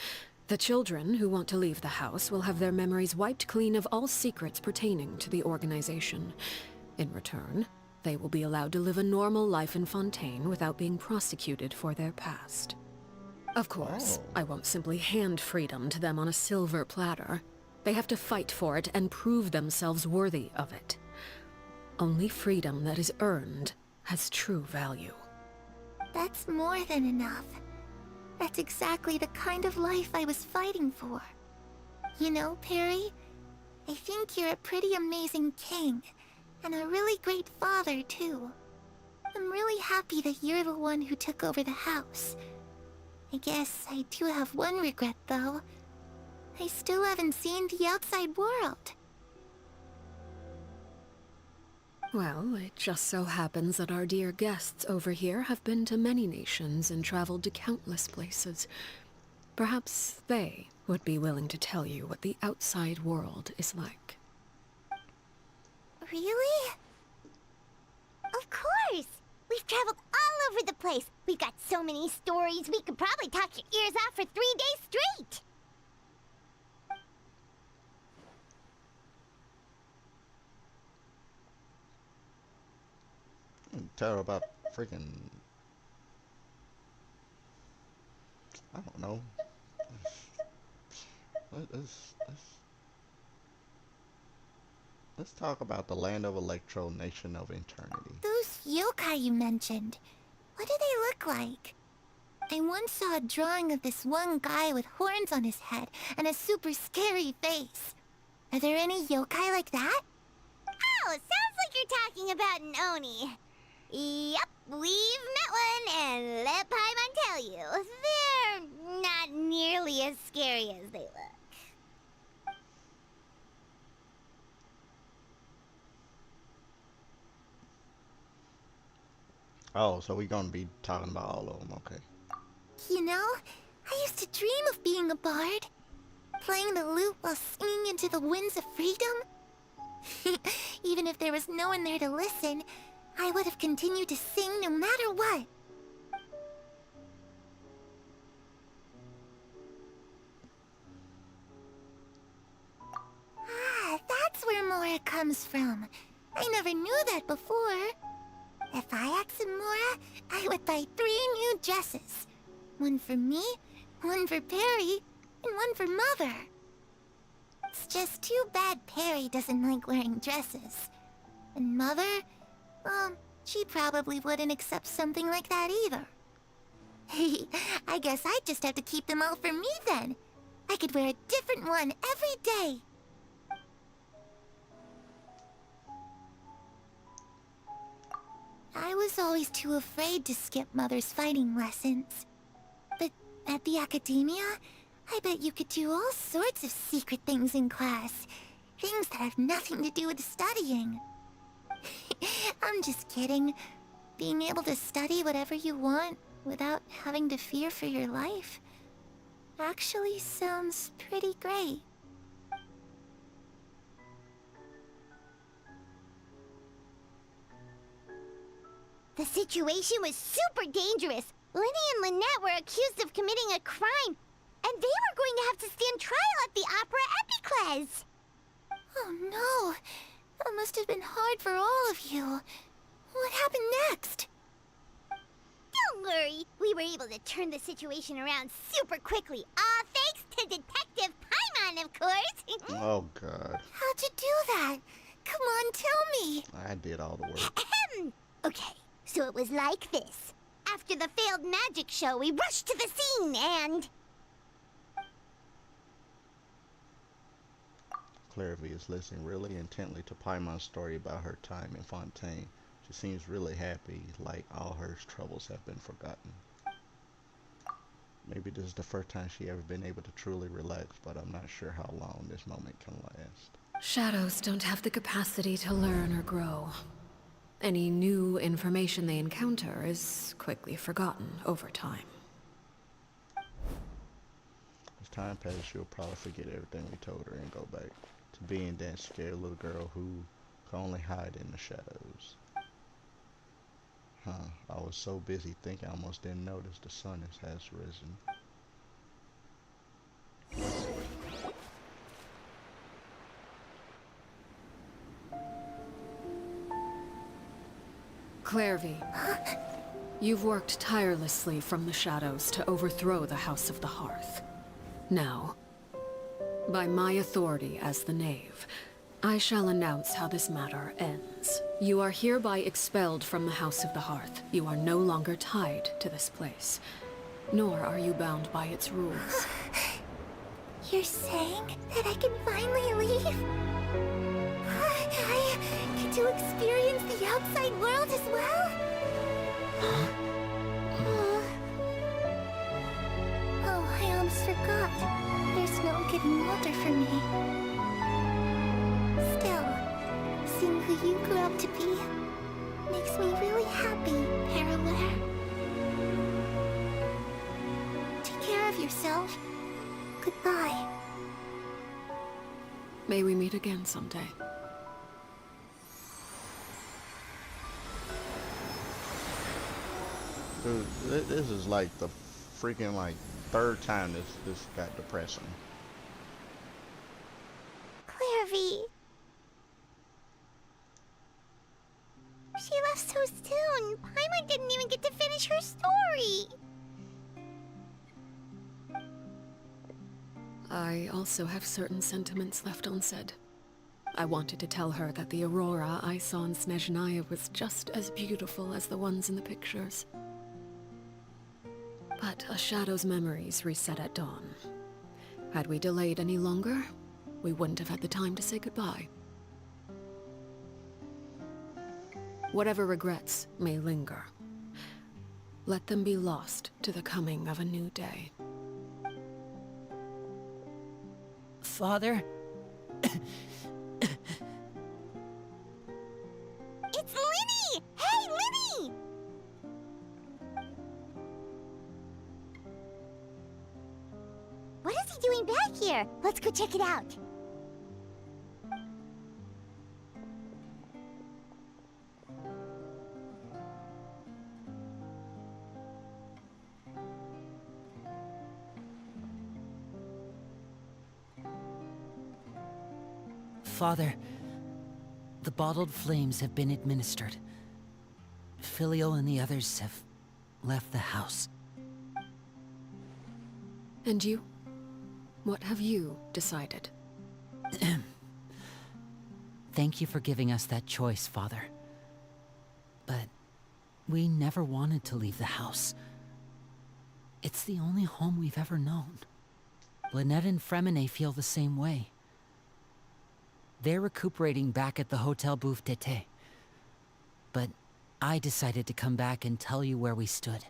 The children who want to leave the house will have their memories wiped clean of all secrets pertaining to the organization. In return, they will be allowed to live a normal life in Fontaine without being prosecuted for their past. Of course, I won't simply hand freedom to them on a silver platter. They have to fight for it and prove themselves worthy of it. Only freedom that is earned has true value. That's more than enough. That's exactly the kind of life I was fighting for. You know, Perry, I think you're a pretty amazing king, and a really great father, too. I'm really happy that you're the one who took over the house. I guess I do have one regret, though. I still haven't seen the outside world. Well, it just so happens that our dear guests over here have been to many nations and traveled to countless places. Perhaps they would be willing to tell you what the outside world is like. Really? Of course! We've traveled all over the place. We've got so many stories, we could probably talk your ears off for 3 days straight! Tell her about freaking, I don't know, let's let's talk about the land of Electro, nation of eternity. Those yokai you mentioned, what do they look like? I once saw a drawing of this one guy with horns on his head and a super scary face. Are there any yokai like that? Oh, sounds like you're talking about an Oni. Yep, we've met one, and let Paimon tell you, they're not nearly as scary as they look. Oh, so we're gonna be talking about all of them, okay. You know, I used to dream of being a bard. Playing the lute while singing into the winds of freedom. Even if there was no one there to listen, I would have continued to sing no matter what. Ah, that's where Mora comes from. I never knew that before. If I asked Mora, I would buy 3 new dresses. One for me, one for Perry, and one for Mother. It's just too bad Perry doesn't like wearing dresses. And Mother, well, she probably wouldn't accept something like that either. I guess I'd just have to keep them all for me then. I could wear a different one every day. I was always too afraid to skip Mother's fighting lessons. But at the academia, I bet you could do all sorts of secret things in class. Things that have nothing to do with studying. I'm just kidding. Being able to study whatever you want without having to fear for your life actually sounds pretty great. The situation was super dangerous. Lenny and Lynette were accused of committing a crime, and they were going to have to stand trial at the Opera Epicles. Oh no, that must have been hard for all of you. What happened next? Don't worry, we were able to turn the situation around super quickly, all thanks to Detective Paimon, of course. Oh god. How'd you do that? Come on, tell me. I did all the work. Okay, so it was like this. After the failed magic show, we rushed to the scene and... Clairvy is listening really intently to Paimon's story about her time in Fontaine. She seems really happy, like all her troubles have been forgotten. Maybe this is the first time she ever been able to truly relax, but I'm not sure how long this moment can last. Shadows don't have the capacity to learn or grow. Any new information they encounter is quickly forgotten over time. As time passes, she'll probably forget everything we told her and go back to being that scared little girl who can only hide in the shadows. I was so busy thinking I almost didn't notice the sun has risen. Clairvy, you've worked tirelessly from the shadows to overthrow the House of the Hearth. Now, by my authority as the Knave, I shall announce how this matter ends. You are hereby expelled from the House of the Hearth. You are no longer tied to this place, nor are you bound by its rules. You're saying that I can finally leave? I get to experience the outside world as well? Oh, I almost forgot. There's no getting older for me. Still, seeing who you grew up to be makes me really happy, Parallel. Take care of yourself. Goodbye. May we meet again someday. Dude, this is like the freaking third time this got depressing. Clairvy. She left so soon. Paimon didn't even get to finish her story. I also have certain sentiments left unsaid. I wanted to tell her that the aurora I saw in Snezhnaya was just as beautiful as the ones in the pictures. But a shadow's memories reset at dawn. Had we delayed any longer, we wouldn't have had the time to say goodbye. Whatever regrets may linger, let them be lost to the coming of a new day. Father? It's Linny! Hey, Linny! What is he doing back here? Let's go check it out. Father, the bottled flames have been administered. Filio and the others have left the house. And you? What have you decided? Thank you for giving us that choice, Father. But we never wanted to leave the house. It's the only home we've ever known. Lynette and Fremine feel the same way. They're recuperating back at the Hotel Bouffe d'été. But I decided to come back and tell you where we stood.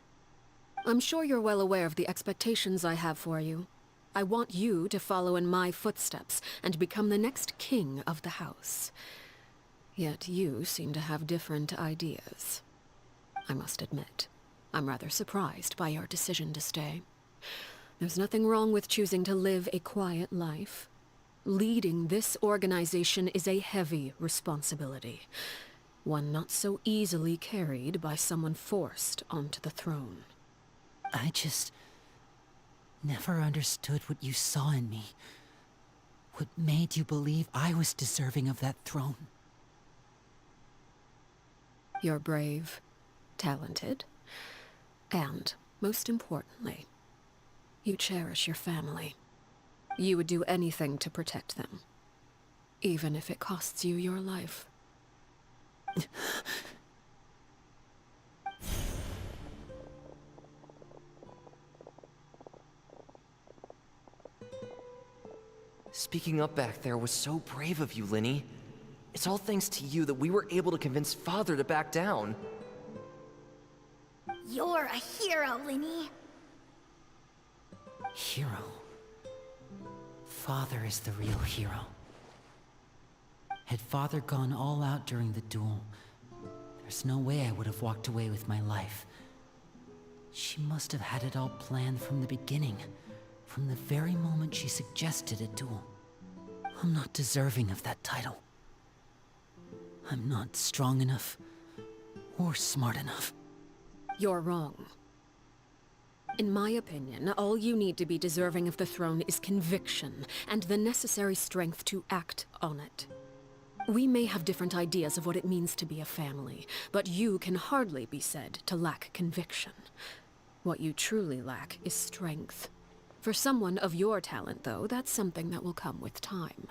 I'm sure you're well aware of the expectations I have for you. I want you to follow in my footsteps and become the next king of the house. Yet you seem to have different ideas. I must admit, I'm rather surprised by your decision to stay. There's nothing wrong with choosing to live a quiet life. Leading this organization is a heavy responsibility, one not so easily carried by someone forced onto the throne. I just never understood what you saw in me. What made you believe I was deserving of that throne? You're brave, talented, and, most importantly, you cherish your family. You would do anything to protect them, even if it costs you your life. Speaking up back there was so brave of you, Linny. It's all thanks to you that we were able to convince Father to back down. You're a hero, Linny. Hero. Father is the real hero. Had Father gone all out during the duel, there's no way I would have walked away with my life. She must have had it all planned from the beginning, from the very moment she suggested a duel. I'm not deserving of that title. I'm not strong enough, or smart enough. You're wrong. In my opinion, all you need to be deserving of the throne is conviction, and the necessary strength to act on it. We may have different ideas of what it means to be a family, but you can hardly be said to lack conviction. What you truly lack is strength. For someone of your talent, though, that's something that will come with time.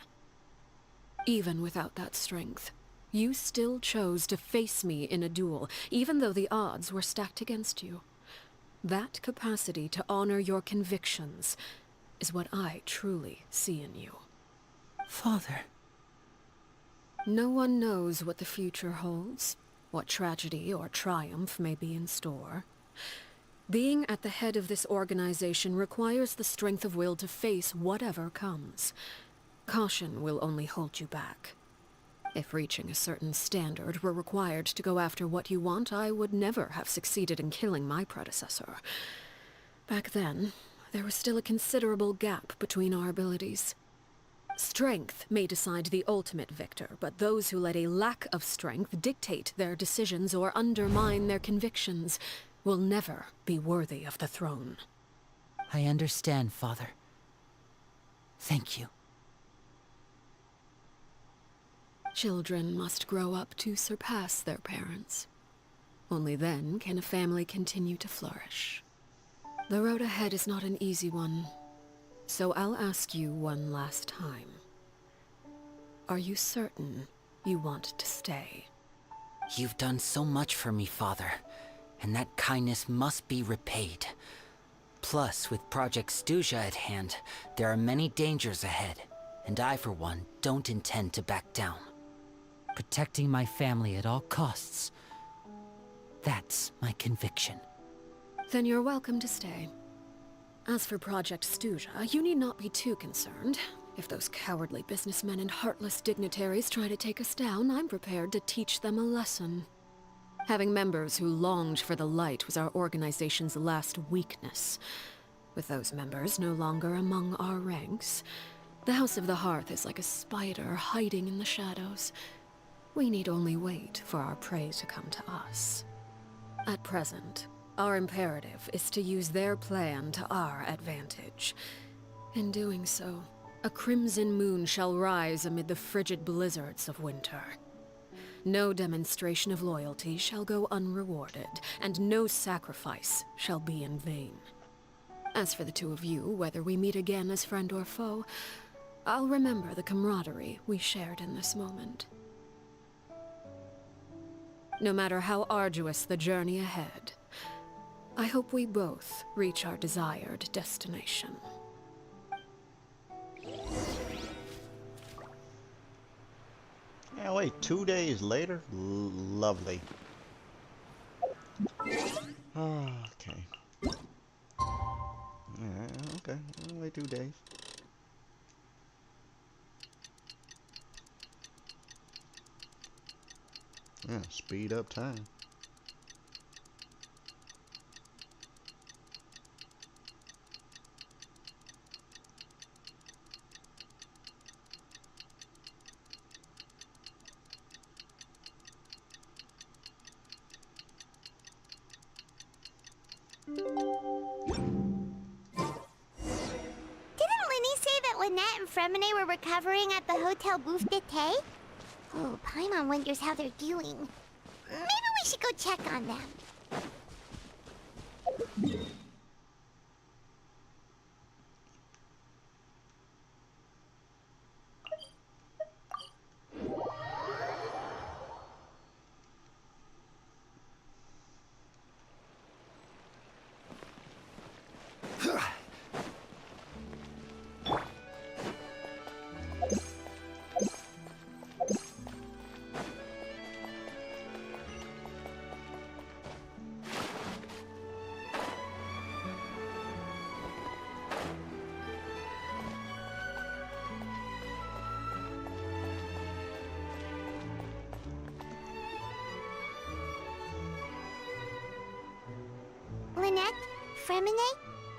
Even without that strength, you still chose to face me in a duel, even though the odds were stacked against you. That capacity to honor your convictions is what I truly see in you. Father. No one knows what the future holds, what tragedy or triumph may be in store. Being at the head of this organization requires the strength of will to face whatever comes. Caution will only hold you back. If reaching a certain standard were required to go after what you want, I would never have succeeded in killing my predecessor. Back then, there was still a considerable gap between our abilities. Strength may decide the ultimate victor, but those who let a lack of strength dictate their decisions or undermine their convictions will never be worthy of the throne. I understand, Father. Thank you. Children must grow up to surpass their parents. Only then can a family continue to flourish. The road ahead is not an easy one. So I'll ask you one last time. Are you certain you want to stay? You've done so much for me, Father, and that kindness must be repaid. Plus, with Project Stuja at hand, there are many dangers ahead, and I, for one, don't intend to back down. Protecting my family at all costs. That's my conviction. Then you're welcome to stay. As for Project Stuja, you need not be too concerned. If those cowardly businessmen and heartless dignitaries try to take us down, I'm prepared to teach them a lesson. Having members who longed for the light was our organization's last weakness. With those members no longer among our ranks, the House of the Hearth is like a spider hiding in the shadows. We need only wait for our prey to come to us. At present, our imperative is to use their plan to our advantage. In doing so, a crimson moon shall rise amid the frigid blizzards of winter. No demonstration of loyalty shall go unrewarded, and no sacrifice shall be in vain. As for the two of you, whether we meet again as friend or foe, I'll remember the camaraderie we shared in this moment. No matter how arduous the journey ahead, I hope we both reach our desired destination. Yeah, wait, 2 days later? Lovely. Okay. Yeah, okay. Only 2 days. Yeah, speed up time. Lynette and Fremine were recovering at the Hotel Bouffe d'été? Oh, Paimon wonders how they're doing. Maybe we should go check on them. Lynette, Fremine,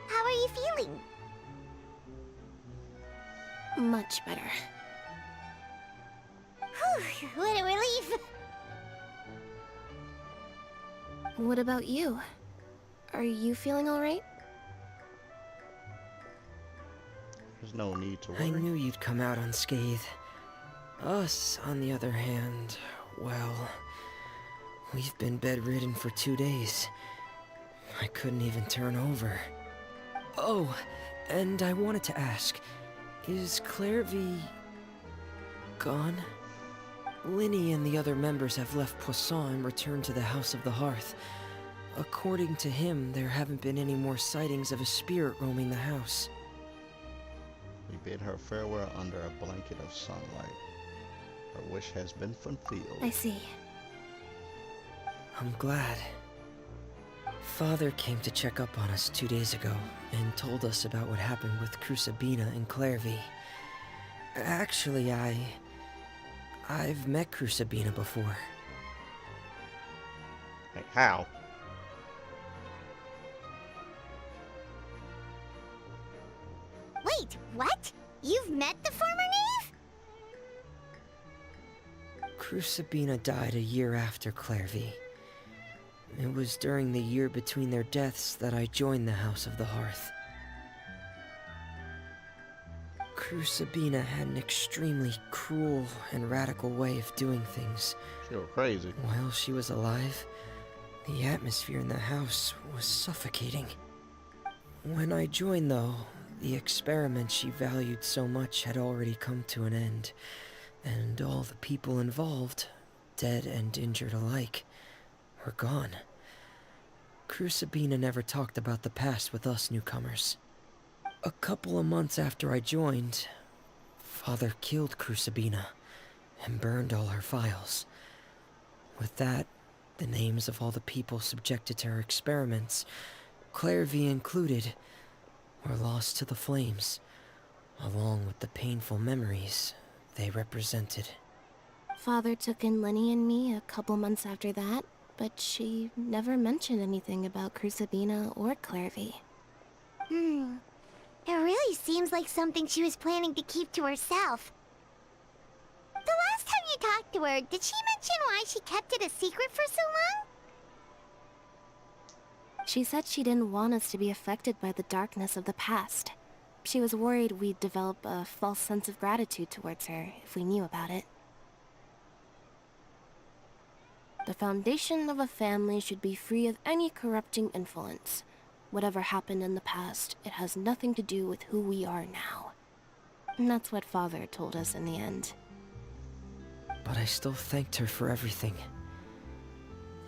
how are you feeling? Much better. Whew, what a relief. What about you? Are you feeling alright? There's no need to worry. I knew you'd come out unscathed. Us, on the other hand, well, we've been bedridden for 2 days. I couldn't even turn over. Oh, and I wanted to ask, is Clairvy gone? Linny and the other members have left Poisson and returned to the House of the Hearth. According to him, there haven't been any more sightings of a spirit roaming the house. We bid her farewell under a blanket of sunlight. Her wish has been fulfilled. I see. I'm glad. Father came to check up on us 2 days ago and told us about what happened with Crusabina and Clairvy. Actually, I've met Crusabina before. Hey, how? Wait, what? You've met the former knave? Crusabina died a year after Clairvy. It was during the year between their deaths that I joined the House of the Hearth. Crusabina had an extremely cruel and radical way of doing things. She was crazy. While she was alive, the atmosphere in the house was suffocating. When I joined, though, The experiment she valued so much had already come to an end, and all the people involved, dead and injured alike, were gone. Crucibina never talked about the past with us newcomers. A couple of months after I joined, Father killed Crucibina and burned all her files. With that, the names of all the people subjected to her experiments, Clairvy included, were lost to the flames, along with the painful memories they represented. Father took in Lenny and me a couple months after that, but she never mentioned anything about Crucibina or Clairvy. It really seems like something she was planning to keep to herself. The last time you talked to her, did she mention why she kept it a secret for so long? She said she didn't want us to be affected by the darkness of the past. She was worried we'd develop a false sense of gratitude towards her if we knew about it. The foundation of a family should be free of any corrupting influence. Whatever happened in the past, it has nothing to do with who we are now. And that's what Father told us in the end. But I still thanked her for everything.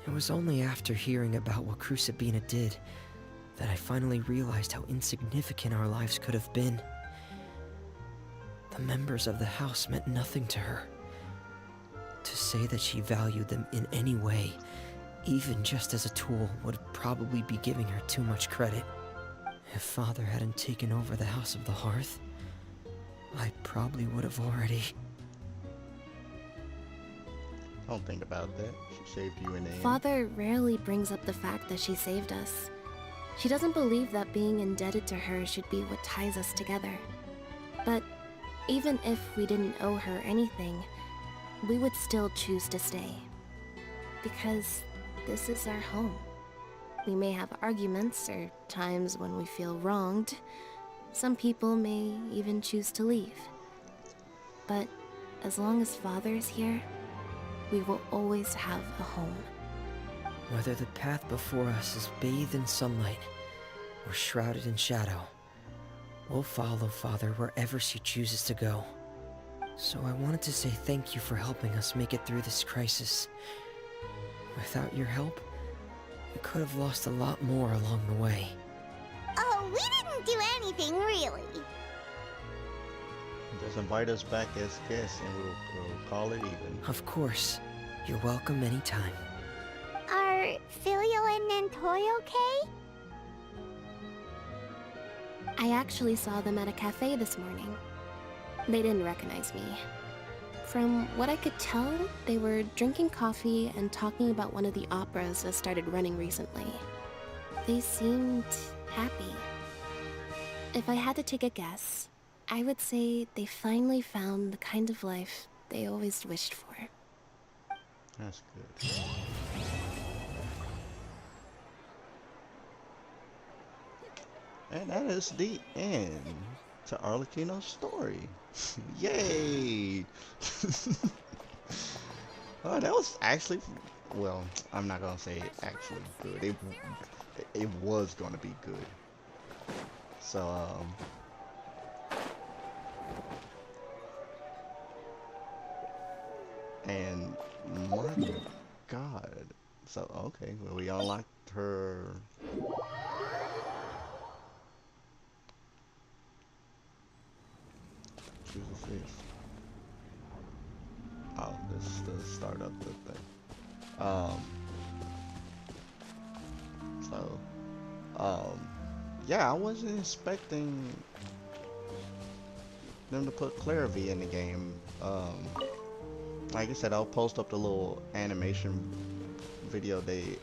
It was only after hearing about what Crucibina did that I finally realized how insignificant our lives could have been. The members of the house meant nothing to her. To say that she valued them in any way, even just as a tool, would probably be giving her too much credit. If Father hadn't taken over the House of the Hearth, I probably would have already... Don't think about that. She saved you in the end. Father rarely brings up the fact that she saved us. She doesn't believe that being indebted to her should be what ties us together. But even if we didn't owe her anything, we would still choose to stay. Because this is our home. We may have arguments or times when we feel wronged. Some people may even choose to leave. But as long as Father is here, we will always have a home. Whether the path before us is bathed in sunlight or shrouded in shadow, we'll follow Father wherever she chooses to go. So I wanted to say thank you for helping us make it through this crisis. Without your help, we could have lost a lot more along the way. Oh, we didn't do anything, really. Just invite us back as guests and we'll call it even. Of course. You're welcome anytime. Are Filio and Nantoy okay? I actually saw them at a cafe this morning. They didn't recognize me. From what I could tell, they were drinking coffee and talking about one of the operas that started running recently. They seemed happy. If I had to take a guess, I would say they finally found the kind of life they always wished for. That's good. And that is the end to Arlecchino's story. Yay! Oh, that was actually, well, I'm not gonna say actually good. It was gonna be good. So and my God. So okay, well, we unlocked her. Choose a fish. Oh, this is the start of the thing. Yeah, I wasn't expecting them to put Clairvy in the game. Like I said, I'll post up the little animation video they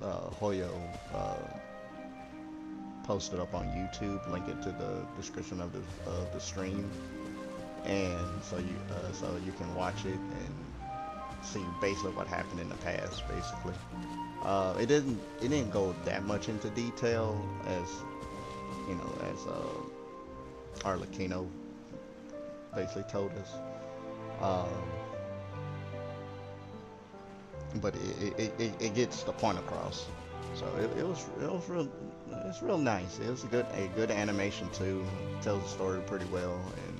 Hoyo posted up on YouTube. Link it to the description of the stream, and so you can watch it and see basically what happened in the past. Basically, it didn't go that much into detail as Arlecchino basically told us. But it gets the point across. So it was it's real nice. It was a good animation too. Tells the story pretty well, and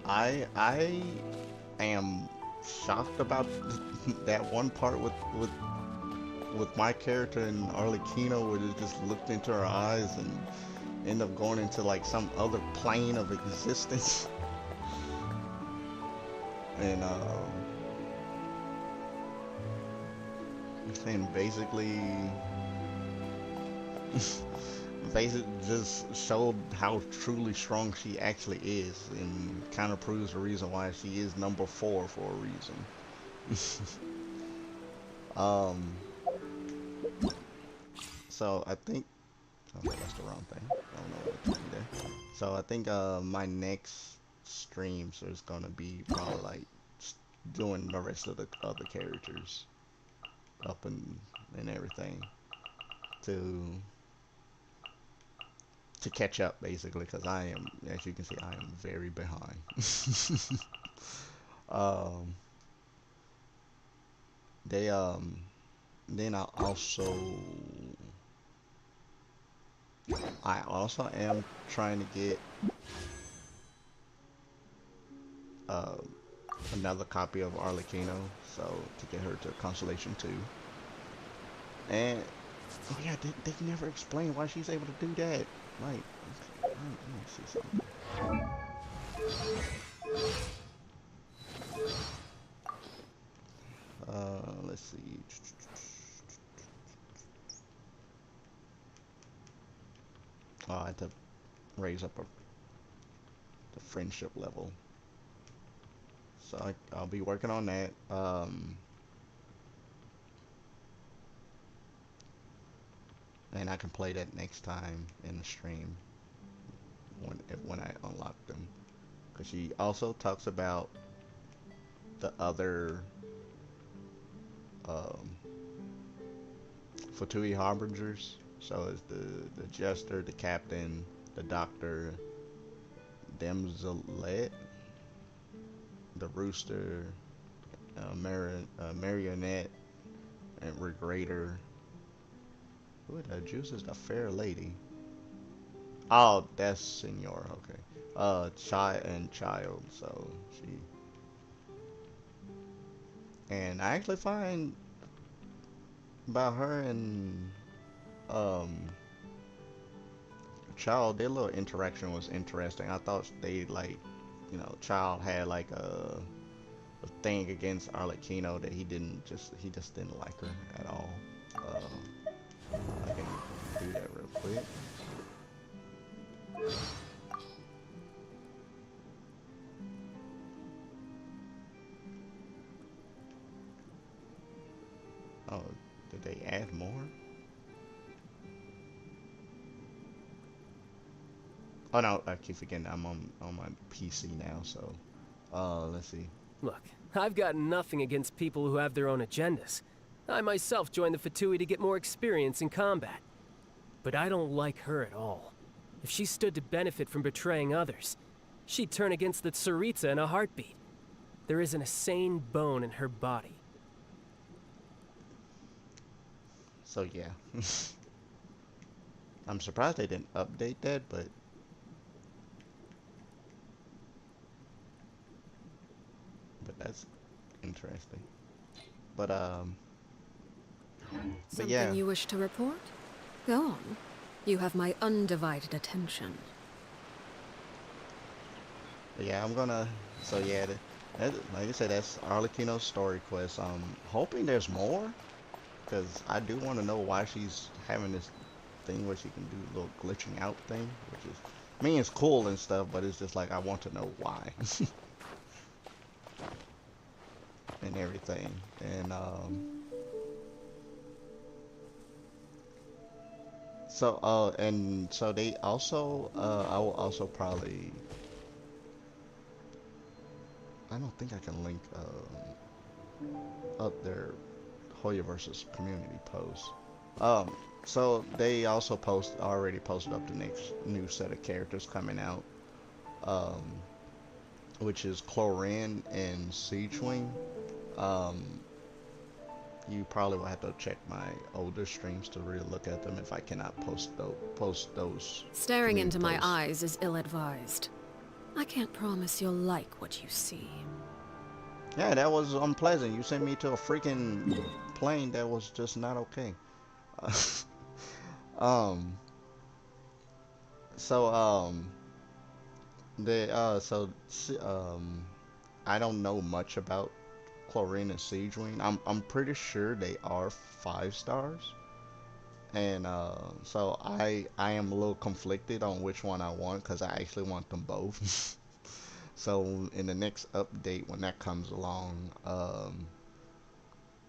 I am shocked about that one part with my character and Arlecchino, where they just looked into her eyes and end up going into like some other plane of existence. And basically basically just showed how truly strong she actually is, and kind of proves the reason why she is number 4 for a reason. So I think, oh, that's the wrong thing. I don't know what to do there. So I think my next streams is gonna be probably like doing the rest of the other characters up and everything to catch up, basically, because I am, as you can see, I am very behind. um, they then I also am trying to get uh, another copy of Arlecchino, so to get her to Constellation 2. And oh yeah, they never explain why she's able to do that. Like, let me see something. Let's see. Oh, I had to raise up the friendship level. So I'll be working on that. And I can play that next time in the stream when I unlock them. Because she also talks about the other Fatui Harbingers. So it's the Jester, the Captain, the Doctor, Demzolet, the Rooster, Marionette, and Regrator. Who the juice is the Fair Lady? Oh, that's Senor. Okay. Child. So she. And I actually find about her and Child, their little interaction was interesting. I thought they, like, you know, Child had like a thing against Arlecchino that he just didn't like her at all. I can do that real quick. Oh, did they add more? Oh no, I keep forgetting I'm on my PC now, so let's see. Look, I've got nothing against people who have their own agendas. I myself joined the Fatui to get more experience in combat. But I don't like her at all. If she stood to benefit from betraying others, she'd turn against the Tsaritsa in a heartbeat. There isn't a sane bone in her body. So yeah. I'm surprised they didn't update that, but that's interesting. But Something yeah. you wish to report? Go on. You have my undivided attention. Yeah, I'm gonna. So yeah, like I said, that's Arlecchino's story quest. Hoping there's more, because I do want to know why she's having this thing where she can do a little glitching out thing, which is, I mean, it's cool and stuff, but it's just like I want to know why. And everything. And so they also I will also probably, I don't think I can link up their Hoya versus community post. So they also already posted up the next new set of characters coming out, which is Clorin and Siegewing. you probably will have to check my older streams to really look at them if I cannot post those. Staring into my posts. eyes is ill-advised. I can't promise you'll like what you see. Yeah, that was unpleasant. You sent me to a freaking plane that was just not okay. um. So I don't know much about Chlorine and Siege Wing. I'm pretty sure they are 5 stars. And so I am a little conflicted on which one I want because I actually want them both. So in the next update when that comes along,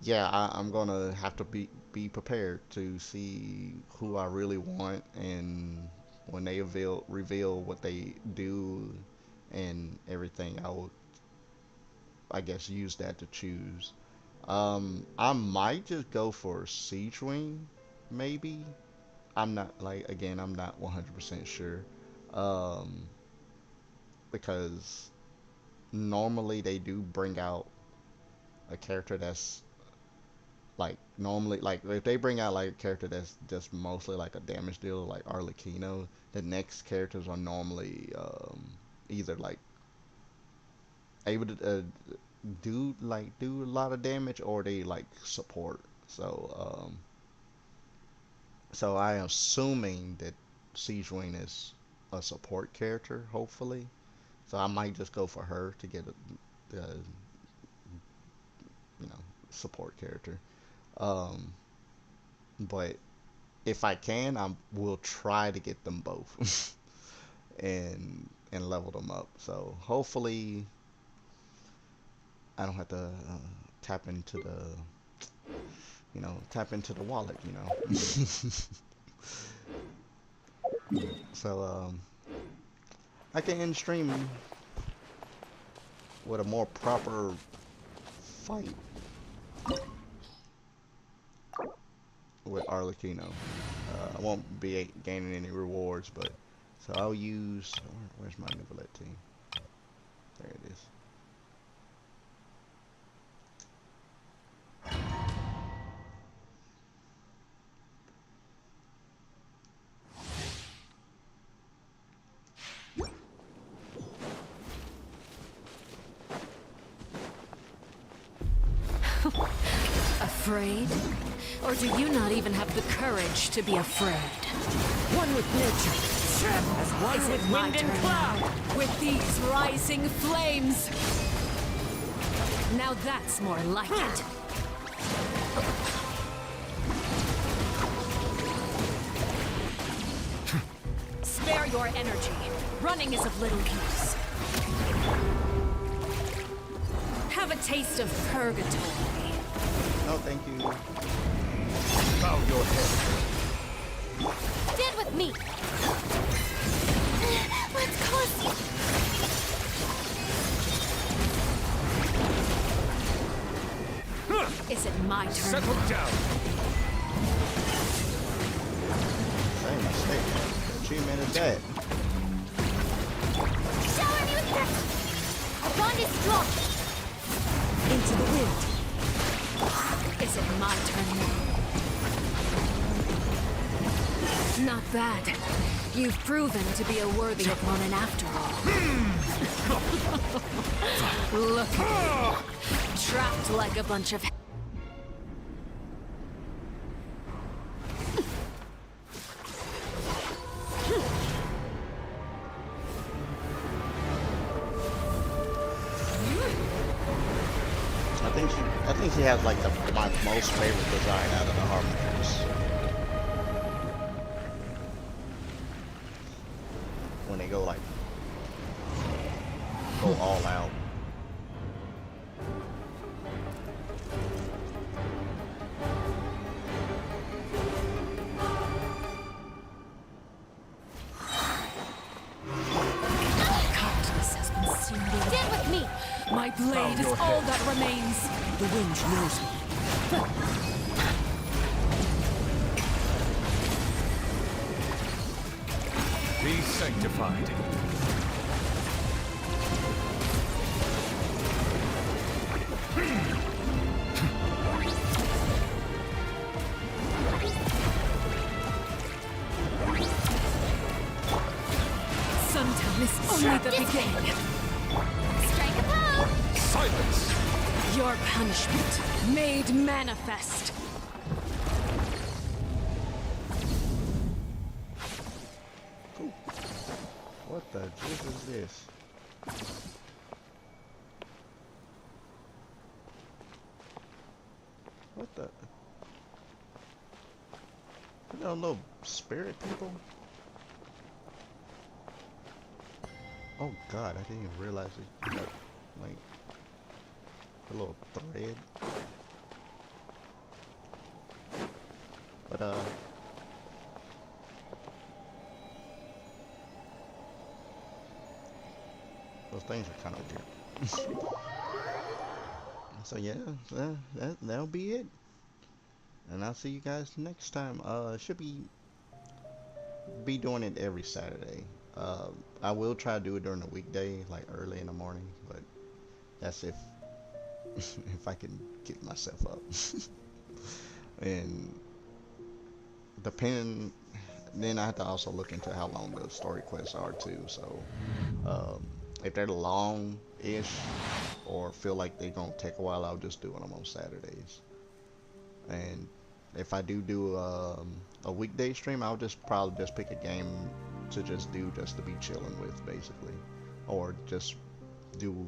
yeah, I'm gonna have to be prepared to see who I really want, and when they reveal what they do and everything, I will, I guess, use that to choose. I might just go for Siege Wing, maybe. I'm not, like, again, I'm not 100% sure. Um, because normally they do bring out a character that's like, normally, like, if they bring out like a character that's just mostly like a damage dealer like Arlecchino, the next characters are normally either like able to do a lot of damage, or they like support. So I am assuming that Siege Wing is a support character, hopefully. So I might just go for her to get a support character. Um, but if I can, I will try to get them both and level them up. So hopefully I don't have to tap into the wallet. So I can end stream with a more proper fight with Arlecchino. I won't be gaining any rewards, but so I'll use. Where's my Nicolette team? There it is. Afraid? Or do you not even have the courage to be afraid? One with nature, as one Is with it my wind and turn cloud. now? With these rising flames? Now that's more like it. Spare your energy. Running is of little use. Have a taste of purgatory. No, thank you. Bow your head. Stand with me. Let's close. Is it my turn? Settle down. Same mistake. What achievement is that? Shower me with pressure. Our bond is strong. Into the wind. Is it my turn now? Not bad. You've proven to be a worthy opponent after all. Look at you. Trapped like a bunch of... I think she has like my most favorite design out of the Harbingers. When they go all out. Kindness has been seared in. Stand with me. My blade is all that remains. The wind knows me. Be sanctified. Suntown is only the beginning. Strike a pose! Silence! Your punishment made manifest. What the jizz is this? What the? You know, little spirit people? Oh god, I didn't even realize it got, like, a little thread. But, those things are kind of weird. So yeah, that'll be it. And I'll see you guys next time. Should be doing it every Saturday. I will try to do it during the weekday, like early in the morning, but that's if if I can get myself up. And depending, then I have to also look into how long the story quests are too. So if they're long-ish or feel like they're gonna take a while, I'll just do them on Saturdays. And if I do a weekday stream, I'll probably just pick a game to just to be chilling with, basically, or just do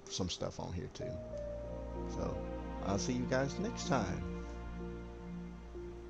some stuff on here too. So I'll see you guys next time.